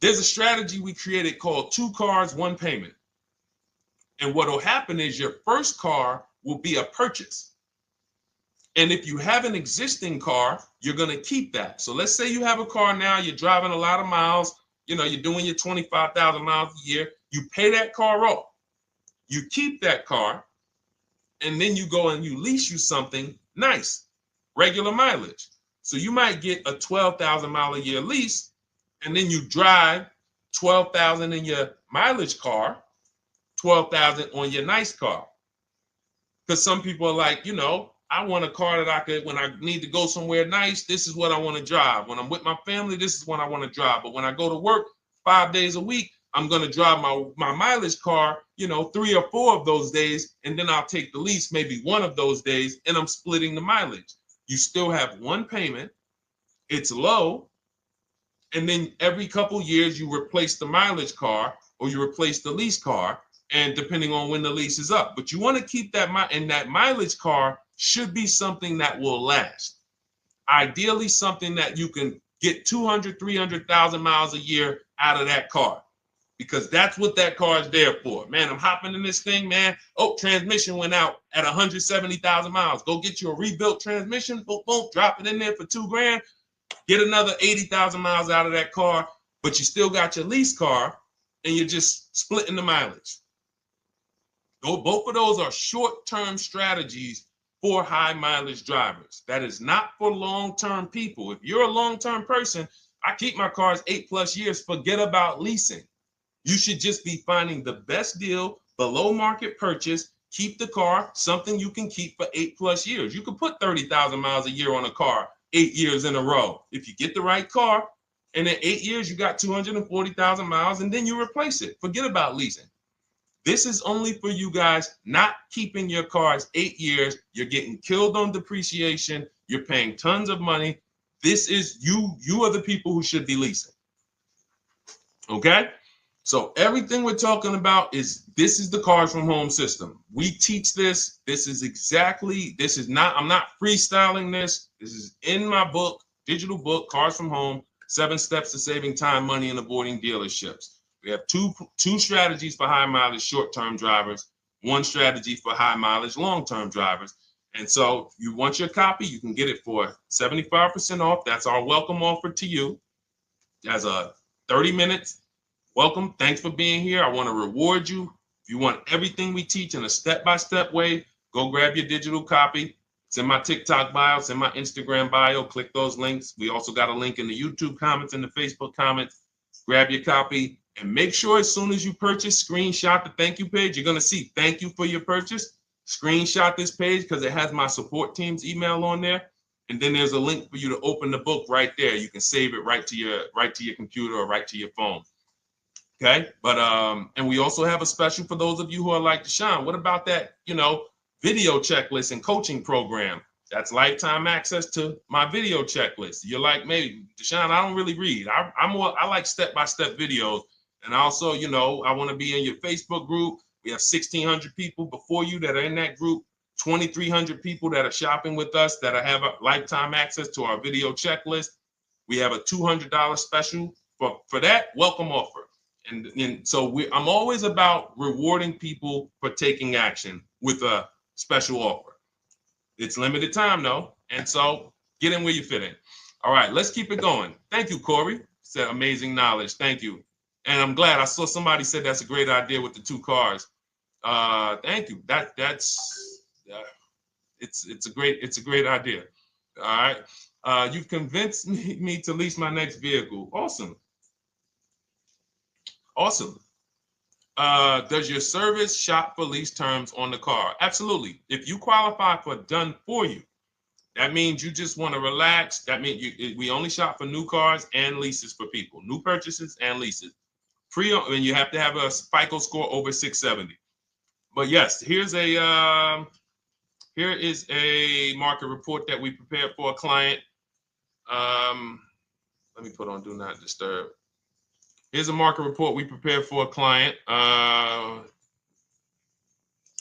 Speaker 1: There's a strategy we created called 2 cars, 1 payment. And what will happen is your first car will be a purchase. And if you have an existing car, you're going to keep that. So let's say you have a car now, you're driving a lot of miles, you're doing your 25,000 miles a year. You pay that car off. You keep that car, and then you go and you lease you something nice, regular mileage. So you might get a 12,000 mile a year lease, and then you drive 12,000 in your mileage car, 12,000 on your nice car. Because some people are like, I want a car that I could, when I need to go somewhere nice, this is what I want to drive. When I'm with my family, this is what I want to drive. But when I go to work 5 days a week, I'm going to drive my mileage car, 3 or 4 of those days, and then I'll take the lease maybe 1 of those days, and I'm splitting the mileage. You still have 1 payment. It's low. And then every couple years, you replace the mileage car or you replace the lease car, and depending on when the lease is up. But you want to keep that, and that mileage car should be something that will last. Ideally, something that you can get 200, 300,000 miles a year out of that car, because that's what that car is there for. Man, I'm hopping in this thing, man. Oh, transmission went out at 170,000 miles. Go get you a rebuilt transmission, boom, boom, drop it in there for $2 grand, get another 80,000 miles out of that car, but you still got your lease car and you're just splitting the mileage. Both of those are short-term strategies for high mileage drivers. That is not for long-term people. If you're a long-term person, I keep my cars 8+ years, forget about leasing. You should just be finding the best deal, below market purchase, keep the car, something you can keep for 8+ years. You can put 30,000 miles a year on a car 8 years in a row. If you get the right car, and in 8 years, you got 240,000 miles, and then you replace it. Forget about leasing. This is only for you guys not keeping your cars 8 years. You're getting killed on depreciation. You're paying tons of money. This is you. You are the people who should be leasing. Okay? So everything we're talking about this is the Cars from Home system. We teach this. This is not, I'm not freestyling this. This is in my book, digital book, Cars from Home, 7 Steps to Saving Time, Money, and Avoiding Dealerships. We have two strategies for high mileage short-term drivers, 1 strategy for high mileage long-term drivers. And so if you want your copy, you can get it for 75% off. That's our welcome offer to you as a 30 minutes. Welcome. Thanks for being here. I want to reward you. If you want everything we teach in a step-by-step way, go grab your digital copy. It's in my TikTok bio. It's in my Instagram bio. Click those links. We also got a link in the YouTube comments and the Facebook comments. Grab your copy and make sure as soon as you purchase, screenshot the thank you page. You're going to see thank you for your purchase. Screenshot this page because it has my support team's email on there. And then there's a link for you to open the book right there. You can save it right to your computer or right to your phone. Okay, but and we also have a special for those of you who are like Deshone. What about that, video checklist and coaching program? That's lifetime access to my video checklist. You're like, maybe Deshone, I don't really read. I like step-by-step videos. And also, I want to be in your Facebook group. We have 1,600 people before you that are in that group, 2,300 people that are shopping with us that have a lifetime access to our video checklist. We have a $200 special for that welcome offer. And so I'm always about rewarding people for taking action with a special offer. It's limited time though. And so get in where you fit in. All right, let's keep it going. Thank you, Corey. Said amazing knowledge. Thank you. And I'm glad I saw somebody said that's a great idea with the 2 cars. Thank you. It's a great idea. All right. You've convinced me to lease my next vehicle. Awesome. Awesome. Does your service shop for lease terms on the car? Absolutely. If you qualify for done for you, that means you just want to relax. That means we only shop for new cars and leases for people, new purchases and leases. And you have to have a FICO score over 670. But yes, here is a market report that we prepared for a client. Let me put on Do Not Disturb. Here's a market report we prepared for a client.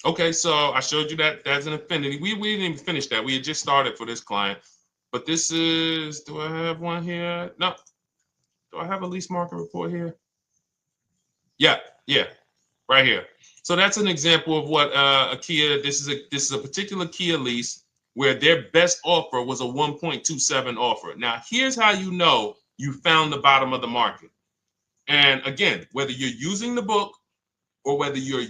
Speaker 1: Okay, so I showed you that that's an affinity. We didn't even finish that. We had just started for this client. But this is, do I have one here? No. Do I have a lease market report here? Yeah, right here. So that's an example of what a Kia, this is a particular Kia lease where their best offer was a 1.27 offer. Now, here's how you know you found the bottom of the market. And again, whether you're using the book or whether you're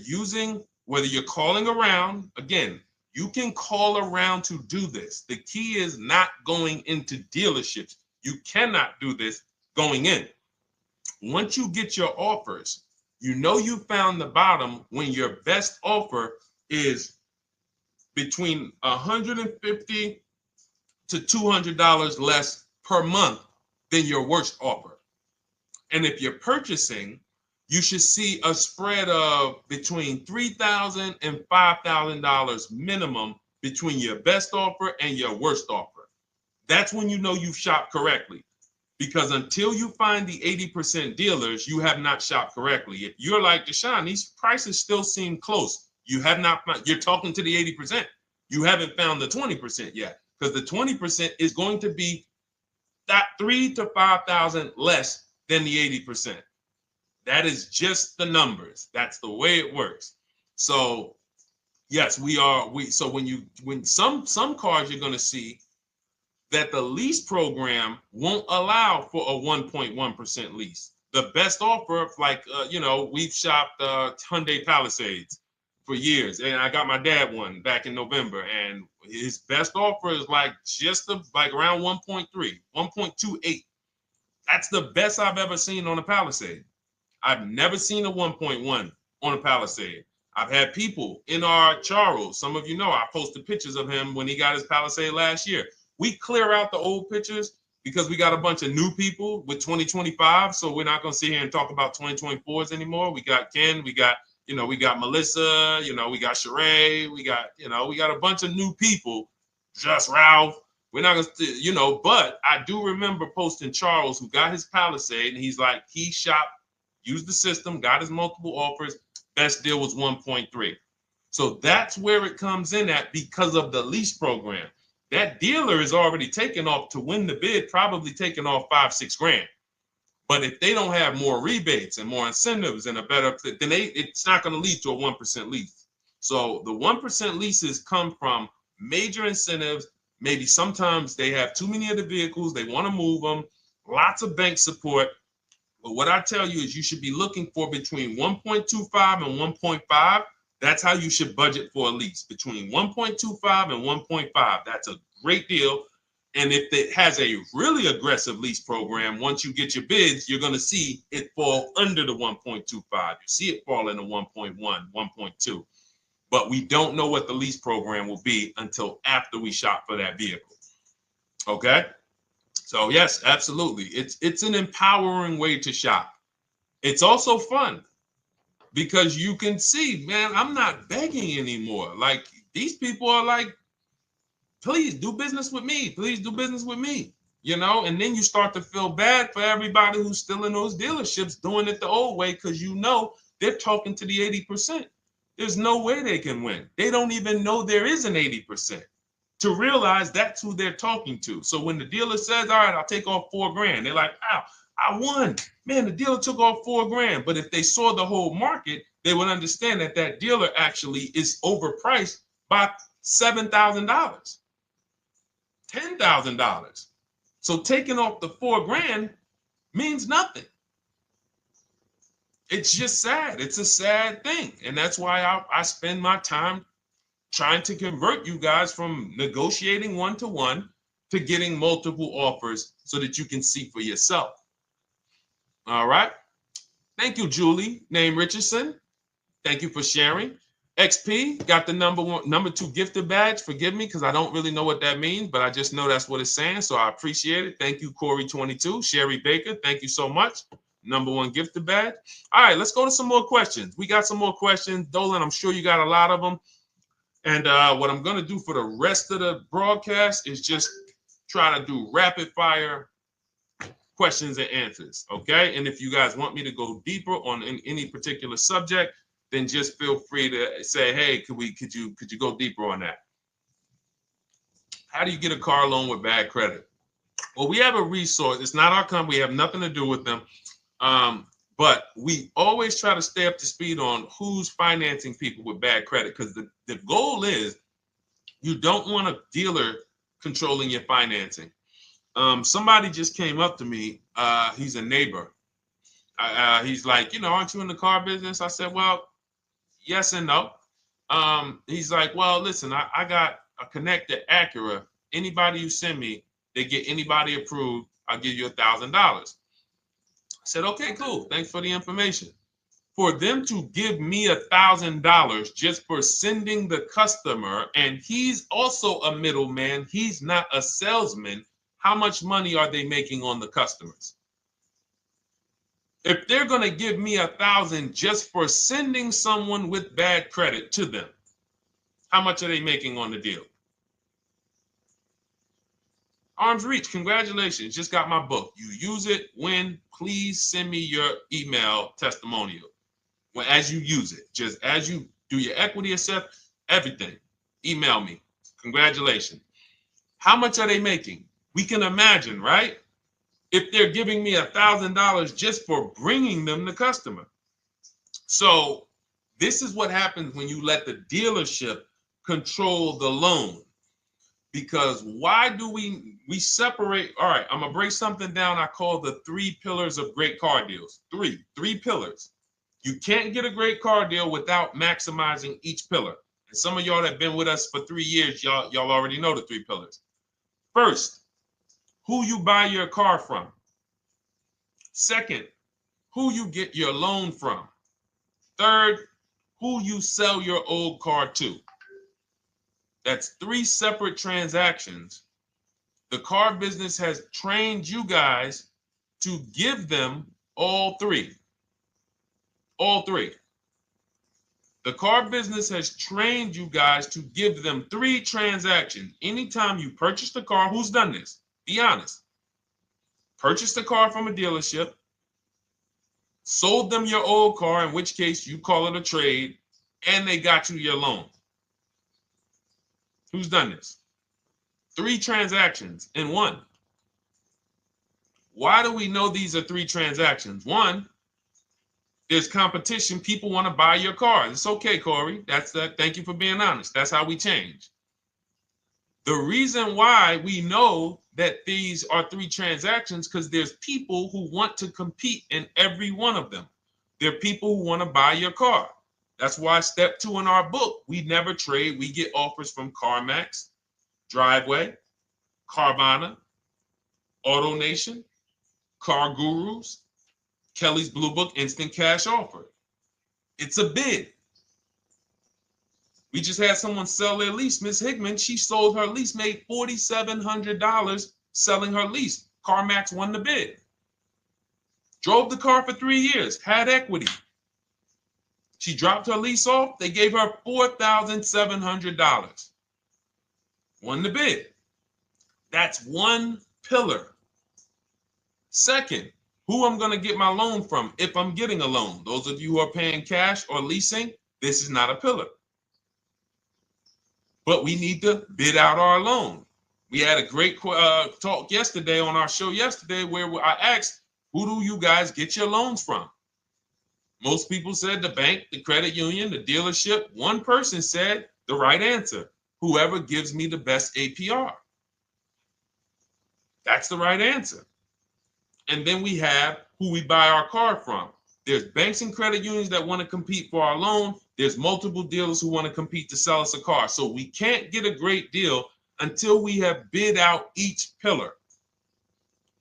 Speaker 1: calling around, again, you can call around to do this. The key is not going into dealerships. You cannot do this going in. Once you get your offers, you know you found the bottom when your best offer is between $150 to $200 less per month than your worst offer. And if you're purchasing, you should see a spread of between $3,000 and $5,000 minimum between your best offer and your worst offer. That's when you know you've shopped correctly. Because until you find the 80% dealers, you have not shopped correctly. If you're like Deshone, these prices still seem close. You have not found, you're talking to the 80%. You haven't found the 20% yet. Because the 20% is going to be that $3,000 to $5,000 less than the 80%. That is just the numbers. That's the way it works. So yes, so when some cars you're going to see that the lease program won't allow for a 1.1% lease. The best offer, like, we've shopped Hyundai Palisades for years. And I got my dad one back in November. And his best offer is like around 1.3, 1.28. That's the best I've ever seen on a Palisade. I've never seen a 1.1 on a Palisade. I've had people in our Charles. Some of you know I posted pictures of him when he got his Palisade last year. We clear out the old pictures because we got a bunch of new people with 2025. So we're not going to sit here and talk about 2024s anymore. We got Ken, we got Melissa, we got Sheree, we got a bunch of new people, just Ralph. We're not going to, but I do remember posting Charles who got his Palisade and he's like, he shopped used the system, got his multiple offers. Best deal was 1.3. So that's where it comes in at because of the lease program. That dealer is already taken off to win the bid, probably taking off 5-6 grand. But if they don't have more rebates and more incentives and a better, then it's not going to lead to a 1% lease. So the 1% leases come from major incentives. Maybe sometimes they have too many of the vehicles. They want to move them. Lots of bank support. But what I tell you is you should be looking for between 1.25 and 1.5. That's how you should budget for a lease, between 1.25 and 1.5. That's a great deal. And if it has a really aggressive lease program, once you get your bids, you're going to see it fall under the 1.25. You see it fall into 1.1, 1.2. But we don't know what the lease program will be until after we shop for that vehicle. Okay? So yes, absolutely. It's an empowering way to shop. It's also fun because you can see, man, I'm not begging anymore. Like these people are like, please do business with me. Please do business with me. You know, and then you start to feel bad for everybody who's still in those dealerships doing it the old way because you know they're talking to the 80%. There's no way they can win. They don't even know there is an 80%. To realize that's who they're talking to. So when the dealer says, all right, I'll take off 4 grand, they're like, wow, I won. Man, the dealer took off 4 grand. But if they saw the whole market, they would understand that that dealer actually is overpriced by $7,000, $10,000. So taking off the 4 grand means nothing. It's just sad. It's a sad thing. And that's why I spend my time trying to convert you guys from negotiating one-to-one to getting multiple offers so that you can see for yourself. All right. Thank you, Julie, name Richardson. Thank you for sharing. XP got the number 2 gifted badge. Forgive me because I don't really know what that means, but I just know that's what it's saying. So I appreciate it. Thank you, Corey22. Sherry Baker, thank you so much. Number 1 gifted badge. All right, let's go to some more questions. We got some more questions. Dolan, I'm sure you got a lot of them. And what I'm going to do for the rest of the broadcast is just try to do rapid fire questions and answers. Okay. And if you guys want me to go deeper on any particular subject, then just feel free to say, hey, could you go deeper on that? How do you get a car loan with bad credit? Well, we have a resource. It's not our company. We have nothing to do with them. But we always try to stay up to speed on who's financing people with bad credit because the goal is you don't want a dealer controlling your financing. Somebody just came up to me. He's a neighbor. He's like, aren't you in the car business? I said, well, yes and no. He's like, well, listen, I got a connect to Acura. Anybody you send me, they get anybody approved, I'll give you $1,000. I said, okay, cool. Thanks for the information. For them to give me $1,000 just for sending the customer, and he's also a middleman, he's not a salesman, how much money are they making on the customers? If they're going to give me $1,000 just for sending someone with bad credit to them, how much are they making on the deal? Arms Reach, congratulations. Just got my book. You use it when, please send me your email testimonial. Well, as you use it, just as you do your equity assess, everything, email me. Congratulations. How much are they making? We can imagine, right? If they're giving me $1,000 just for bringing them the customer. So this is what happens when you let the dealership control the loan. Because why do we separate? All right, I'm going to break something down I call the 3 pillars of great car deals. Three pillars. You can't get a great car deal without maximizing each pillar. And some of y'all that have been with us for 3 years, y'all already know the 3 pillars. First, who you buy your car from. Second, who you get your loan from. Third, who you sell your old car to. That's 3 separate transactions. The car business has trained you guys to give them all 3. All 3. The car business has trained you guys to give them 3 transactions. Anytime you purchase the car, who's done this? Be honest. Purchase the car from a dealership, sold them your old car, in which case you call it a trade, and they got you your loan. Who's done this? 3 transactions in one. Why do we know these are 3 transactions? One, there's competition. People want to buy your car. It's okay, Corey. That's that. Thank you for being honest. That's how we change. The reason why we know that these are 3 transactions because there's people who want to compete in every one of them. There are people who want to buy your car. That's why step 2 in our book, we never trade. We get offers from CarMax, Driveway, Carvana, AutoNation, Car Gurus, Kelly's Blue Book Instant Cash Offer. It's a bid. We just had someone sell their lease. Miss Hickman, she sold her lease, made $4,700 selling her lease. CarMax won the bid. Drove the car for 3 years, had equity. She dropped her lease off. They gave her $4,700. Won the bid. That's one pillar. Second, who I'm going to get my loan from if I'm getting a loan. Those of you who are paying cash or leasing, this is not a pillar. But we need to bid out our loan. We had a great talk yesterday on our show yesterday where I asked, who do you guys get your loans from? Most people said the bank, the credit union, the dealership. One person said the right answer, whoever gives me the best APR. That's the right answer. And then we have who we buy our car from. There's banks and credit unions that want to compete for our loan. There's multiple dealers who want to compete to sell us a car. So we can't get a great deal until we have bid out each pillar.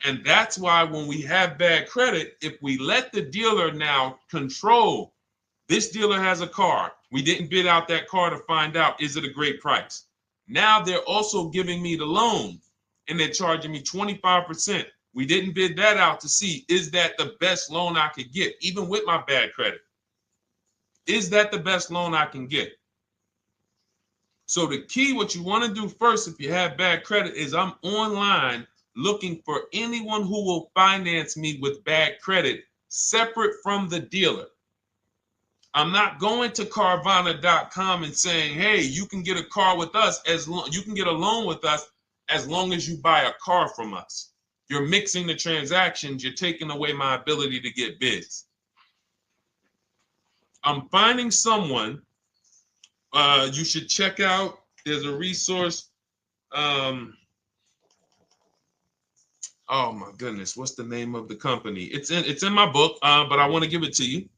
Speaker 1: And that's why when we have bad credit, if we let the dealer now control, this dealer has a car. We didn't bid out that car to find out, is it a great price? Now they're also giving me the loan and they're charging me 25%. We didn't bid that out to see, is that the best loan I could get, even with my bad credit? Is that the best loan I can get? So the key, what you want to do first, if you have bad credit, is I'm online looking for anyone who will finance me with bad credit separate from the dealer. I'm not going to Carvana.com and saying, hey, you can get a car with us you can get a loan with us as long as you buy a car from us. You're mixing the transactions. You're taking away my ability to get bids. I'm finding someone you should check out. There's a resource. Oh my goodness, what's the name of the company? It's in my book, but I want to give it to you.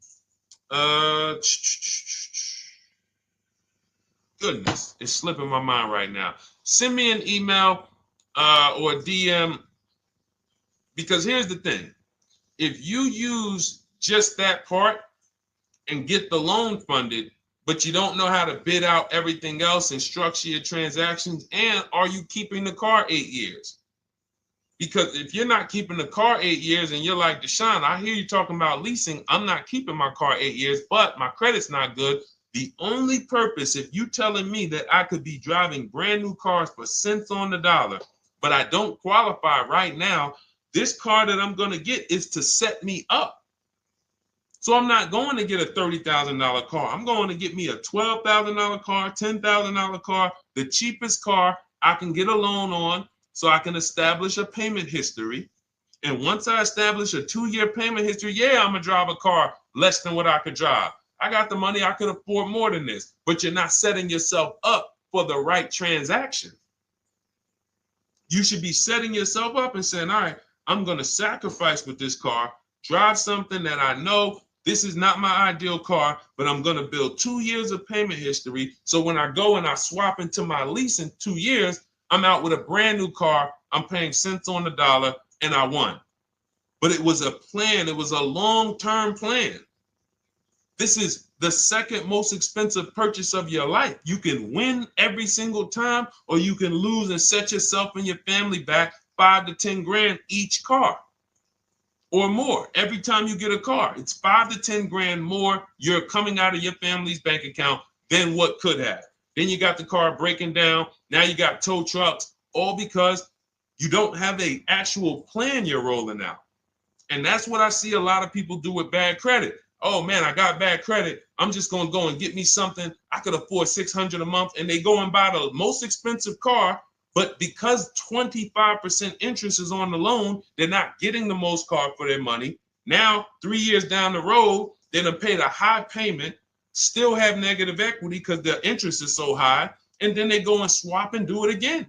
Speaker 1: Goodness, it's slipping my mind right now. Send me an email or a DM, because here's the thing. If you use just that part and get the loan funded, but you don't know how to bid out everything else and structure your transactions, and are you keeping the car 8 years? Because if you're not keeping the car 8 years and you're like, Deshone, I hear you talking about leasing. I'm not keeping my car 8 years, but my credit's not good. The only purpose, if you telling me that I could be driving brand new cars for cents on the dollar, but I don't qualify right now, this car that I'm going to get is to set me up. So I'm not going to get a $30,000 car. I'm going to get me a $12,000 car, $10,000 car, the cheapest car I can get a loan on, so I can establish a payment history. And once I establish a 2-year payment history, yeah, I'm going to drive a car less than what I could drive. I got the money. I could afford more than this. But you're not setting yourself up for the right transaction. You should be setting yourself up and saying, all right, I'm going to sacrifice with this car, drive something that I know this is not my ideal car, but I'm going to build 2 years of payment history. So when I go and I swap into my lease in 2 years, I'm out with a brand new car. I'm paying cents on the dollar, and I won. But it was a plan. It was a long-term plan. This is the second most expensive purchase of your life. You can win every single time, or you can lose and set yourself and your family back 5 to 10 grand each car or more. Every time you get a car, it's 5 to 10 grand more you're coming out of your family's bank account than what could have. Then you got the car breaking down. Now you got tow trucks, all because you don't have an actual plan you're rolling out. And that's what I see a lot of people do with bad credit. Oh man, I got bad credit. I'm just going to go and get me something. I could afford $600 a month. And they go and buy the most expensive car. But because 25% interest is on the loan, they're not getting the most car for their money. Now, 3 years down the road, they're going to pay the high payment, still have negative equity because the interest is so high. And then they go and swap and do it again.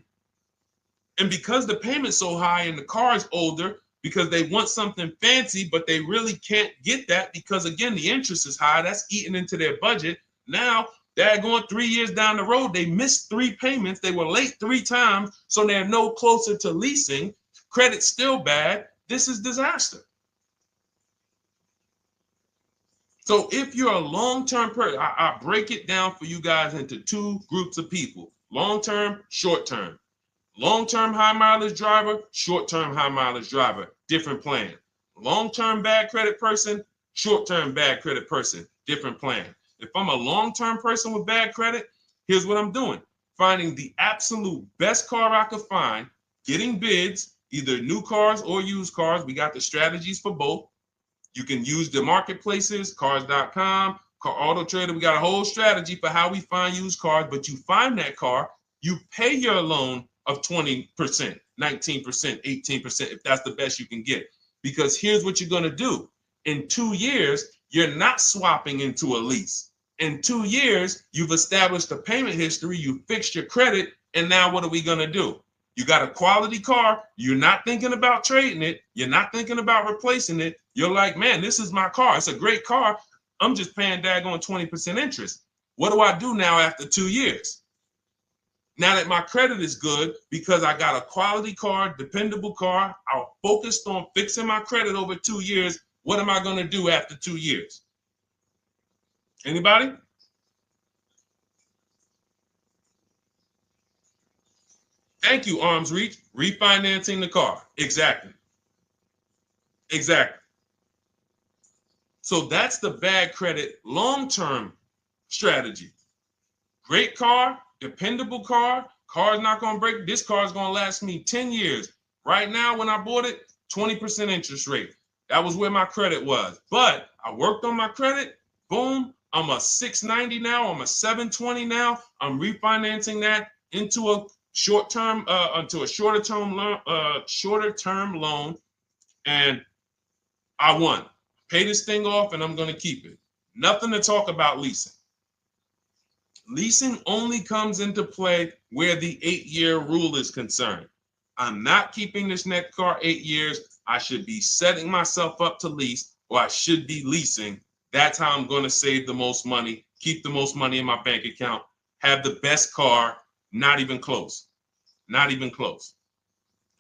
Speaker 1: And because the payment's so high and the car is older, because they want something fancy, but they really can't get that because, again, the interest is high. That's eating into their budget. Now, they're going 3 years down the road. They missed 3 payments. They were late 3 times, so they're no closer to leasing. Credit's still bad. This is disaster. So if you're a long-term person, I break it down for you guys into 2 groups of people: long-term, short-term. Long-term high mileage driver, short-term high mileage driver, different plan. Long-term bad credit person, short-term bad credit person, different plan. If I'm a long-term person with bad credit, here's what I'm doing: finding the absolute best car I could find, getting bids, either new cars or used cars. We got the strategies for both. You can use the marketplaces, cars.com, Car Auto Trader. We got a whole strategy for how we find used cars, but you find that car, you pay your loan of 20%, 19%, 18%, if that's the best you can get. Because here's what you're going to do. In 2 years, you're not swapping into a lease. In 2 years, you've established a payment history, you fixed your credit, and now what are we going to do? You got a quality car, you're not thinking about trading it, you're not thinking about replacing it. You're like, man, this is my car. It's a great car. I'm just paying daggone 20% interest. What do I do now after 2 years? Now that my credit is good, because I got a quality car, dependable car, I'm focused on fixing my credit over 2 years. What am I going to do after 2 years? Anybody? Thank you, Arms Reach. Refinancing the car. Exactly. Exactly. So that's the bad credit long-term strategy. Great car, dependable car, car's not going to break. This car is going to last me 10 years. Right now, when I bought it, 20% interest rate. That was where my credit was. But I worked on my credit. Boom. I'm a 690 now. I'm a 720 now. I'm refinancing that into a short-term, into a shorter-term loan, and I won. Pay this thing off, and I'm going to keep it. Nothing to talk about leasing. Leasing only comes into play where the 8-year rule is concerned. I'm not keeping this next car 8 years. I should be setting myself up to lease, or I should be leasing. That's how I'm going to save the most money, keep the most money in my bank account, have the best car. Not even close. Not even close.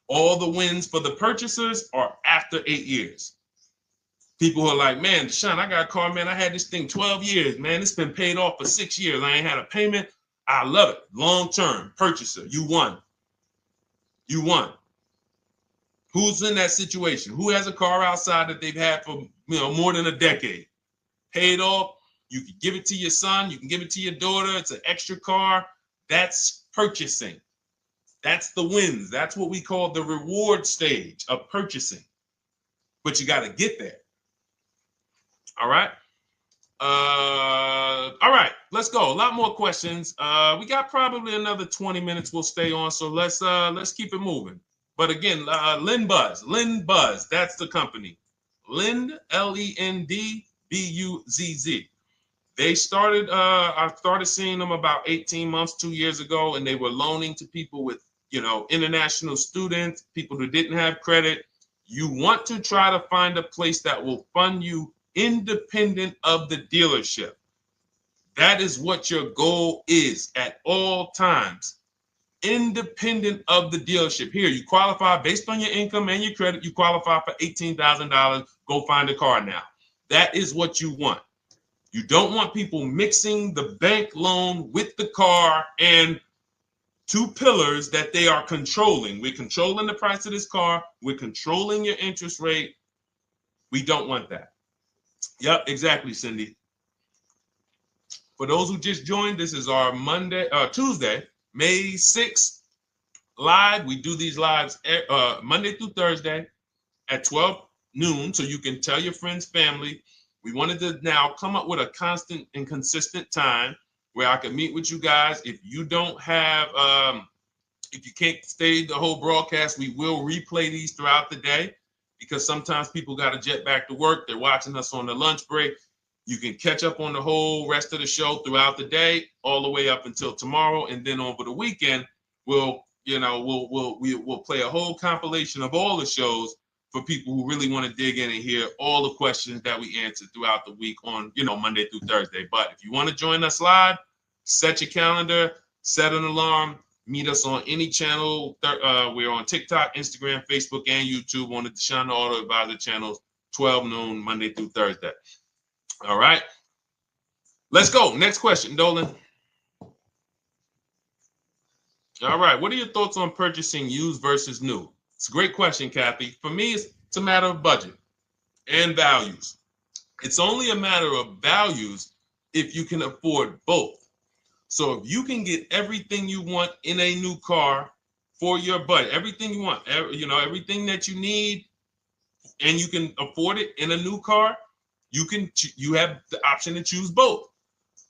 Speaker 1: All the wins for the purchasers are after 8 years. People are like, man, Deshone, I got a car, man. I had this thing 12 years, man. It's been paid off for 6 years. I ain't had a payment. I love it. Long-term purchaser. You won. You won. Who's in that situation? Who has a car outside that they've had for more than a decade? Paid off. You can give it to your son. You can give it to your daughter. It's an extra car. That's purchasing. That's the wins. That's what we call the reward stage of purchasing. But you got to get there. All right. All right. Let's go. A lot more questions. We got probably another 20 minutes. We'll stay on. So let's keep it moving. But again, Lend Buzz. That's the company. Lend, LEND, BUZZ. They started, I started seeing them about 18 months, 2 years ago, and they were loaning to people with, international students, people who didn't have credit. You want to try to find a place that will fund you independent of the dealership. That is what your goal is at all times. Independent of the dealership. Here, you qualify based on your income and your credit. You qualify for $18,000. Go find a car now. That is what you want. You don't want people mixing the bank loan with the car and 2 pillars that they are controlling. We're controlling the price of this car. We're controlling your interest rate. We don't want that. Yep, exactly, Cindy. For those who just joined, this is our Tuesday, May 6th live. We do these lives Monday through Thursday at 12 noon, so you can tell your friends, family. We wanted to now come up with a constant and consistent time where I can meet with you guys. If you don't have, if you can't stay the whole broadcast, we will replay these throughout the day because sometimes people got to jet back to work. They're watching us on the lunch break. You can catch up on the whole rest of the show throughout the day, all the way up until tomorrow, and then over the weekend, we'll play a whole compilation of all the shows for people who really want to dig in and hear all the questions that we answered throughout the week on, Monday through Thursday. But if you want to join us live, set your calendar, set an alarm, meet us on any channel. We're on TikTok, Instagram, Facebook, and YouTube on the Deshone the Auto Advisor channels, 12 noon, Monday through Thursday. All right. Let's go. Next question, Dolan. All right. What are your thoughts on purchasing used versus new? It's a great question, Kathy. For me, it's a matter of budget and values. It's only a matter of values if you can afford both. So if you can get everything you want in a new car for your budget, everything you want, everything that you need, and you can afford it in a new car, you have the option to choose both.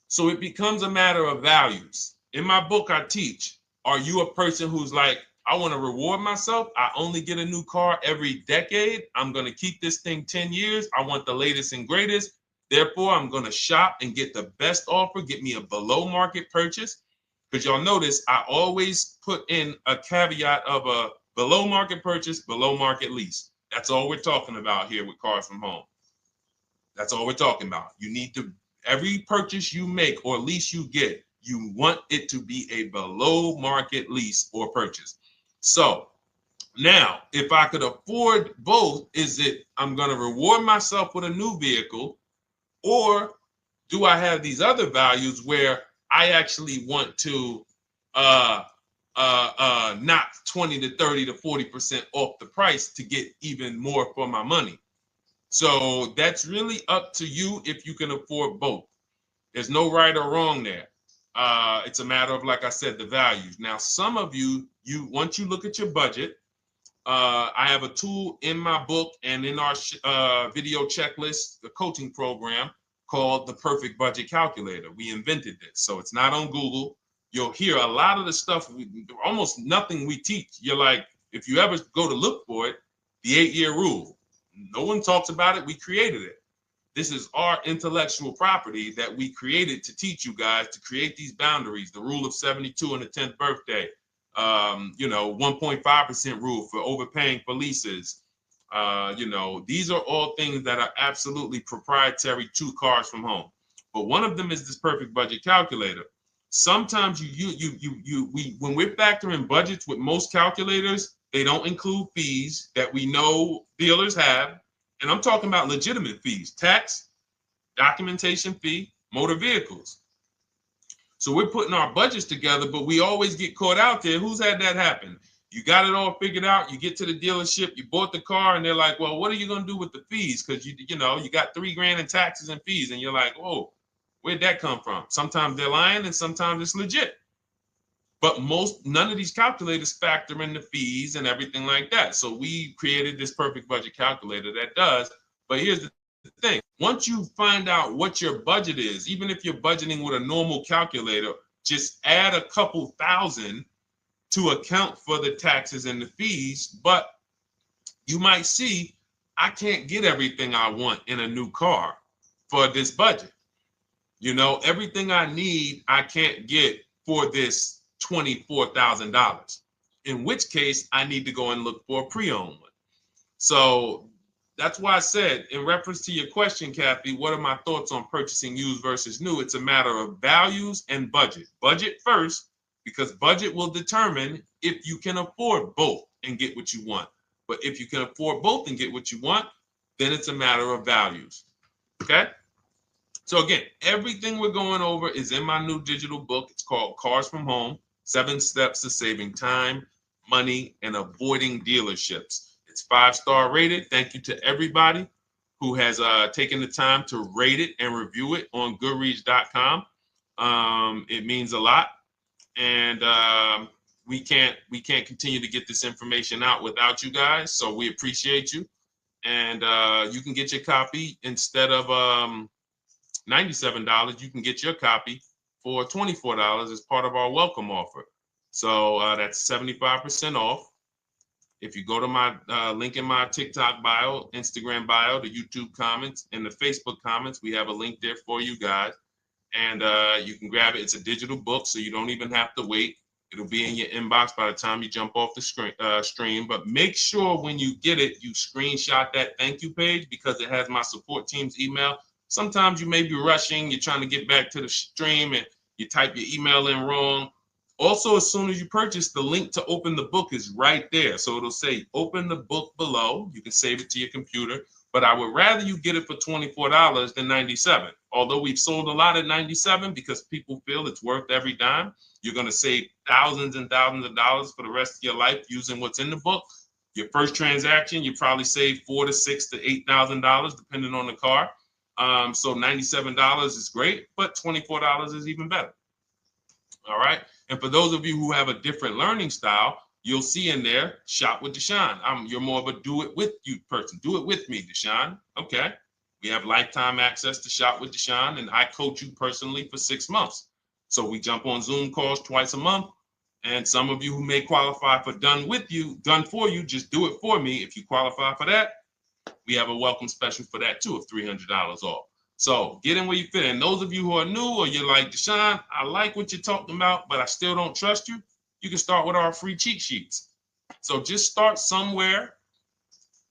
Speaker 1: So it becomes a matter of values. In my book, I teach, are you a person who's like, I want to reward myself. I only get a new car every decade. I'm going to keep this thing 10 years. I want the latest and greatest. Therefore, I'm going to shop and get the best offer, get me a below market purchase. Because y'all notice I always put in a caveat of a below market purchase, below market lease. That's all we're talking about here with Cars from Home. That's all we're talking about. You need to, every purchase you make or lease you get, you want it to be a below market lease or purchase. So now, if I could afford both, is it I'm going to reward myself with a new vehicle, or do I have these other values where I actually want to knock 20 to 30 to 40% off the price to get even more for my money? So that's really up to you if you can afford both. There's no right or wrong there. It's a matter of, like I said, the values. Now, some of you once you look at your budget, I have a tool in my book and in our video checklist, the coaching program called the Perfect Budget Calculator. We invented this. So it's not on Google. You'll hear a lot of the stuff, almost nothing we teach. You're like, if you ever go to look for it, the 8-year rule. No one talks about it. We created it. This is our intellectual property that we created to teach you guys to create these boundaries, the rule of 72 and the 10th birthday, 1.5% rule for overpaying for leases. These are all things that are absolutely proprietary to Cars from Home. But one of them is this Perfect Budget Calculator. Sometimes when we're factoring budgets with most calculators, they don't include fees that we know dealers have. And I'm talking about legitimate fees, tax, documentation fee, motor vehicles. So we're putting our budgets together, but we always get caught out there. Who's had that happen? You got it all figured out. You get to the dealership, you bought the car, and they're like, well, what are you going to do with the fees? Because you got $3,000 in taxes and fees. And you're like, oh, where'd that come from? Sometimes they're lying and sometimes it's legit. But none of these calculators factor in the fees and everything like that. So we created this Perfect Budget Calculator that does. But here's the thing. Once you find out what your budget is, even if you're budgeting with a normal calculator, just add a couple thousand to account for the taxes and the fees. But you might see, I can't get everything I want in a new car for this budget. Everything I need, I can't get for this $24,000, in which case I need to go and look for a pre-owned one. So that's why I said, in reference to your question, Kathy, what are my thoughts on purchasing used versus new? It's a matter of values and budget. Budget first, because budget will determine if you can afford both and get what you want. But if you can afford both and get what you want, then it's a matter of values. Okay? So again, everything we're going over is in my new digital book. It's called Cars from Home, 7 Steps to Saving Time, Money, and Avoiding Dealerships. It's 5-star rated. Thank you to everybody who has taken the time to rate it and review it on Goodreads.com. It means a lot. And we can't continue to get this information out without you guys. So we appreciate you. and you can get your copy instead of $97. You can get your copy for $24 as part of our welcome offer. So that's 75% off. If you go to my link in my TikTok bio, Instagram bio, the YouTube comments, and the Facebook comments, we have a link there for you guys. And you can grab it. It's a digital book, so you don't even have to wait. It'll be in your inbox by the time you jump off the stream. But make sure when you get it, you screenshot that thank you page, because it has my support team's email. Sometimes you may be rushing. You're trying to get back to the stream and you type your email in wrong. Also, as soon as you purchase, the link to open the book is right there. So it'll say open the book below. You can save it to your computer. But I would rather you get it for $24 than $97. Although we've sold a lot at $97 because people feel it's worth every dime. You're going to save thousands and thousands of dollars for the rest of your life using what's in the book. Your first transaction, you probably save $4,000 to $6,000 to $8,000 depending on the car. So $97 is great, but $24 is even better. All right. And for those of you who have a different learning style, you'll see in there, shop with Deshone. You're more of a do it with you person. Do it with me, Deshone. Okay. We have lifetime access to shop with Deshone, and I coach you personally for 6 months. So we jump on Zoom calls twice a month. And some of you who may qualify for done for you, just do it for me. If you qualify for that, we have a welcome special for that too of $300 off. So get in where you fit. And those of you who are new, or you're like, Deshone, I like what you're talking about, but I still don't trust you. You can start with our free cheat sheets. So just start somewhere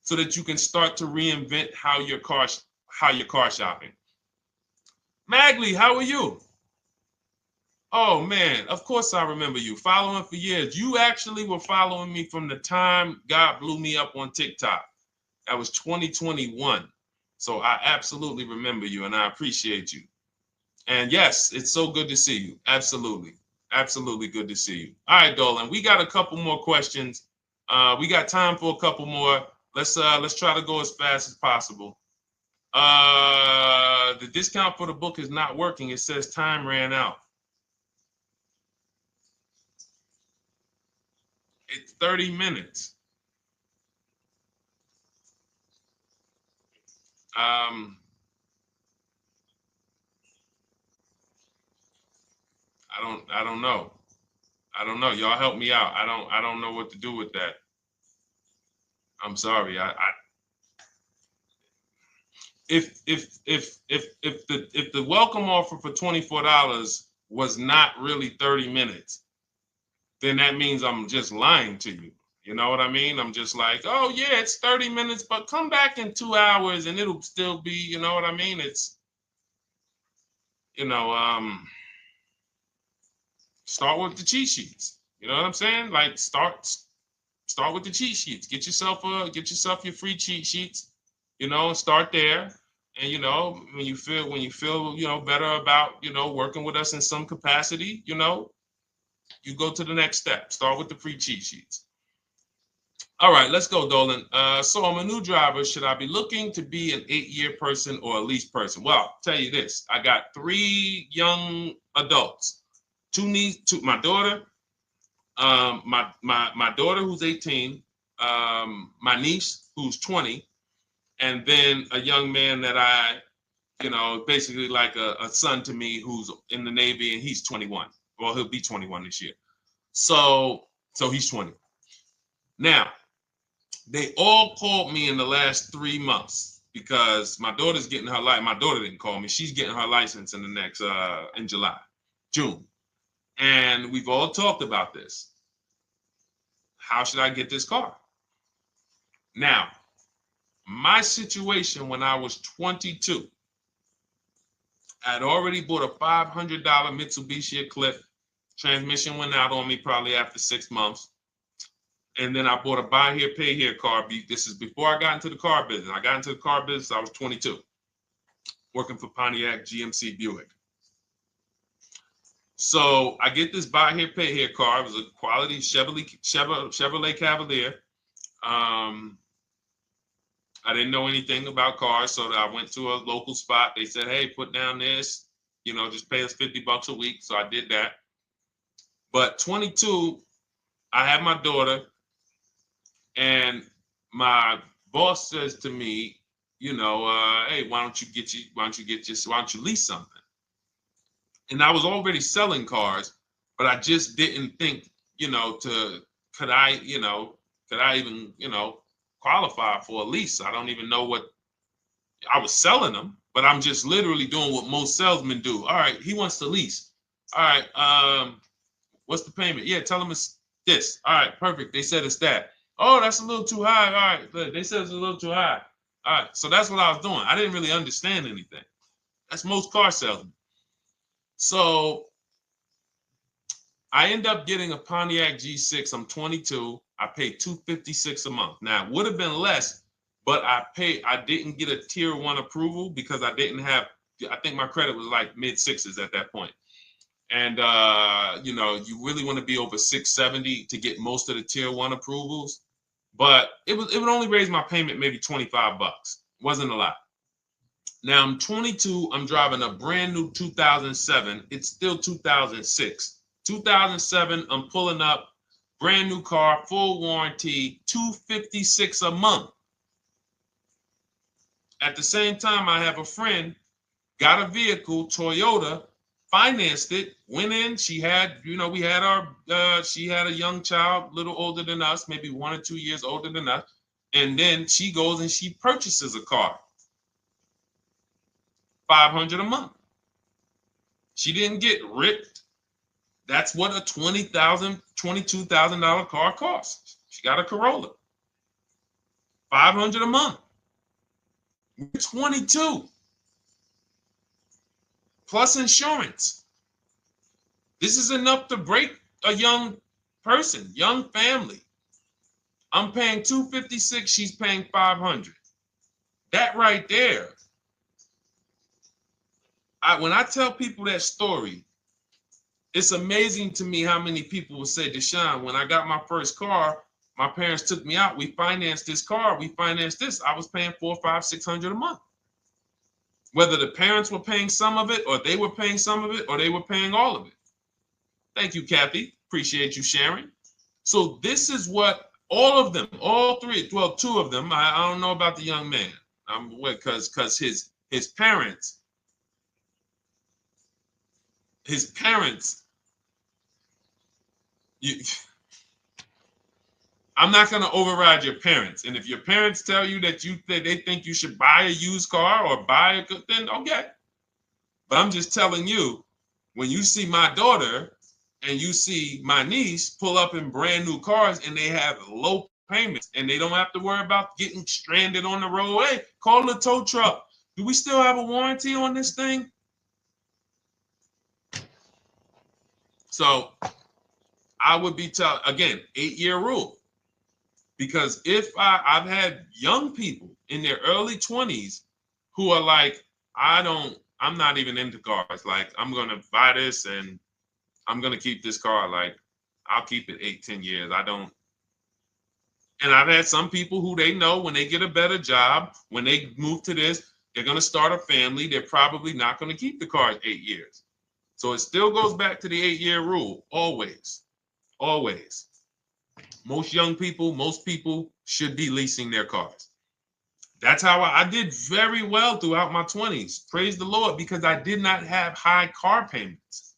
Speaker 1: so that you can start to reinvent how you're car shopping. Magley, how are you? Oh man, of course I remember you. Following for years. You actually were following me from the time God blew me up on TikTok. That was 2021. So I absolutely remember you, and I appreciate you. And yes, it's so good to see you. Absolutely. Absolutely good to see you. All right, Dolan, we got a couple more questions. We got time for a couple more. Let's try to go as fast as possible. The discount for the book is not working. It says time ran out. It's 30 minutes. I don't know. I don't know. Y'all help me out. I don't know what to do with that. I'm sorry. If the welcome offer for $24 was not really 30 minutes, then that means I'm just lying to you. You know what I mean? I'm just like, oh yeah, it's 30 minutes, but come back in 2 hours and it'll still be, you know what I mean? It's, start with the cheat sheets. You know what I'm saying? Like start with the cheat sheets. Get yourself your free cheat sheets, start there. And when you feel better about working with us in some capacity, you go to the next step. Start with the free cheat sheets. All right, let's go, Dolan. So I'm a new driver. Should I be looking to be an 8-year person or a lease person? Well, I'll tell you this. I got 3 young adults. My daughter, my daughter who's 18, my niece who's 20, and then a young man that I, basically like a son to me who's in the Navy, and he's 21. Well, he'll be 21 this year. So he's 20. Now, they all called me in the last 3 months because my daughter's getting her license. My daughter didn't call me. She's getting her license in the next, in June. And we've all talked about this. How should I get this car? Now, my situation when I was 22, I'd already bought a $500 Mitsubishi Eclipse. Transmission went out on me probably after 6 months. And then I bought a buy here, pay here car. This is before I got into the car business. I got into the car business, I was 22, working for Pontiac GMC Buick. So I get this buy here, pay here car. It was a quality Chevrolet Cavalier. I didn't know anything about cars, so I went to a local spot. They said, hey, put down this, just pay us $50 a week. So I did that. But 22, I had my daughter, and my boss says to me, you know, hey, why don't you lease something? And I was already selling cars, but I just didn't think, you know, could I, you know, could I even, you know, qualify for a lease? I don't even know what I was selling them, but I'm just literally doing what most salesmen do. All right, he wants to lease. All right, what's the payment? Yeah, tell him it's this. All right, perfect. They said it's that. Oh, that's a little too high. All right, they said it's a little too high. All right, so that's what I was doing. I didn't really understand anything. That's most car salesmen. So I end up getting a Pontiac G6. I'm 22. I paid $256 a month. Now it would have been less, but I didn't get a tier 1 approval because I didn't have, I think my credit was like mid sixes at that point. And you know, you really want to be over 670 to get most of the tier 1 approvals. But it would only raise my payment maybe $25. Wasn't a lot. Now I'm 22. I'm driving a brand new 2007. It's still 2006. 2007. I'm pulling up, brand new car, full warranty, $256 a month. At the same time, I have a friend, got a vehicle, Toyota, financed it, went in. She had, you know, we had she had a young child, a little older than us, maybe 1 or 2 years older than us. And then she goes and she purchases a car. $500 a month. She didn't get ripped. That's what a $20,000, $22,000 car costs. She got a Corolla. $500 a month. We're 22. Plus insurance. This is enough to break a young person, young family. I'm paying $256, she's paying $500. That right there. When I tell people that story, it's amazing to me how many people will say, Deshone, when I got my first car, my parents took me out. We financed this car. We financed this. I was paying $400, $500, $600 a month. Whether the parents were paying some of it, or they were paying some of it, or they were paying all of it. Thank you, Kathy. Appreciate you sharing. So this is what all of them, all three, well, 2 of them. I don't know about the young man. Because his parents. I'm not going to override your parents. And if your parents tell you that they think you should buy a used car or buy a good, then okay. But I'm just telling you, when you see my daughter and you see my niece pull up in brand new cars and they have low payments and they don't have to worry about getting stranded on the road, hey, call the tow truck. Do we still have a warranty on this thing? So I would be telling, again, 8-year rule. Because if I've had young people in their early 20s who are like, I'm not even into cars. Like, I'm going to buy this and I'm going to keep this car. Like, I'll keep it 8-10 years. And I've had some people who they know when they get a better job, when they move to this, they're going to start a family. They're probably not going to keep the car 8 years. So it still goes back to the 8-year rule. Always. Always. Most people should be leasing their cars. That's how I did very well throughout my 20s. Praise the Lord, because I did not have high car payments.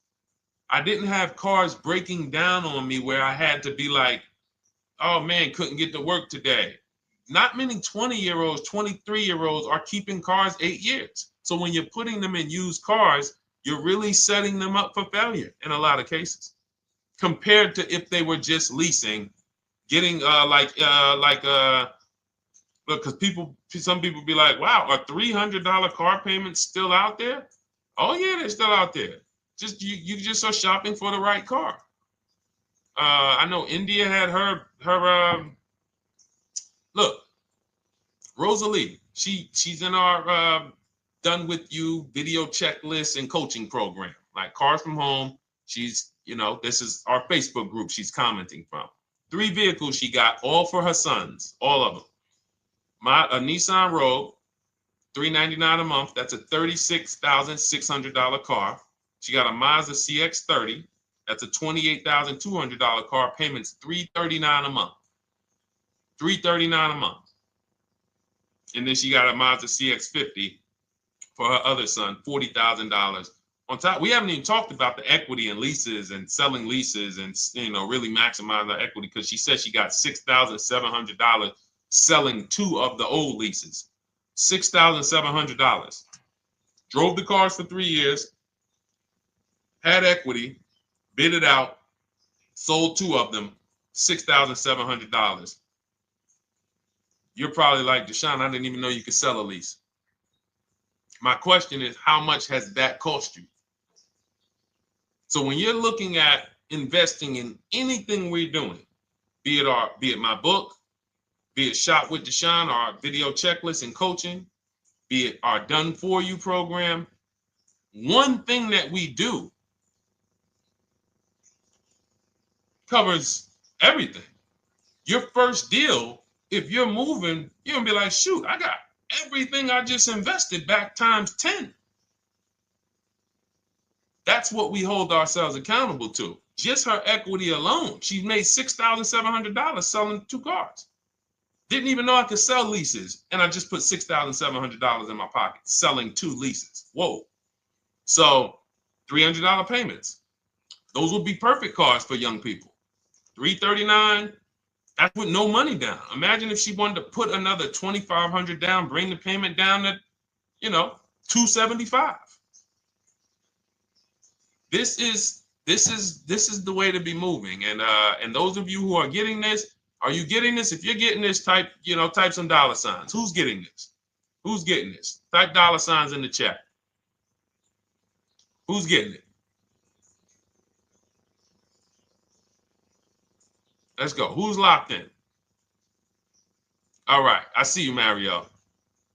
Speaker 1: I didn't have cars breaking down on me where I had to be like, oh man, couldn't get to work today. Not many 20-year-olds, 23-year-olds are keeping cars 8 years. So when you're putting them in used cars, you're really setting them up for failure in a lot of cases, compared to if they were just leasing, getting look, because some people be like, wow, are $300 car payments still out there? Oh yeah, they're still out there. Just you just are shopping for the right car. I know India had her look, Rosalie, she's in our done with you video checklist and coaching program, like Cars from Home. She's, you know, this is our Facebook group she's commenting from. 3 vehicles she got, all for her sons, all of them. A Nissan Rogue, $399 a month. That's a $36,600 car. She got a Mazda CX-30. That's a $28,200 car. Payments $339 a month. $339 a month. And then she got a Mazda CX-50 for her other son, $40,000. On top, we haven't even talked about the equity and leases and selling leases and, you know, really maximizing the equity, because she said she got $6,700 selling 2 of the old leases. $6,700. Drove the cars for 3 years, had equity, bid it out, sold 2 of them, $6,700. You're probably like, Deshone, I didn't even know you could sell a lease. My question is, how much has that cost you? So when you're looking at investing in anything we're doing, be it my book, be it Shop with Deshone, our video checklist and coaching, be it our Done For You program, one thing that we do covers everything. Your first deal, if you're moving, you're gonna be like, shoot, I got everything I just invested back times 10. That's what we hold ourselves accountable to. Just her equity alone, she made $6,700 selling 2 cars. Didn't even know I could sell leases, and I just put $6,700 in my pocket selling 2 leases. Whoa. So $300 payments. Those would be perfect cars for young people. $339, that's with no money down. Imagine if she wanted to put another $2,500 down, bring the payment down to, $275. This is the way to be moving. And those of you who are getting this, are you getting this? If you're getting this, type some dollar signs. Who's getting this? Who's getting this? Type dollar signs in the chat. Who's getting it? Let's go. Who's locked in? All right. I see you, Mario.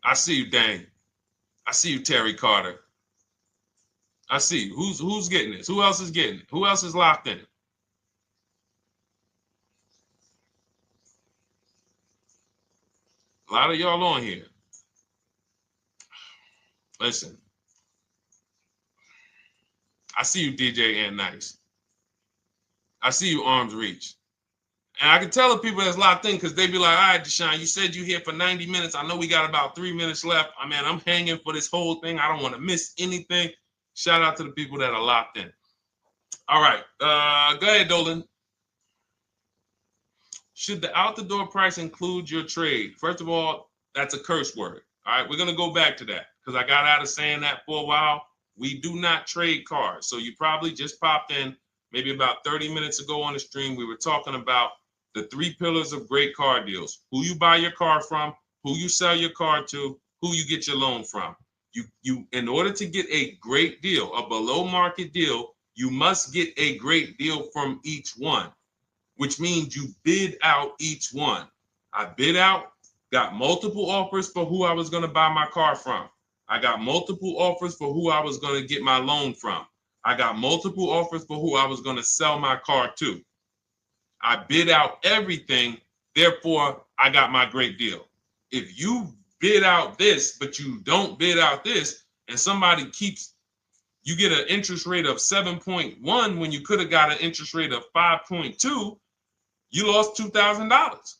Speaker 1: I see you, Dane. I see you, Terry Carter. I see you. Who's getting this? Who else is getting it? Who else is locked in? A lot of y'all on here. Listen. I see you, DJ and Nice. I see you, Arms Reach. And I can tell the people that's locked in, because they be like, all right, Deshone, you said you're here for 90 minutes. I know we got about 3 minutes left. I'm hanging for this whole thing. I don't want to miss anything. Shout out to the people that are locked in. All right. Go ahead, Dolan. Should the out-the-door price include your trade? First of all, that's a curse word. All right, we're going to go back to that, because I got out of saying that for a while. We do not trade cars. So you probably just popped in maybe about 30 minutes ago on the stream. We were talking about the 3 pillars of great car deals: who you buy your car from, who you sell your car to, who you get your loan from. You in order to get a great deal, a below market deal, you must get a great deal from each one, which means you bid out each one. I bid out, got multiple offers for who I was going to buy my car from. I got multiple offers for who I was going to get my loan from. I got multiple offers for who I was going to sell my car to. I bid out everything, therefore I got my great deal. If you bid out this, but you don't bid out this, and somebody you get an interest rate of 7.1 when you could have got an interest rate of 5.2, you lost $2,000.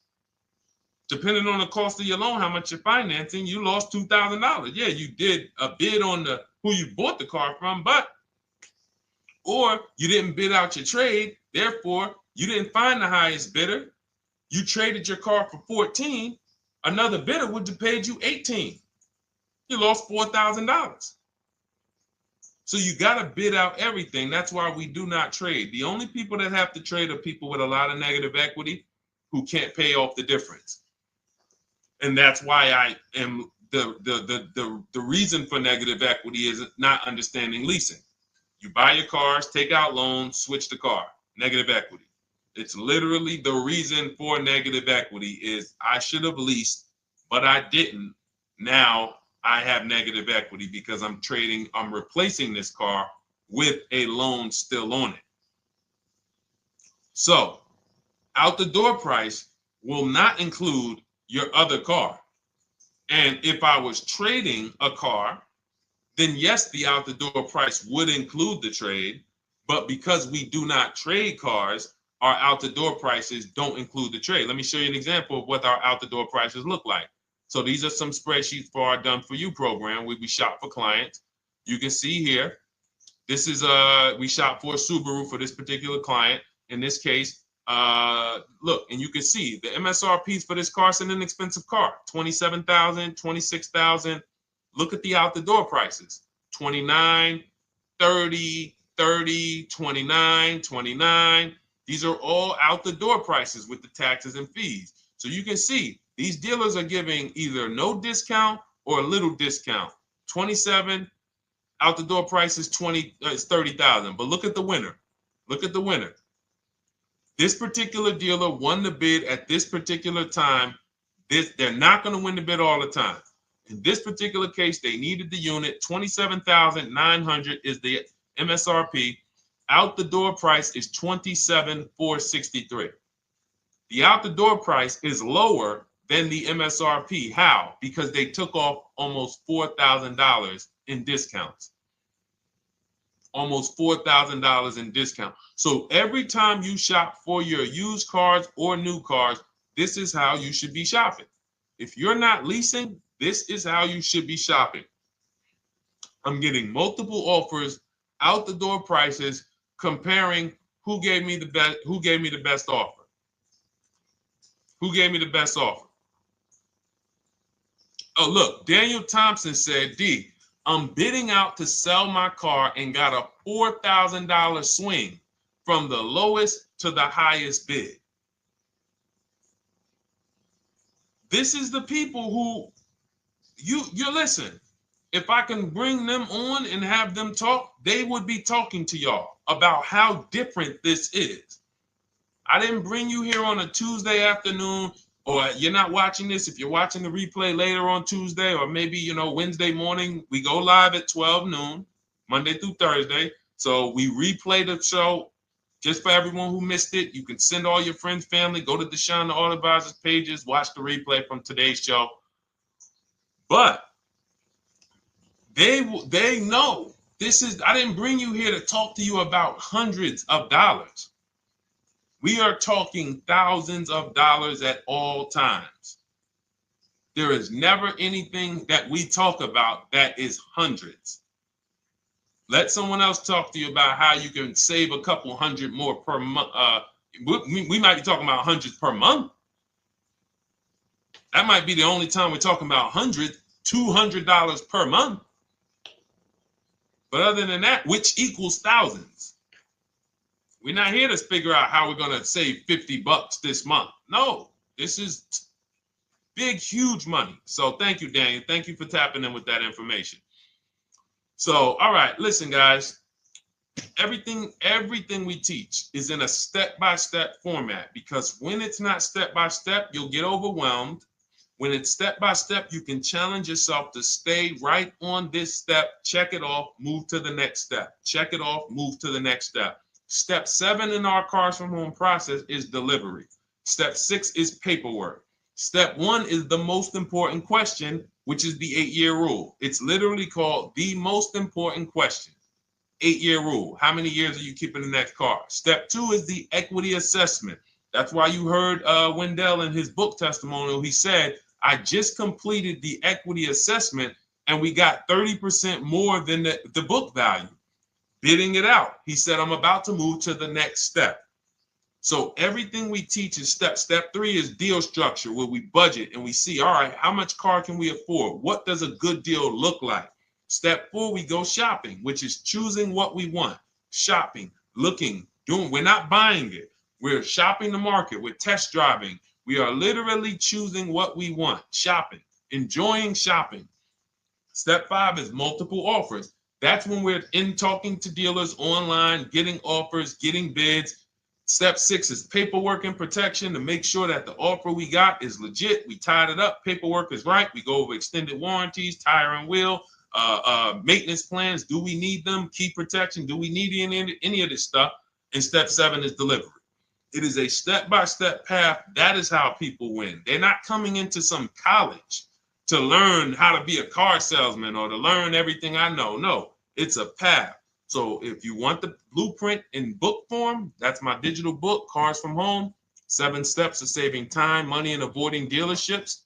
Speaker 1: Depending on the cost of your loan, how much you're financing, you lost $2,000. Yeah, you did a bid on who you bought the car from, or you didn't bid out your trade, therefore you didn't find the highest bidder. You traded your car for 14. Another bidder would have paid you 18. You lost $4,000. So you got to bid out everything. That's why we do not trade. The only people that have to trade are people with a lot of negative equity who can't pay off the difference. And that's why I am the reason for negative equity is not understanding leasing. You buy your cars, take out loans, switch the car. Negative equity. It's literally the reason for negative equity is I should have leased, but I didn't. Now I have negative equity because I'm replacing this car with a loan still on it. So out the door price will not include your other car. And if I was trading a car, then yes, the out the door price would include the trade. But because we do not trade cars, our out the door prices don't include the trade. Let me show you an example of what our out the door prices look like. So these are some spreadsheets for our Done For You program where we shop for clients. You can see here, this is we shop for a Subaru for this particular client. In this case, look, and you can see the MSRPs for this car. It's an inexpensive car, $27,000, $26,000. Look at the out the door prices, 29, 30, 30, 29, 29. These are all out the door prices with the taxes and fees. So you can see these dealers are giving either no discount or a little discount. 27 out the door price is 30,000. But look at the winner. Look at the winner. This particular dealer won the bid at this particular time. They're not going to win the bid all the time. In this particular case, they needed the unit. 27,900 is the MSRP. Out the door price is 27,463. The out the door price is lower than the MSRP. How? Because they took off almost $4,000 in discounts. Almost $4,000 in discount. So every time you shop for your used cars or new cars, this is how you should be shopping. If you're not leasing, this is how you should be shopping. I'm getting multiple offers, out the door prices, comparing who gave me the best offer. Who gave me the best offer? Oh, look, Daniel Thompson said, D, I'm bidding out to sell my car and got a $4,000 swing from the lowest to the highest bid. This is the people who you listen. If I can bring them on and have them talk, they would be talking to y'all about how different this is. I didn't bring you here on a Tuesday afternoon, or you're not watching this. If you're watching the replay later on Tuesday, or maybe, Wednesday morning, we go live at 12 noon, Monday through Thursday. So we replay the show just for everyone who missed it. You can send all your friends, family, go to Deshone the Auto Advisor's pages, watch the replay from today's show. But they know this is, I didn't bring you here to talk to you about hundreds of dollars. We are talking thousands of dollars at all times. There is never anything that we talk about that is hundreds. Let someone else talk to you about how you can save a couple hundred more per month. We might be talking about hundreds per month. That might be the only time we're talking about hundreds, $200 per month. But other than that, which equals thousands. We're not here to figure out how we're going to save $50 this month. No, this is big, huge money. So thank you, Daniel. Thank you for tapping in with that information. So, all right, listen, guys. Everything we teach is in a step-by-step format, because when it's not step-by-step, you'll get overwhelmed. When it's step-by-step, you can challenge yourself to stay right on this step, check it off, move to the next step. Check it off, move to the next step. Step 7 in our Cars from Home process is delivery. Step 6 is paperwork. Step 1 is the most important question, which is the 8-year rule. It's literally called the most important question. 8-year rule. How many years are you keeping the next car? Step 2 is the equity assessment. That's why you heard Wendell in his book testimonial. He said, I just completed the equity assessment and we got 30% more than the book value. Bidding it out. He said, I'm about to move to the next step. So everything we teach is step. Step 3 is deal structure, where we budget and we see, all right, how much car can we afford? What does a good deal look like? Step 4, we go shopping, which is choosing what we want. Shopping, looking, doing. We're not buying it. We're shopping the market. We're test driving. We are literally choosing what we want. Shopping, enjoying shopping. Step 5 is multiple offers. That's when we're in talking to dealers online, getting offers, getting bids. Step 6 is paperwork and protection to make sure that the offer we got is legit. We tied it up. Paperwork is right. We go over extended warranties, tire and wheel, maintenance plans. Do we need them? Key protection. Do we need any of this stuff? And step 7 is delivery. It is a step-by-step path. That is how people win. They're not coming into some college to learn how to be a car salesman or to learn everything I know. No, it's a path. So if you want the blueprint in book form, that's my digital book, Cars from Home, 7 Steps of Saving Time, Money, and Avoiding Dealerships.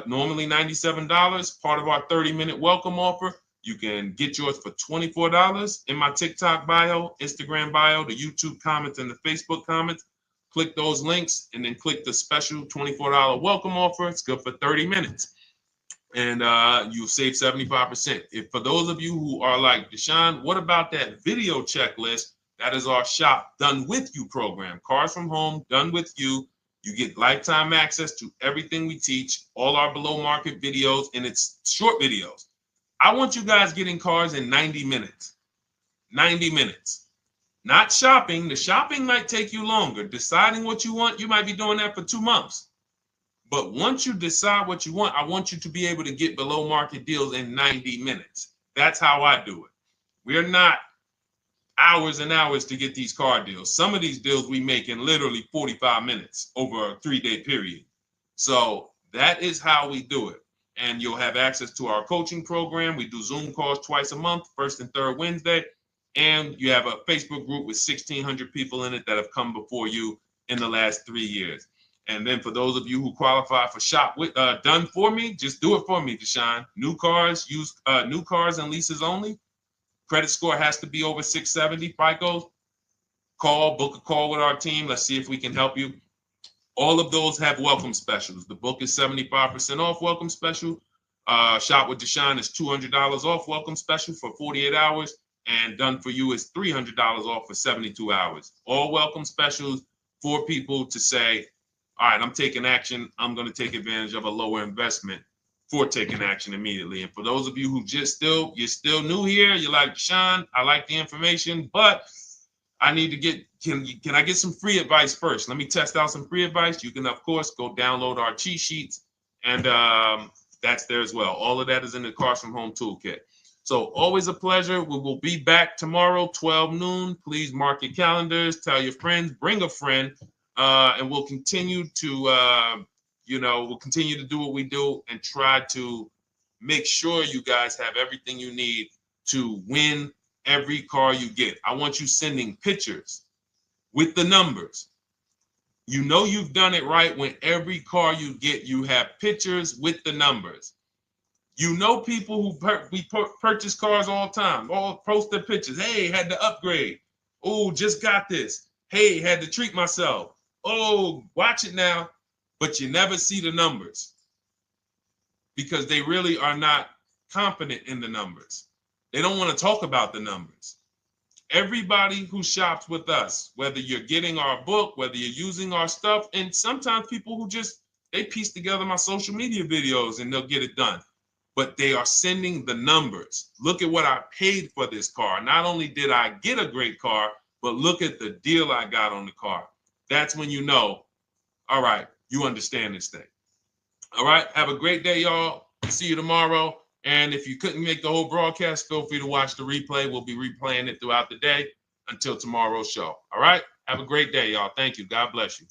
Speaker 1: Normally $97, part of our 30-minute welcome offer. You can get yours for $24 in my TikTok bio, Instagram bio, the YouTube comments, and the Facebook comments. Click those links and then click the special $24 welcome offer. It's good for 30 minutes. And you'll save 75%. If for those of you who are like, Deshone, what about that video checklist? That is our shop done with you program. Cars from home, done with you. You get lifetime access to everything we teach, all our below market videos, and it's short videos. I want you guys getting cars in 90 minutes. 90 minutes. Not shopping. The shopping might take you longer. Deciding what you want, you might be doing that for 2 months. But once you decide what you want, I want you to be able to get below market deals in 90 minutes. That's how I do it. We're not hours and hours to get these car deals. Some of these deals we make in literally 45 minutes over a 3-day period. So that is how we do it. And you'll have access to our coaching program. We do Zoom calls twice a month, first and third Wednesday. And you have a Facebook group with 1,600 people in it that have come before you in the last 3 years. And then for those of you who qualify for shop with done for me, just do it for me, Deshone. New cars, new cars and leases only. Credit score has to be over 670 FICO. Book a call with our team. Let's see if we can help you. All of those have welcome specials. The book is 75% off welcome special. Shop with Deshone is $200 off welcome special for 48 hours. And done for you is $300 off for 72 hours. All welcome specials for people to say, all right, I'm taking action. I'm going to take advantage of a lower investment for taking action immediately. And for those of you who you're still new here, you're like, Deshone, I like the information, but I need to get, can I get some free advice first? Let me test out some free advice. You can, of course, go download our cheat sheets, and that's there as well. All of that is in the Cars from Home Toolkit. So always a pleasure. We will be back tomorrow, 12 noon. Please mark your calendars, tell your friends, bring a friend, and we'll continue to, we'll continue to do what we do and try to make sure you guys have everything you need to win every car you get. I want you sending pictures with the numbers. You know you've done it right when every car you get, you have pictures with the numbers. You know people who purchase cars all the time, all post their pictures. Hey, had to upgrade. Oh, just got this. Hey, had to treat myself. Oh, watch it now. But you never see the numbers because they really are not confident in the numbers. They don't want to talk about the numbers. Everybody who shops with us, whether you're getting our book, whether you're using our stuff, and sometimes people who they piece together my social media videos and they'll get it done. But they are sending the numbers. Look at what I paid for this car. Not only did I get a great car, but look at the deal I got on the car. That's when you know, all right, you understand this thing. All right, have a great day, y'all. See you tomorrow. And if you couldn't make the whole broadcast, feel free to watch the replay. We'll be replaying it throughout the day until tomorrow's show. All right, have a great day, y'all. Thank you. God bless you.